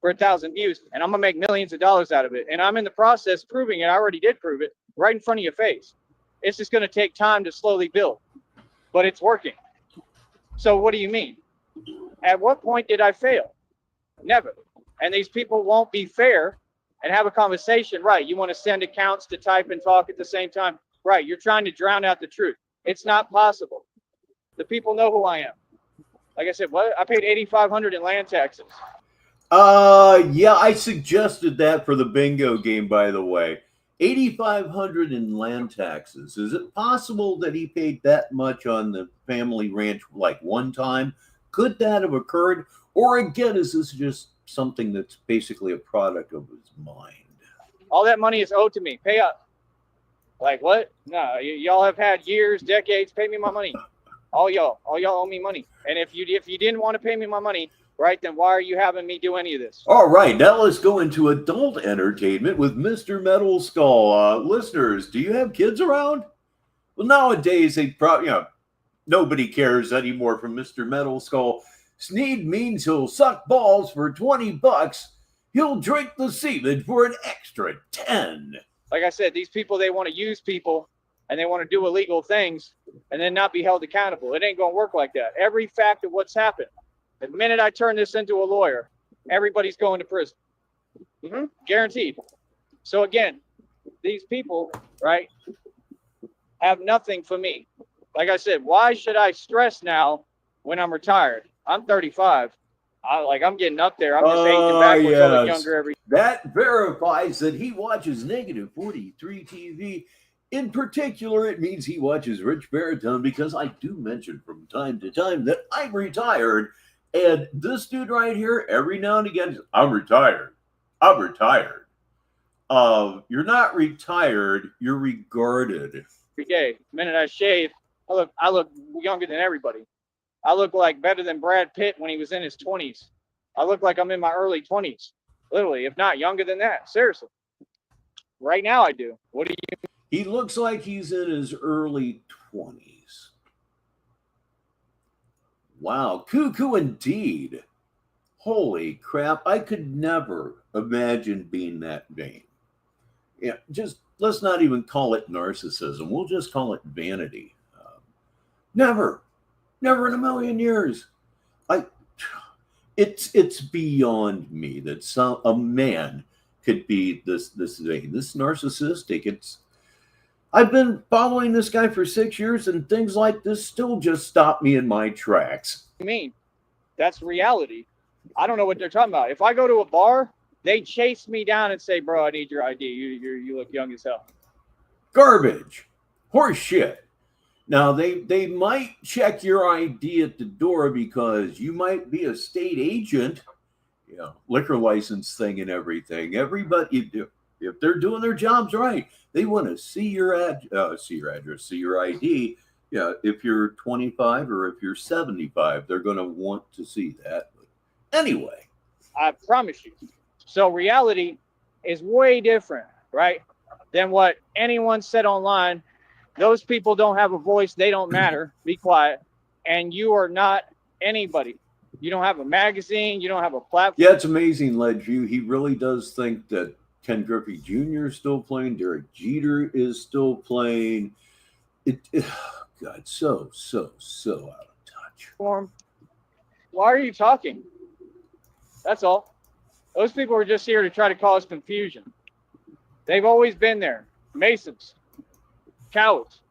for 1,000 views, and I'm gonna make millions of dollars out of it. And I'm in the process proving it. I already did prove it right in front of your face. It's just gonna take time to slowly build, but it's working. So what do you mean? At what point did I fail? Never. And these people won't be fair and have a conversation. Right? You want to send accounts to type and talk at the same time. Right? You're trying to drown out the truth. It's not possible. The people know who I am. Like I said, what? I paid $8,500 in land taxes. Yeah, I suggested that for the bingo game, by the way. $8,500 in land taxes. Is it possible that he paid that much on the family ranch like one time? Could that have occurred? Or again, is this just something that's basically a product of his mind? All that money is owed to me. Pay up. Like what? No, y'all have had years, decades. Pay me my money. All y'all owe me money. And if you didn't want to pay me my money, right, then why are you having me do any of this? All right, now let's go into adult entertainment with Mr. Metal Skull. Listeners, do you have kids around? Well, nowadays, they probably, nobody cares anymore from Mr. Metal Skull. Sneed means he'll suck balls for $20. He'll drink the semen for an extra 10. Like I said, these people, they want to use people and they want to do illegal things and then not be held accountable. It ain't going to work like that. Every fact of what's happened, the minute I turn this into a lawyer, everybody's going to prison. Guaranteed. So again, these people, right, have nothing for me. Like I said, why should I stress now when I'm retired? I'm 35. I'm getting up there. I'm just aging backwards. I look younger every. That verifies that he watches negative 43 TV. In particular, it means he watches Rich Baritone, because I do mention from time to time that I'm retired. And this dude right here, every now and again, I'm retired. I'm retired. You're not retired. You're regarded. Every day. The minute I shave, I look younger than everybody. I look like better than Brad Pitt when he was in his 20s. I look like I'm in my early 20s. Literally, if not younger than that. Seriously. Right now I do. What do you? He looks like he's in his early 20s. Wow, cuckoo indeed. Holy crap, I could never imagine being that vain. Yeah, just let's not even call it narcissism. We'll just call it vanity. Never, never in a million years. I it's beyond me that a man could be this vain, this narcissistic. It's I've been following this guy for 6 years, and things like this still just stop me in my tracks. I mean, that's reality. I don't know what they're talking about. If I go to a bar, they chase me down and say, "Bro, I need your ID. You look young as hell." Garbage, horse shit. Now they might check your ID at the door because you might be a state agent, liquor license thing and everything. Everybody, if they're doing their jobs right, they want to see your see your address, see your ID. Yeah, if you're 25 or if you're 75, they're going to want to see that. But anyway, I promise you. So reality is way different, right, than what anyone said online. Those people don't have a voice. They don't matter. Be quiet. And you are not anybody. You don't have a magazine. You don't have a platform. Yeah, it's amazing, Ledview. He really does think that Ken Griffey Jr. is still playing. Derek Jeter is still playing. God, so out of touch. Why are you talking? That's all. Those people are just here to try to cause confusion. They've always been there. Masons. Cowards.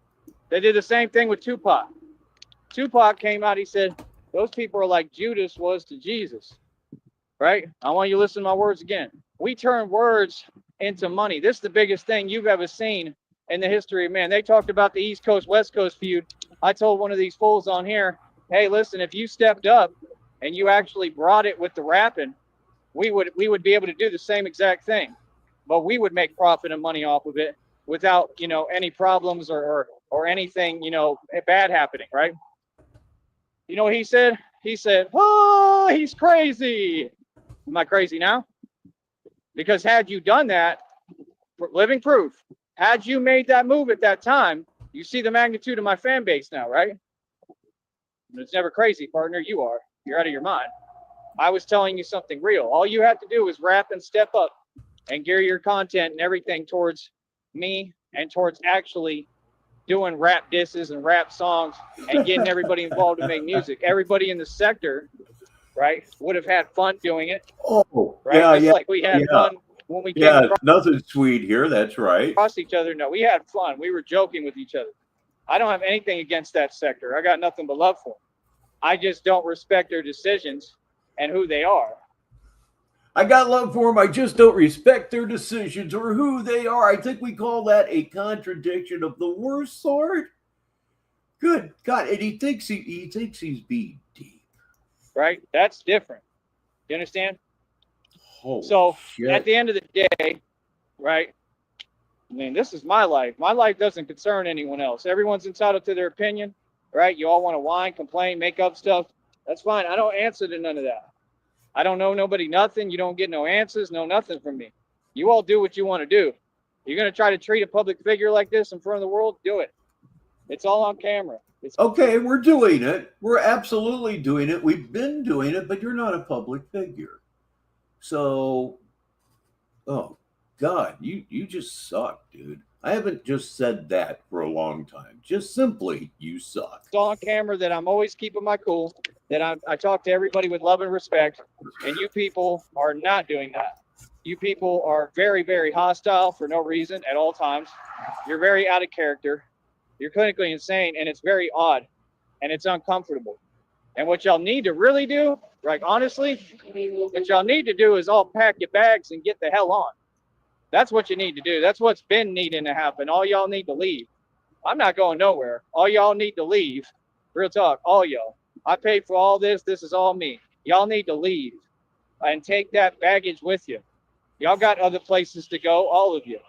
They did the same thing with Tupac. Tupac came out, he said, those people are like Judas was to Jesus. Right? I want you to listen to my words again. We turn words into money. This is the biggest thing you've ever seen in the history of man. They talked about the East Coast, West Coast feud. I told one of these fools on here, hey, listen, if you stepped up and you actually brought it with the rapping, we would be able to do the same exact thing. But we would make profit and money off of it without, any problems or anything, bad happening, right? You know what he said? He said, oh, he's crazy. Am I crazy now? Because had you done that, living proof, had you made that move at that time, you see the magnitude of my fan base now, right? It's never crazy, partner. You are. You're out of your mind. I was telling you something real. All you have to do is rap and step up and gear your content and everything towards me and towards actually doing rap disses and rap songs and getting everybody involved to make music. Everybody in the sector, right, would have had fun doing it. Oh, right? Yeah, like we had fun when we came across, nothing sweet here. That's right. Across each other. No, we had fun. We were joking with each other. I don't have anything against that sector. I got nothing but love for them. I just don't respect their decisions and who they are. I got love for them. I just don't respect their decisions or who they are. I think we call that a contradiction of the worst sort. Good God. And he thinks he's being deep. Right? That's different. You understand? Holy so shit. At the end of the day, right? I mean, this is my life. My life doesn't concern anyone else. Everyone's entitled to their opinion, right? You all want to whine, complain, make up stuff. That's fine. I don't answer to none of that. I don't know nobody nothing. You don't get no answers, no nothing from me. You all do what you want to do. You're going to try to treat a public figure like this in front of the world? Do it. It's all on camera. Okay, we're doing it. We're absolutely doing it. We've been doing it, but you're not a public figure. So, oh, God, you just suck, dude. I haven't just said that for a long time. Just simply, you suck. It's all on camera that I'm always keeping my cool, that I talk to everybody with love and respect, and you people are not doing that. You people are very, very hostile for no reason at all times. You're very out of character. You're clinically insane, and it's very odd, and it's uncomfortable. And what y'all need to really do, like honestly, what y'all need to do is all pack your bags and get the hell on. That's what you need to do. That's what's been needing to happen. All y'all need to leave. I'm not going nowhere. All y'all need to leave. Real talk, all y'all. I paid for all this. This is all me. Y'all need to leave and take that baggage with you. Y'all got other places to go, all of you.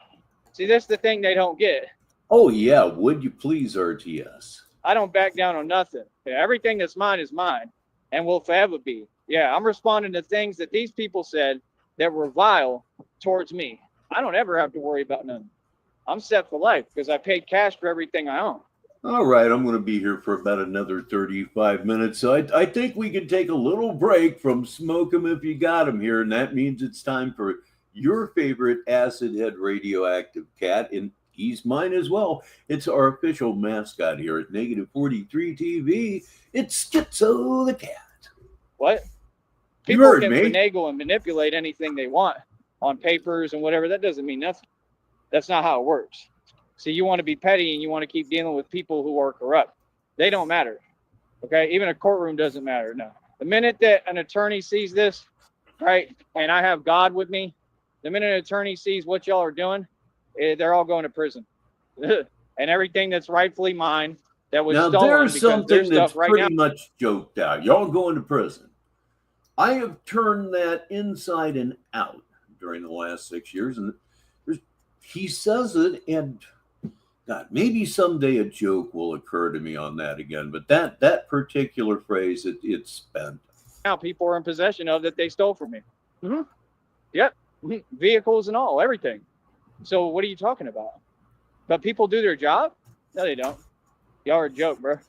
See, this is the thing they don't get. Oh, yeah. Would you please, RTS? I don't back down on nothing. Everything that's mine is mine and will forever be. Yeah, I'm responding to things that these people said that were vile towards me. I don't ever have to worry about nothing. I'm set for life because I paid cash for everything I own. All right, I'm going to be here for about another 35 minutes. So I think we can take a little break from Smoke 'em if you got 'em here. And that means it's time for your favorite acid head radioactive cat. And he's mine as well. It's our official mascot here at Negative 43 TV. It's Schizo the cat. What? You People heard can me. finagle and manipulate anything they want on papers and whatever. That doesn't mean nothing. That's not how it works. See, you want to be petty and you want to keep dealing with people who are corrupt. They don't matter. Okay? Even a courtroom doesn't matter. No. The minute that an attorney sees this, right, and I have God with me, the minute an attorney sees what y'all are doing, they're all going to prison. And everything that's rightfully mine that was Now, stolen, there's because something there's that's stuff right pretty now. much joked out. Y'all going to prison. I have turned that inside and out during the last 6 years. And he says it, and God, maybe someday a joke will occur to me on that again. But that particular phrase, it's spent. Now people are in possession of that they stole from me. Mm-hmm. Yep. Mm-hmm. Vehicles and all, everything. So what are you talking about? But people do their job? No, they don't. Y'all are a joke, bro.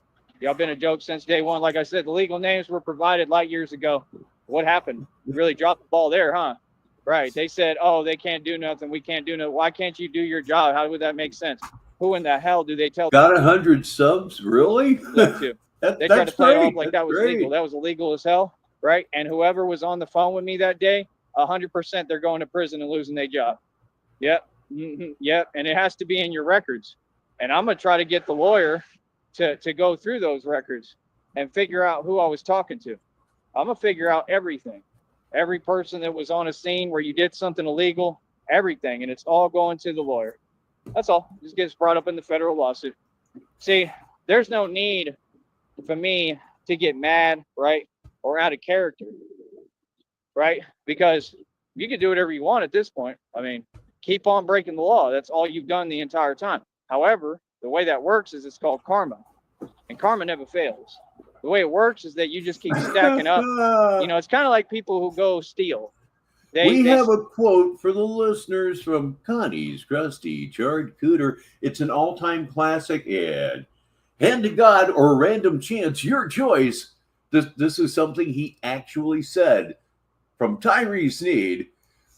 Y'all been a joke since day one. Like I said, the legal names were provided light years ago. What happened? You really dropped the ball there, huh? Right. They said, oh, they can't do nothing. We can't do nothing. Why can't you do your job? How would that make sense? Who in the hell do they tell? Got 100 subs? Really? They tried to play it off like that was great. legal. That was illegal as hell, right? And whoever was on the phone with me that day, 100% they're going to prison and losing their job. Yep. Mm-hmm. Yep. And it has to be in your records. And I'm going to try to get the lawyer to go through those records and figure out who I was talking to. I'm going to figure out everything. Every person that was on a scene where you did something illegal, everything. And it's all going to the lawyer. That's all. It just gets brought up in the federal lawsuit. See, there's no need for me to get mad, right? Or out of character, right? Because you can do whatever you want at this point. I mean, keep on breaking the law. That's all you've done the entire time. However, the way that works is it's called karma. And karma never fails. The way it works is that you just keep stacking up. You know, it's kind of like people who go steal. We have a quote for the listeners from Connie's Krusty Charred Cooter. It's an all-time classic ad. Hand to God or random chance, your choice. This is something he actually said from Tyree Sneed.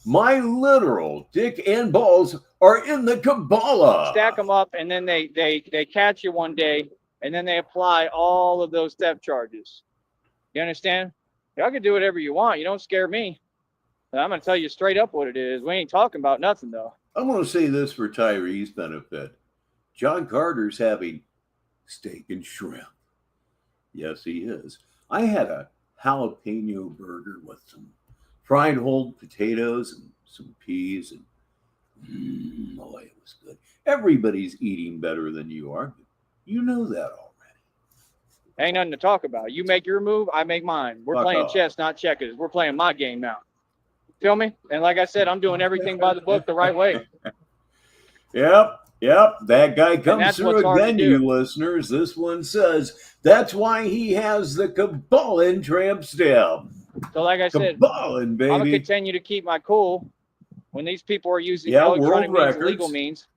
My literal dick and balls are in the Kabbalah. Stack them up, and then they catch you one day, and then they apply all of those theft charges. You understand? Y'all can do whatever you want. You don't scare me. I'm going to tell you straight up what it is. We ain't talking about nothing, though. I'm going to say this for Tyree's benefit. John Carter's having steak and shrimp. Yes, he is. I had a jalapeno burger with some fried whole potatoes and some peas. And boy, it was good. Everybody's eating better than you are. You know that already. Ain't nothing to talk about. You make your move, I make mine. We're playing chess, not checkers. We're playing my game now. Feel me? And like I said, I'm doing everything by the book the right way. Yep. That guy comes through again, you listeners. This one says that's why he has the Kabbalah tramp stamp. So like I said, Kabbalah, baby. I'm going to continue to keep my cool when these people are using electronic means, legal means,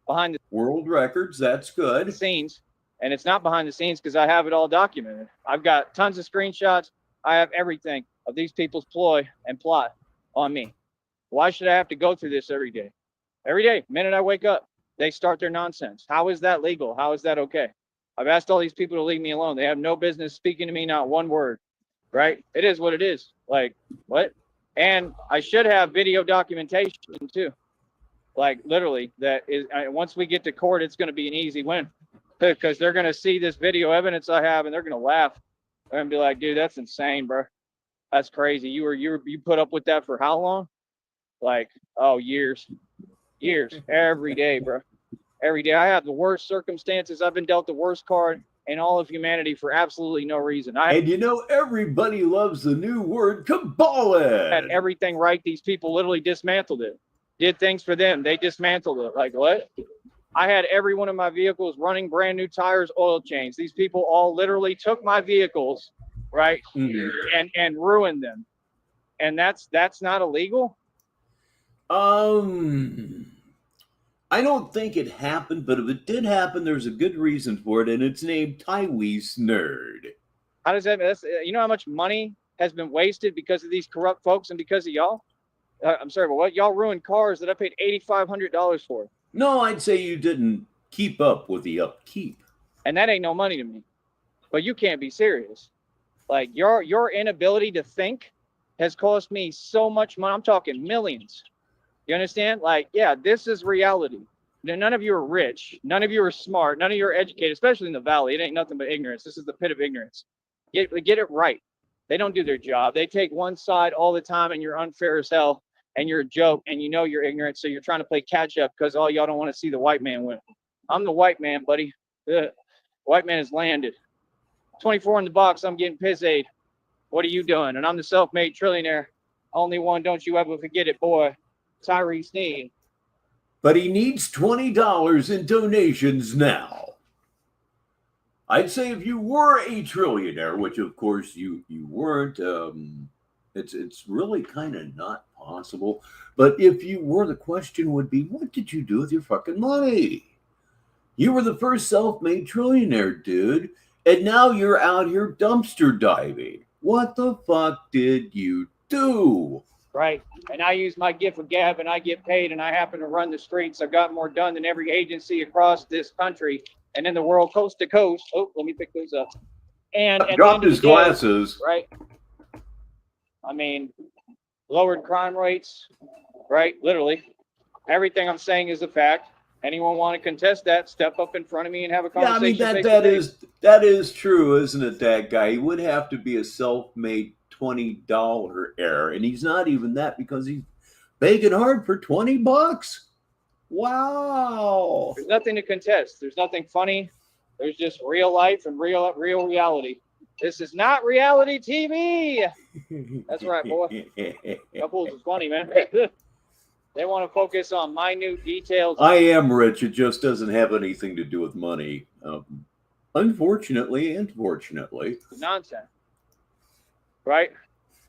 behind the world records. That's good. Scenes. And it's not behind the scenes because I have it all documented. I've got tons of screenshots. I have everything of these people's ploy and plot on me. Why should I have to go through this every day? Every day, minute I wake up, they start their nonsense. How is that legal? How is that okay? I've asked all these people to leave me alone. They have no business speaking to me, not one word, right? It is what it is. Like, what? And I should have video documentation too. Like, literally, that is, once we get to court, it's going to be an easy win because they're going to see this video evidence I have and they're going to laugh. They're going to be like, dude, that's insane, bro. That's crazy. You put up with that for how long? Like, oh, years, every day, bro. Every day. I have the worst circumstances. I've been dealt the worst card in all of humanity for absolutely no reason. And you know, everybody loves the new word Kabbalah. Had everything right. These people literally dismantled it. Did things for them. They dismantled it. Like, what? I had every one of my vehicles running brand new tires, oil change. These people all literally took my vehicles, right, and ruined them. And that's not illegal? I I don't think it happened, but if it did happen, there's a good reason for it, and it's named Tywese Nerd. How does that? You know how much money has been wasted because of these corrupt folks and because of y'all? I'm sorry, but what? Y'all ruined cars that I paid $8,500 for. No, I'd say you didn't keep up with the upkeep. And that ain't no money to me. But you can't be serious. Like your inability to think has cost me so much money. I'm talking millions. You understand? Like, yeah, this is reality. None of you are rich. None of you are smart. None of you are educated, especially in the valley. It ain't nothing but ignorance. This is the pit of ignorance. Get it right. They don't do their job. They take one side all the time, and you're unfair as hell, and you're a joke, and you know you're ignorant, so you're trying to play catch up because all y'all don't want to see the white man win. I'm the white man, buddy. The white man has landed. 24 in the box. I'm getting piss aid. What are you doing? And I'm the self-made trillionaire. Only one. Don't you ever forget it, boy. Tyree Sneed. But he needs $20 in donations now. I'd say if you were a trillionaire, which of course you weren't, it's really kind of not possible. But if you were, the question would be, what did you do with your fucking money? You were the first self-made trillionaire, dude, and now you're out here dumpster diving. What the fuck did you do? Right. And I use my gift of gab and I get paid and I happen to run the streets. I've got more done than every agency across this country and in the world, coast to coast. Oh, let me pick those up. And dropped his glasses. Right. I mean, lowered crime rates, right? Literally. Everything I'm saying is a fact. Anyone want to contest that, step up in front of me and have a conversation. Yeah, I mean, that is true, isn't it, that guy? He would have to be a self-made $20 heir, and he's not even that because he's begging hard for $20. Wow. There's nothing to contest. There's nothing funny. There's just real life and real reality. This is not reality TV. That's right, boy. That fool's is funny, man. They want to focus on minute details. I am rich. It just doesn't have anything to do with money. Unfortunately and fortunately. Nonsense. Right?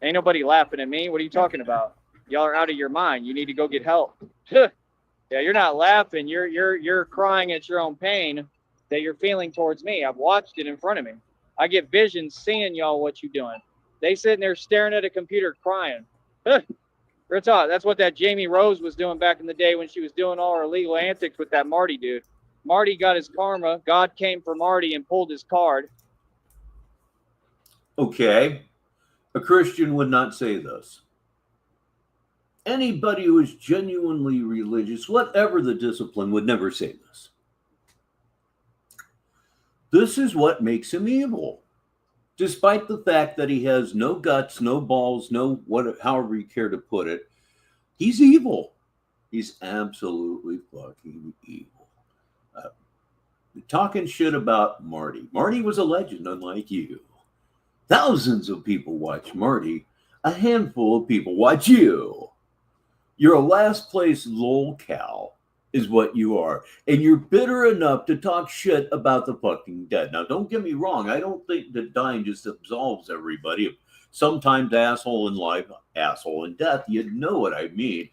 Ain't nobody laughing at me. What are you talking about? Y'all are out of your mind. You need to go get help. Yeah, you're not laughing. You're crying at your own pain that you're feeling towards me. I've watched it in front of me. I get visions seeing y'all what you doing. They sitting there staring at a computer crying. That's what that Jamie Rose was doing back in the day when she was doing all her illegal antics with that Marty dude. Marty got his karma. God came for Marty and pulled his card. Okay. A Christian would not say this. Anybody who is genuinely religious, whatever the discipline, would never say this. This is what makes him evil. Despite the fact that he has no guts, no balls, however you care to put it, he's evil. He's absolutely fucking evil. Talking shit about Marty. Marty was a legend, unlike you. Thousands of people watch Marty. A handful of people watch you. You're a last place lolcow is what you are. And you're bitter enough to talk shit about the fucking dead. Now, don't get me wrong. I don't think that dying just absolves everybody. Sometimes asshole in life, asshole in death. You know what I mean.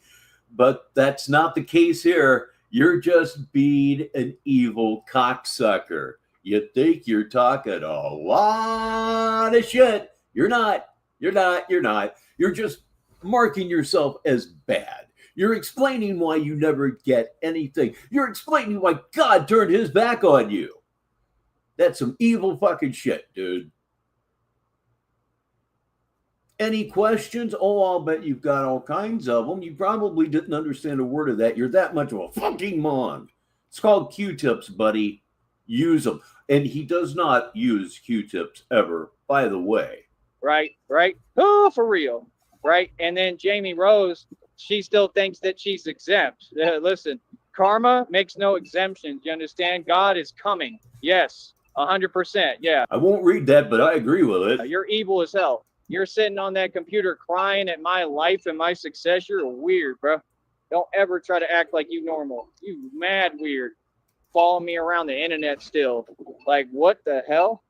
But that's not the case here. You're just being an evil cocksucker. You think you're talking a lot of shit. You're not. You're just marking yourself as bad. You're explaining why you never get anything. You're explaining why God turned his back on you. That's some evil fucking shit, dude. Any questions? Oh, I'll bet you've got all kinds of them. You probably didn't understand a word of that. You're that much of a fucking mon. It's called Q-tips, buddy. Use them. And he does not use Q-tips ever, by the way. Right. Oh, for real. Right. And then Jamie Rose, she still thinks that she's exempt. Listen, karma makes no exemptions. You understand? God is coming. Yes, 100%. Yeah. I won't read that, but I agree with it. You're evil as hell. You're sitting on that computer crying at my life and my success. You're weird, bro. Don't ever try to act like you normal. You mad weird. Follow me around the internet still. Like, what the hell?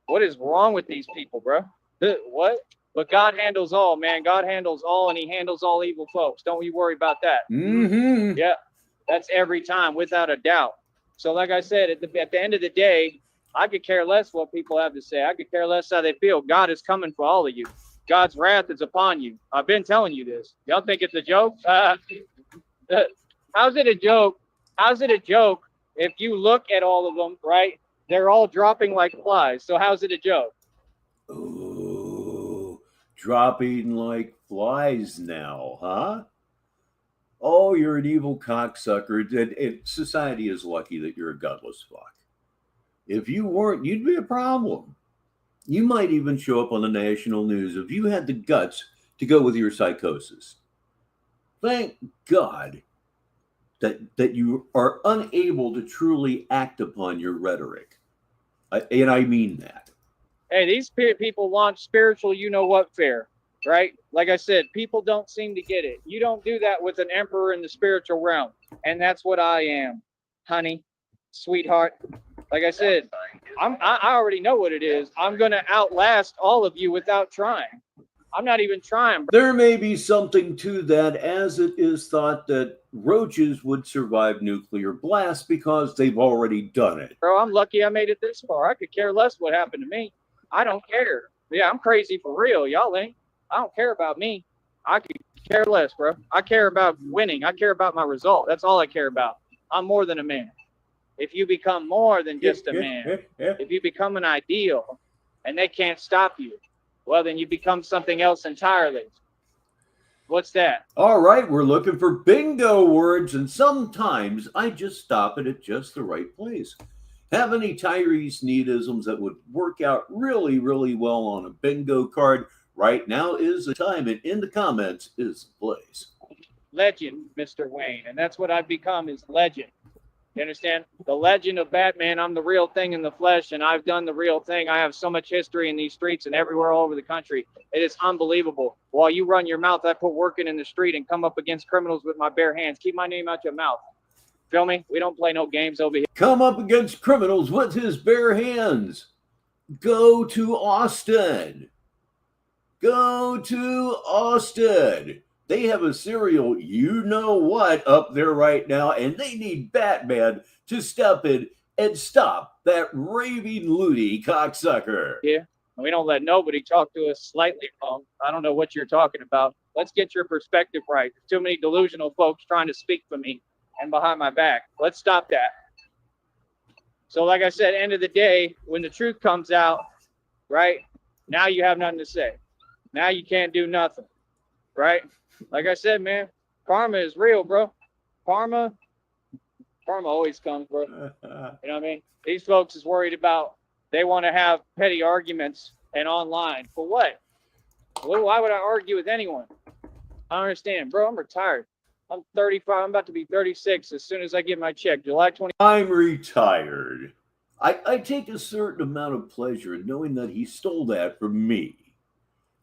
What is wrong with these people, bro? What? But God handles all, man. God handles all, and he handles all evil folks. Don't you worry about that. Mm-hmm. Yeah. That's every time, without a doubt. So like I said, at the end of the day, I could care less what people have to say. I could care less how they feel. God is coming for all of you. God's wrath is upon you. I've been telling you this. Y'all think it's a joke? How's it a joke? How's it a joke if you look at all of them, right? They're all dropping like flies. So how's it a joke? Ooh, dropping like flies now, huh? Oh, you're an evil cocksucker. Society is lucky that you're a gutless fuck. If you weren't, you'd be a problem. You might even show up on the national news if you had the guts to go with your psychosis. Thank God that you are unable to truly act upon your rhetoric. And I mean that. Hey, these people want spiritual you-know-what fare, right? Like I said, people don't seem to get it. You don't do that with an emperor in the spiritual realm. And that's what I am, honey, sweetheart. Like I said, I already know what it is. I'm going to outlast all of you without trying. I'm not even trying. There may be something to that, as it is thought that roaches would survive nuclear blast because they've already done it. Bro, I'm lucky I made it this far. I could care less what happened to me. I don't care. Yeah, I'm crazy for real. Y'all ain't. I don't care about me. I could care less, bro. I care about winning. I care about my result. That's all I care about. I'm more than a man. If you become more than just a man, if you become an ideal and they can't stop you, well, then you become something else entirely. What's that? All right, we're looking for bingo words, and sometimes I just stop it at just the right place. Have any Tyrese Needisms that would work out really, really well on a bingo card? Right now is the time, and in the comments is the place. Legend, Mr. Wayne, and that's what I've become, is legend. You understand? The legend of Batman. I'm the real thing in the flesh, and I've done the real thing. I have so much history in these streets and everywhere all over the country. It is unbelievable. While you run your mouth, I put work in the street and come up against criminals with my bare hands. Keep my name out your mouth. Feel me? We don't play no games over here. Come up against criminals with his bare hands. Go to Austin. Go to Austin. They have a serial you-know-what up there right now, and they need Batman to step in and stop that raving loony cocksucker. Yeah, we don't let nobody talk to us slightly wrong. I don't know what you're talking about. Let's get your perspective right. There's too many delusional folks trying to speak for me and behind my back. Let's stop that. So like I said, end of the day, when the truth comes out, right, now you have nothing to say. Now you can't do nothing, right? Like I said, man, karma is real, bro. Karma always comes, bro. You know what I mean? These folks is worried about, they want to have petty arguments and online. For what? Well, why would I argue with anyone? I don't understand, bro. I'm retired. I'm 35. I'm about to be 36 as soon as I get my check, July 20. I'm retired. I take a certain amount of pleasure in knowing that he stole that from me.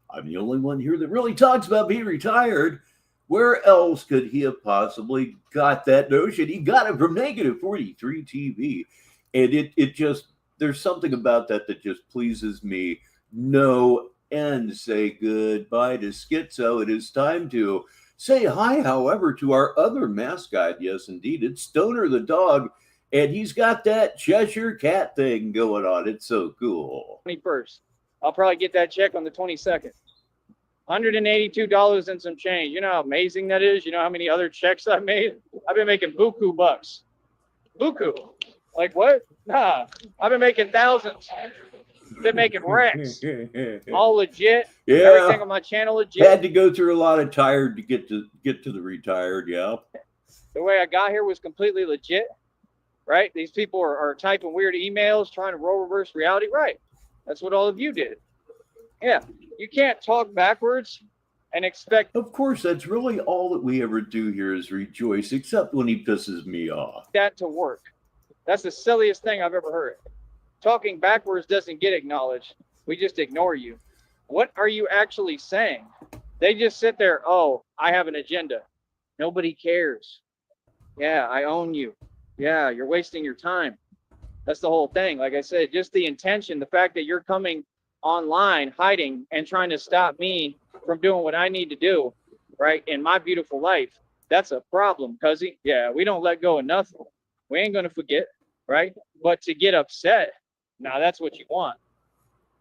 I'm the only one here that really talks about being retired. Where else could he have possibly got that notion? He got it from Negative 43 TV. And it just, there's something about that just pleases me no end. Say goodbye to Schizo. It is time to say hi, however, to our other mascot. Yes, indeed. It's Stoner the dog. And he's got that Cheshire cat thing going on. It's so cool. 21st. I'll probably get that check on the 22nd. $182 and some change. You know how amazing that is? You know how many other checks I've made? I've been making buku bucks. Buku. Like what? Nah. I've been making thousands. Been making racks. All legit. Yeah. Everything on my channel legit. Had to go through a lot of tired to get to the retired, yeah. The way I got here was completely legit. Right? These people are typing weird emails, trying to role reverse reality. Right. That's what all of you did. Yeah. You can't talk backwards and expect. Of course, that's really all that we ever do here is rejoice, except when he pisses me off. That to work. That's the silliest thing I've ever heard. Talking backwards doesn't get acknowledged. We just ignore you. What are you actually saying? They just sit there. Oh, I have an agenda. Nobody cares. Yeah, I own you. Yeah, you're wasting your time. That's the whole thing. Like I said, just the intention, the fact that you're coming online, hiding and trying to stop me from doing what I need to do, right, in my beautiful life. That's a problem, cuzzy. Yeah, we don't let go of nothing. We ain't gonna forget, right? But to get upset, now that's what you want.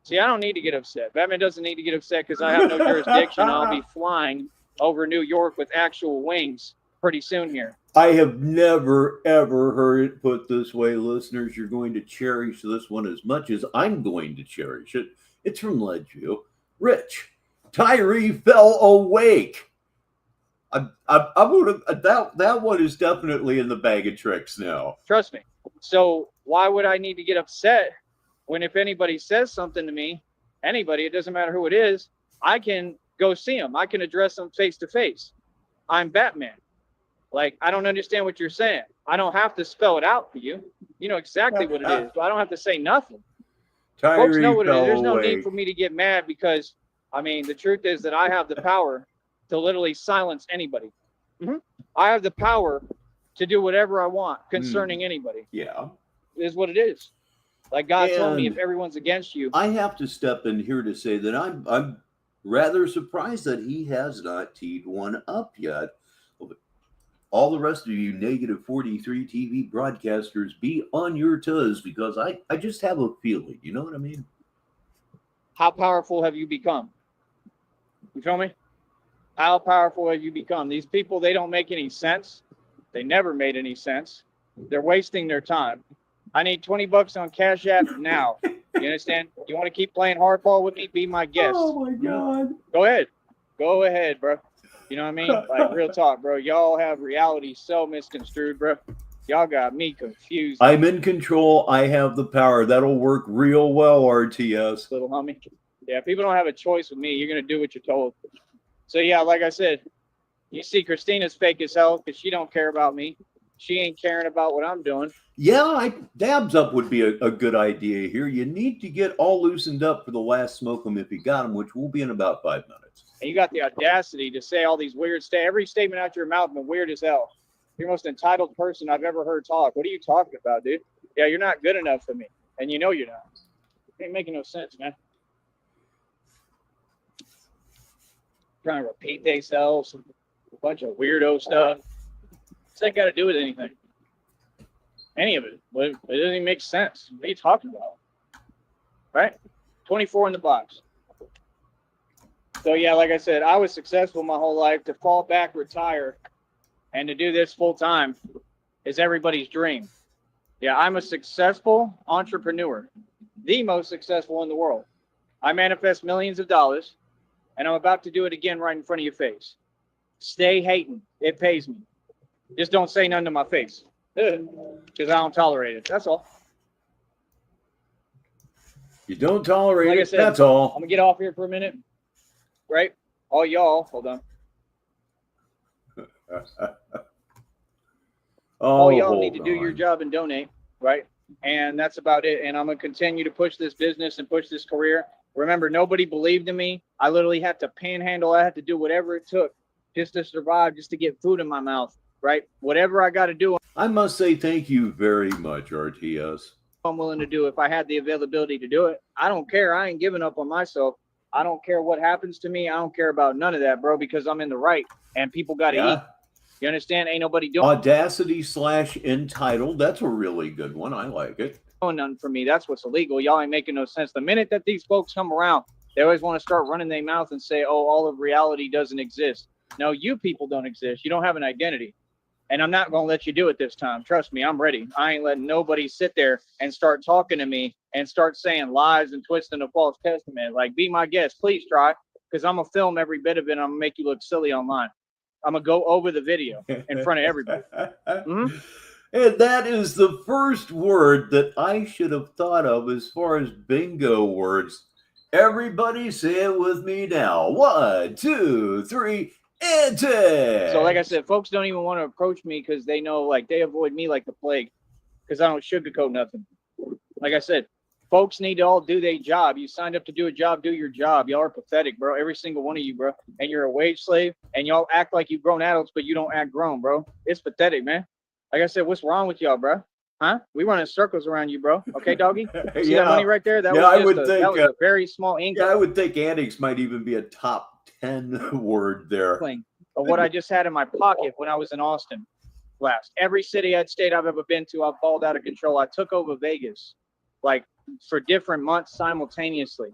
See, I don't need to get upset. Batman doesn't need to get upset because I have no jurisdiction. I'll be flying over New York with actual wings pretty soon here. I have never, ever heard it put this way, listeners. You're going to cherish this one as much as I'm going to cherish it. It's from Ledgeview. Rich, Tyree fell awake. I would have that one is definitely in the bag of tricks now. Trust me. So why would I need to get upset when if anybody says something to me, anybody, it doesn't matter who it is, I can go see them. I can address them face to face. I'm Batman. Like, I don't understand what you're saying. I don't have to spell it out for you. You know exactly what it is, but I don't have to say nothing. Tyree Folks know what it is. fell There's no awake. need for me to get mad because, I mean, the truth is that I have the power to literally silence anybody. I have the power to do whatever I want concerning anybody. Yeah. It is what it is. Like God told me, And if everyone's against you, I have to step in here to say that I'm rather surprised that he has not teed one up yet. All the rest of you negative 43 TV broadcasters, be on your toes because I just have a feeling. You know what I mean? how powerful have you become? You feel me? How powerful have you become? These people, they don't make any sense. They never made any sense. They're wasting their time. I need 20 bucks on Cash App now. You understand? You want to keep playing hardball with me? Be my guest. Oh my God. Go ahead. Go ahead, bro. You know what I mean? Like, real talk, bro. Y'all have reality so misconstrued, bro. Y'all got me confused. I'm in control. I have the power. That'll work real well, RTS. Little homie. Yeah, people don't have a choice with me. You're going to do what you're told. So, yeah, like I said, you see Christina's fake as hell because she don't care about me. She ain't caring about what I'm doing. Yeah, dabs up would be a good idea here. You need to get all loosened up for the last smoke 'em if you got 'em, which will be in about 5 minutes. And you got the audacity to say all these weird every statement out your mouth been weird as hell. You're the most entitled person I've ever heard talk. What are you talking about, dude? Yeah, you're not good enough for me. And you know you're not. It ain't making no sense, man. Trying to repeat themselves, a bunch of weirdo stuff. What's that got to do with anything? Any of it. It doesn't even make sense. What are you talking about? Right? 24 in the box. So, yeah, like I said, I was successful my whole life. To fall back, retire, and to do this full time is everybody's dream. Yeah, I'm a successful entrepreneur, the most successful in the world. I manifest millions of dollars, and I'm about to do it again right in front of your face. Stay hating. It pays me. Just don't say nothing to my face because I don't tolerate it. That's all. You don't tolerate Like I it, said, that's all. I'm going to get off here for a minute. Right? All y'all, hold on. All y'all need to do your job and donate, right? And that's about it. And I'm going to continue to push this business and push this career. Remember, nobody believed in me. I literally had to panhandle. I had to do whatever it took just to survive, just to get food in my mouth, right? Whatever I got to do, I must say thank you very much, RTS. I'm willing to do if I had the availability to do it. I don't care. I ain't giving up on myself. I don't care what happens to me. I don't care about none of that, bro, because I'm in the right and people got to eat. You understand? Ain't nobody doing Audacity/entitled. That's a really good one. I like it. Nothing for me. That's what's illegal. Y'all ain't making no sense. The minute that these folks come around, they always want to start running their mouth and say, oh, all of reality doesn't exist. No, you people don't exist. You don't have an identity. And I'm not going to let you do it this time. Trust me, I'm ready. I ain't letting nobody sit there and start talking to me and start saying lies and twisting a false testament. Like, be my guest. Please try, because I'm going to film every bit of it and I'm going to make you look silly online. I'm going to go over the video in front of everybody. Mm-hmm. And that is the first word that I should have thought of as far as bingo words. Everybody say it with me now. 1, 2, 3. Enter. So like I said, folks don't even want to approach me because they know, like, they avoid me like the plague because I don't sugarcoat nothing. Like I said, folks need to all do their job. You signed up to do a job, do your job. Y'all are pathetic, bro. Every single one of you, bro. And you're a wage slave and y'all act like you've grown adults, but you don't act grown, bro. It's pathetic, man. Like I said, what's wrong with y'all, bro? Huh? We run in circles around you, bro. Okay, doggy? See that money right there? That was a very small income. Yeah, I would think antics might even be a top 10 word there. of what I just had in my pocket when I was in Austin last. Every city I'd stayed I've ever been to, I've balled out of control. I took over Vegas, like for different months simultaneously,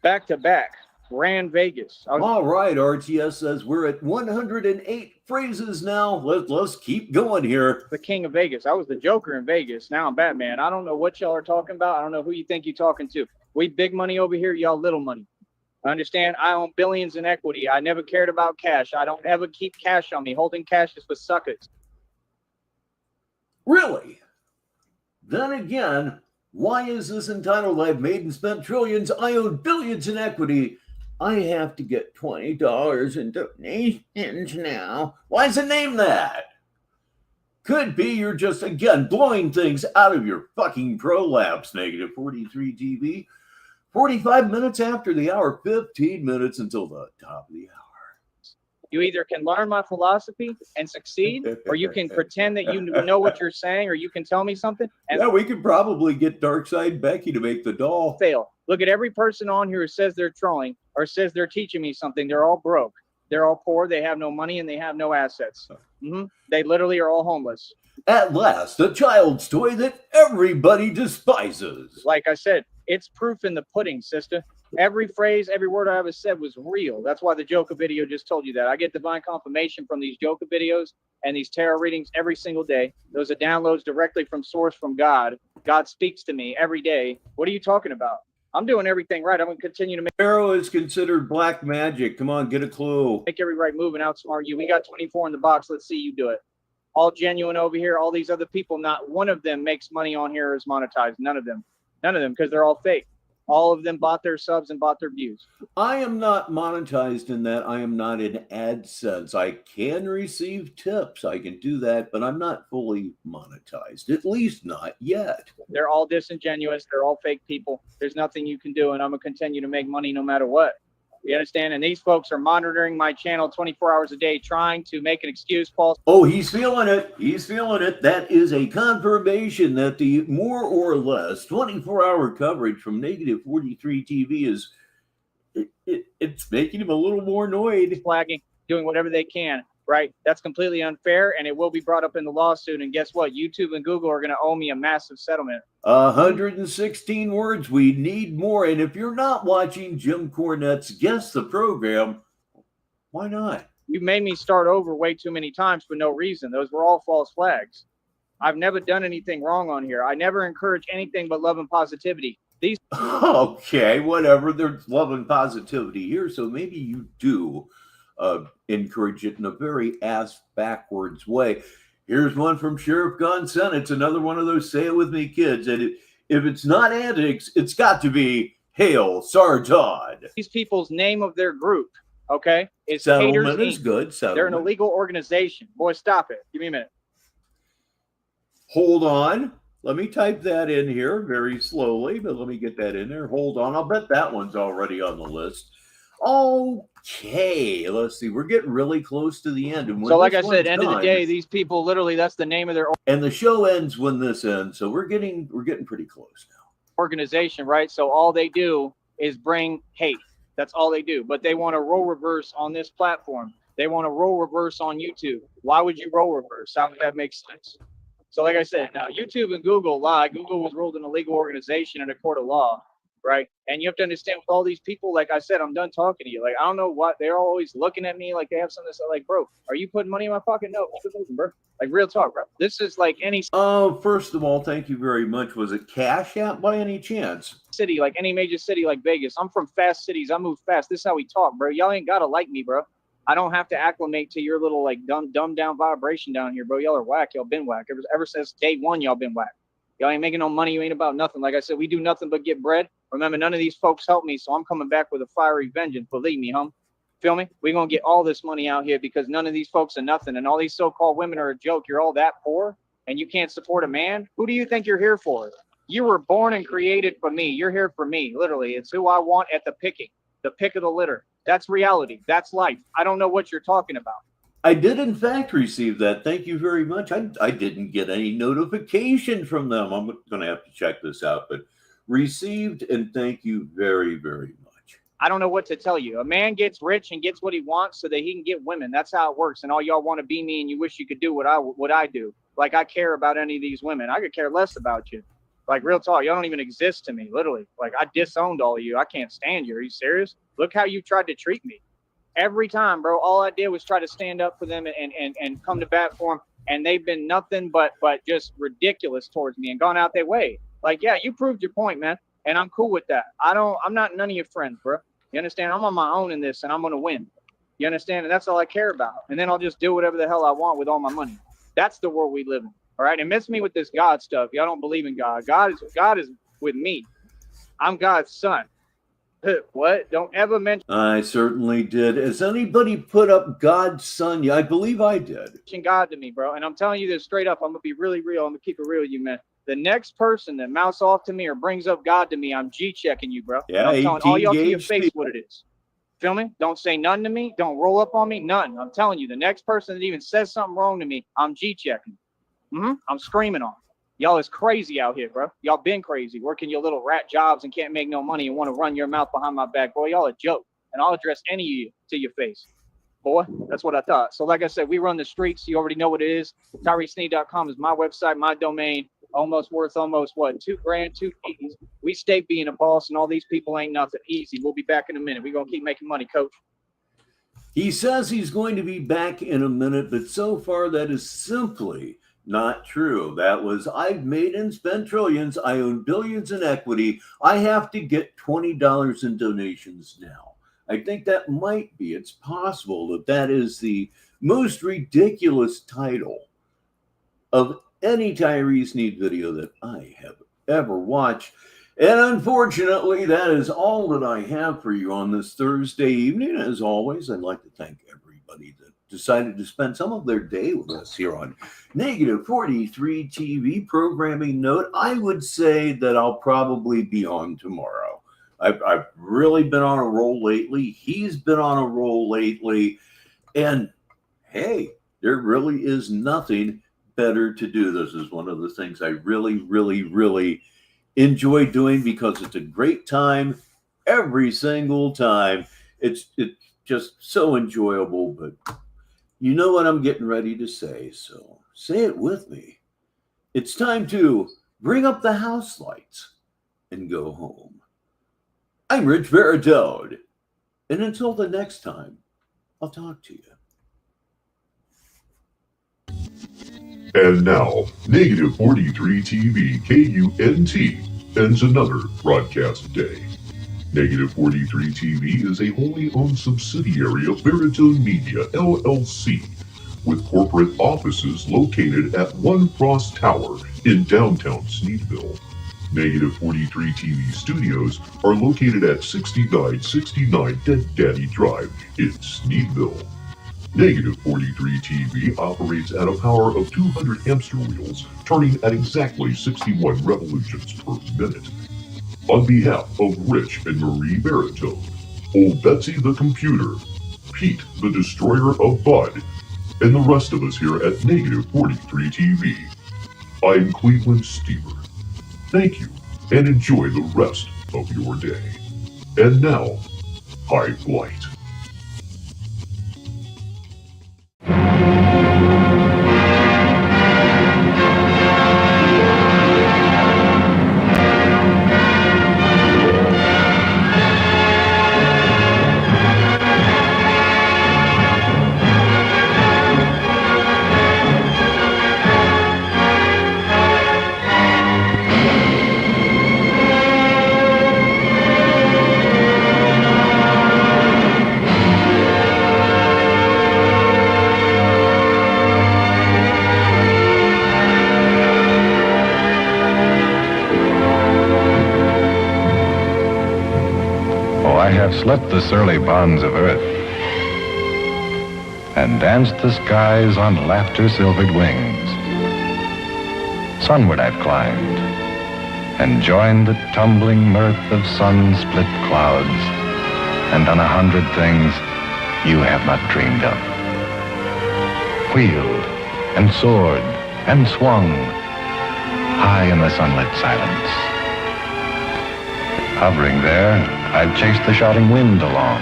back to back. Ran Vegas. All right, RTS says we're at 108 phrases now. Let's keep going here. The king of Vegas. I was the Joker in Vegas. Now I'm Batman. I don't know what y'all are talking about. I don't know who you think you're talking to. We big money over here, y'all little money. I understand. I own billions in equity. I never cared about cash. I don't ever keep cash on me. Holding cash is for suckers. Really? Then again, why is this entitled I've made and spent trillions, I own billions in equity? I have to get $20 in donations now. Why does it name that? Could be you're just, again, blowing things out of your fucking prolapse, negative 43 TV. 45 minutes after the hour, 15 minutes until the top of the hour. You either can learn my philosophy and succeed, or you can pretend that you know what you're saying, or you can tell me something. And yeah, we could probably get Darkside Becky to make the doll. Fail. Look at every person on here who says they're trolling or says they're teaching me something. They're all broke. They're all poor. They have no money and they have no assets. They literally are all homeless. At last, a child's toy that everybody despises. Like I said, it's proof in the pudding, sister. Every phrase, every word I ever said was real. That's why the Joker video just told you that. I get divine confirmation from these Joker videos and these tarot readings every single day. Those are downloads directly from source, from God. God speaks to me every day. What are you talking about? I'm doing everything right. I'm going to continue to make. Tarot is considered black magic. Come on, get a clue. Make every right move and outsmart you. We got 24 in the box. Let's see you do it. All genuine over here. All these other people, not one of them makes money on here or is monetized. None of them. None of them, because they're all fake. All of them bought their subs and bought their views. I am not monetized in that. I am not in AdSense. I can receive tips. I can do that, but I'm not fully monetized, at least not yet. They're all disingenuous. They're all fake people. There's nothing you can do, and I'm going to continue to make money no matter what. You understand? And these folks are monitoring my channel 24 hours a day, trying to make an excuse, Paul. Oh, he's feeling it. He's feeling it. That is a confirmation that the more or less 24-hour coverage from negative 43 TV is, it's making him a little more annoyed. Flagging, doing whatever they can, right? That's completely unfair, and it will be brought up in the lawsuit. And guess what? YouTube and Google are going to owe me a massive settlement. 116 words. We need more. And if you're not watching Jim Cornette's Guess the Program, why not? You made me start over way too many times for no reason. Those were all false flags. I've never done anything wrong on here. I never encourage anything but love and positivity. These. Okay, whatever. There's love and positivity here, so maybe you do encourage it in a very ass-backwards way. Here's one from Sheriff Gonson. It's another one of those say it with me kids. And if it's not antics, it's got to be Hail Sartod. These people's name of their group, okay, is Settlement Haters is Inc. good. Settlement. They're an illegal organization. Boy, stop it. Give me a minute. Hold on. Let me type that in here very slowly, but let me get that in there. Hold on. I'll bet that one's already on the list. Okay, let's see. We're getting really close to the end. And so like I said, end of the day, these people literally, that's the name of their and the show ends when this ends. So we're getting pretty close now. Organization, right? So all they do is bring hate. That's all they do. But they want to role reverse on this platform. They want to role reverse on YouTube. Why would you role reverse? How would that make sense? So like I said, now YouTube and Google lie. Google was ruled an illegal organization in a court of law. Right. And you have to understand with all these people, like I said, I'm done talking to you. Like, I don't know what they're always looking at me like they have something to say. Like, bro, are you putting money in my pocket? No, keep it moving, bro. Like, real talk, bro. This is like any. First of all, thank you very much. Was it Cash App by any chance? City, like any major city like Vegas. I'm from fast cities. I move fast. This is how we talk, bro. Y'all ain't got to like me, bro. I don't have to acclimate to your little like dumb down vibration down here, bro. Y'all are whack. Y'all been whack. Ever since day one, y'all been whack. Y'all ain't making no money. You ain't about nothing. Like I said, we do nothing but get bread. Remember, none of these folks help me, so I'm coming back with a fiery vengeance. Believe me, hum. Feel me? We're going to get all this money out here because none of these folks are nothing, and all these so-called women are a joke. You're all that poor, and you can't support a man? Who do you think you're here for? You were born and created for me. You're here for me, literally. It's who I want at the pick of the litter. That's reality. That's life. I don't know what you're talking about. I did, in fact, receive that. Thank you very much. I didn't get any notification from them. I'm going to have to check this out, but received, and thank you very, very much. I don't know what to tell you. A man gets rich and gets what he wants so that he can get women. That's how it works. And all y'all want to be me and you wish you could do what I do. Like I care about any of these women. I could care less about you. Like real talk, y'all don't even exist to me, literally. Like I disowned all of you. I can't stand you. Are you serious? Look how you tried to treat me. Every time, bro, all I did was try to stand up for them and come to bat for them. And they've been nothing but just ridiculous towards me and gone out their way. Like, yeah, you proved your point, man. And I'm cool with that. I'm not none of your friends, bro. You understand? I'm on my own in this and I'm going to win. You understand? And that's all I care about. And then I'll just do whatever the hell I want with all my money. That's the world we live in. All right. And miss me with this God stuff. Y'all don't believe in God. God is with me. I'm God's son. What? Don't ever mention I certainly did. Has anybody put up God's son? Yeah, I believe I did. God to me, bro. And I'm telling you this straight up. I'm going to be really real. I'm going to keep it real with you, man. The next person that mouths off to me or brings up God to me, I'm G-checking you, bro. Yeah, I'm telling all y'all to your gauge face what it is. Feel me? Don't say none to me. Don't roll up on me. None. I'm telling you, the next person that even says something wrong to me, I'm G-checking. I'm screaming on. Y'all is crazy out here, bro. Y'all been crazy, working your little rat jobs and can't make no money and want to run your mouth behind my back. Boy, y'all a joke. And I'll address any of you to your face. Boy, that's what I thought. So like I said, we run the streets. You already know what it is. TyreSneed.com is my website, my domain. Almost worth almost what? $2,000, 2 keys. We stay being a boss, and all these people ain't nothing. Easy. We'll be back in a minute. We're gonna keep making money, coach. He says he's going to be back in a minute, but so far that is simply not true. That was, I've made and spent trillions. I own billions in equity. I have to get $20 in donations now. I think that might be, it's possible that is the most ridiculous title of any Tyree Sneed video that I have ever watched. And unfortunately, that is all that I have for you on this Thursday evening. As always, I'd like to thank everybody that decided to spend some of their day with us here on Negative 43 TV. Programming note, I would say that I'll probably be on tomorrow. I've really been on a roll lately. He's been on a roll lately. And hey, there really is nothing better to do. This is one of the things I really, really, really enjoy doing because it's a great time every single time. It's just so enjoyable, but you know what I'm getting ready to say, so say it with me. It's time to bring up the house lights and go home. I'm Rich Baritone, and until the next time, I'll talk to you. And now, Negative 43 TV KUNT ends another broadcast day. Negative 43 TV is a wholly owned subsidiary of Baritone Media, LLC, with corporate offices located at One Frost Tower in downtown Sneedville. Negative 43 TV studios are located at 6969 Dead Daddy Drive in Sneedville. Negative 43 TV operates at a power of 200 hamster wheels, turning at exactly 61 revolutions per minute. On behalf of Rich and Marie Baritone, Old Betsy the Computer, Pete the Destroyer of Bud, and the rest of us here at Negative 43 TV, I'm Cleveland Steamer. Thank you, and enjoy the rest of your day. And now, high flight. Slipped the surly bonds of earth and danced the skies on laughter-silvered wings. Sunward I've climbed and joined the tumbling mirth of sun-split clouds and done 100 things you have not dreamed of. Wheeled and soared and swung high in the sunlit silence. Hovering there, I've chased the shouting wind along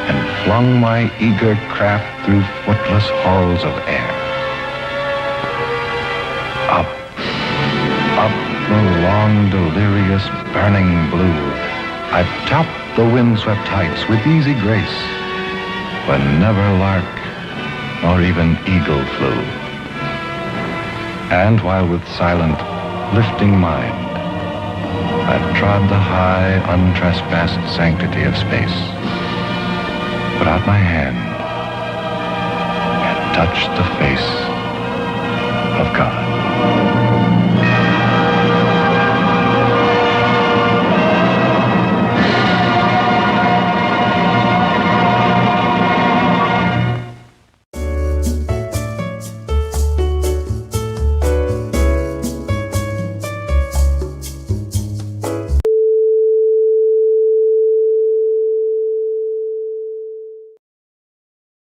and flung my eager craft through footless halls of air. Up, up the long, delirious, burning blue, I've topped the windswept heights with easy grace, when never lark nor even eagle flew. And while with silent, lifting mind, I've trod the high, untrespassed sanctity of space, put out my hand and touched the face of God.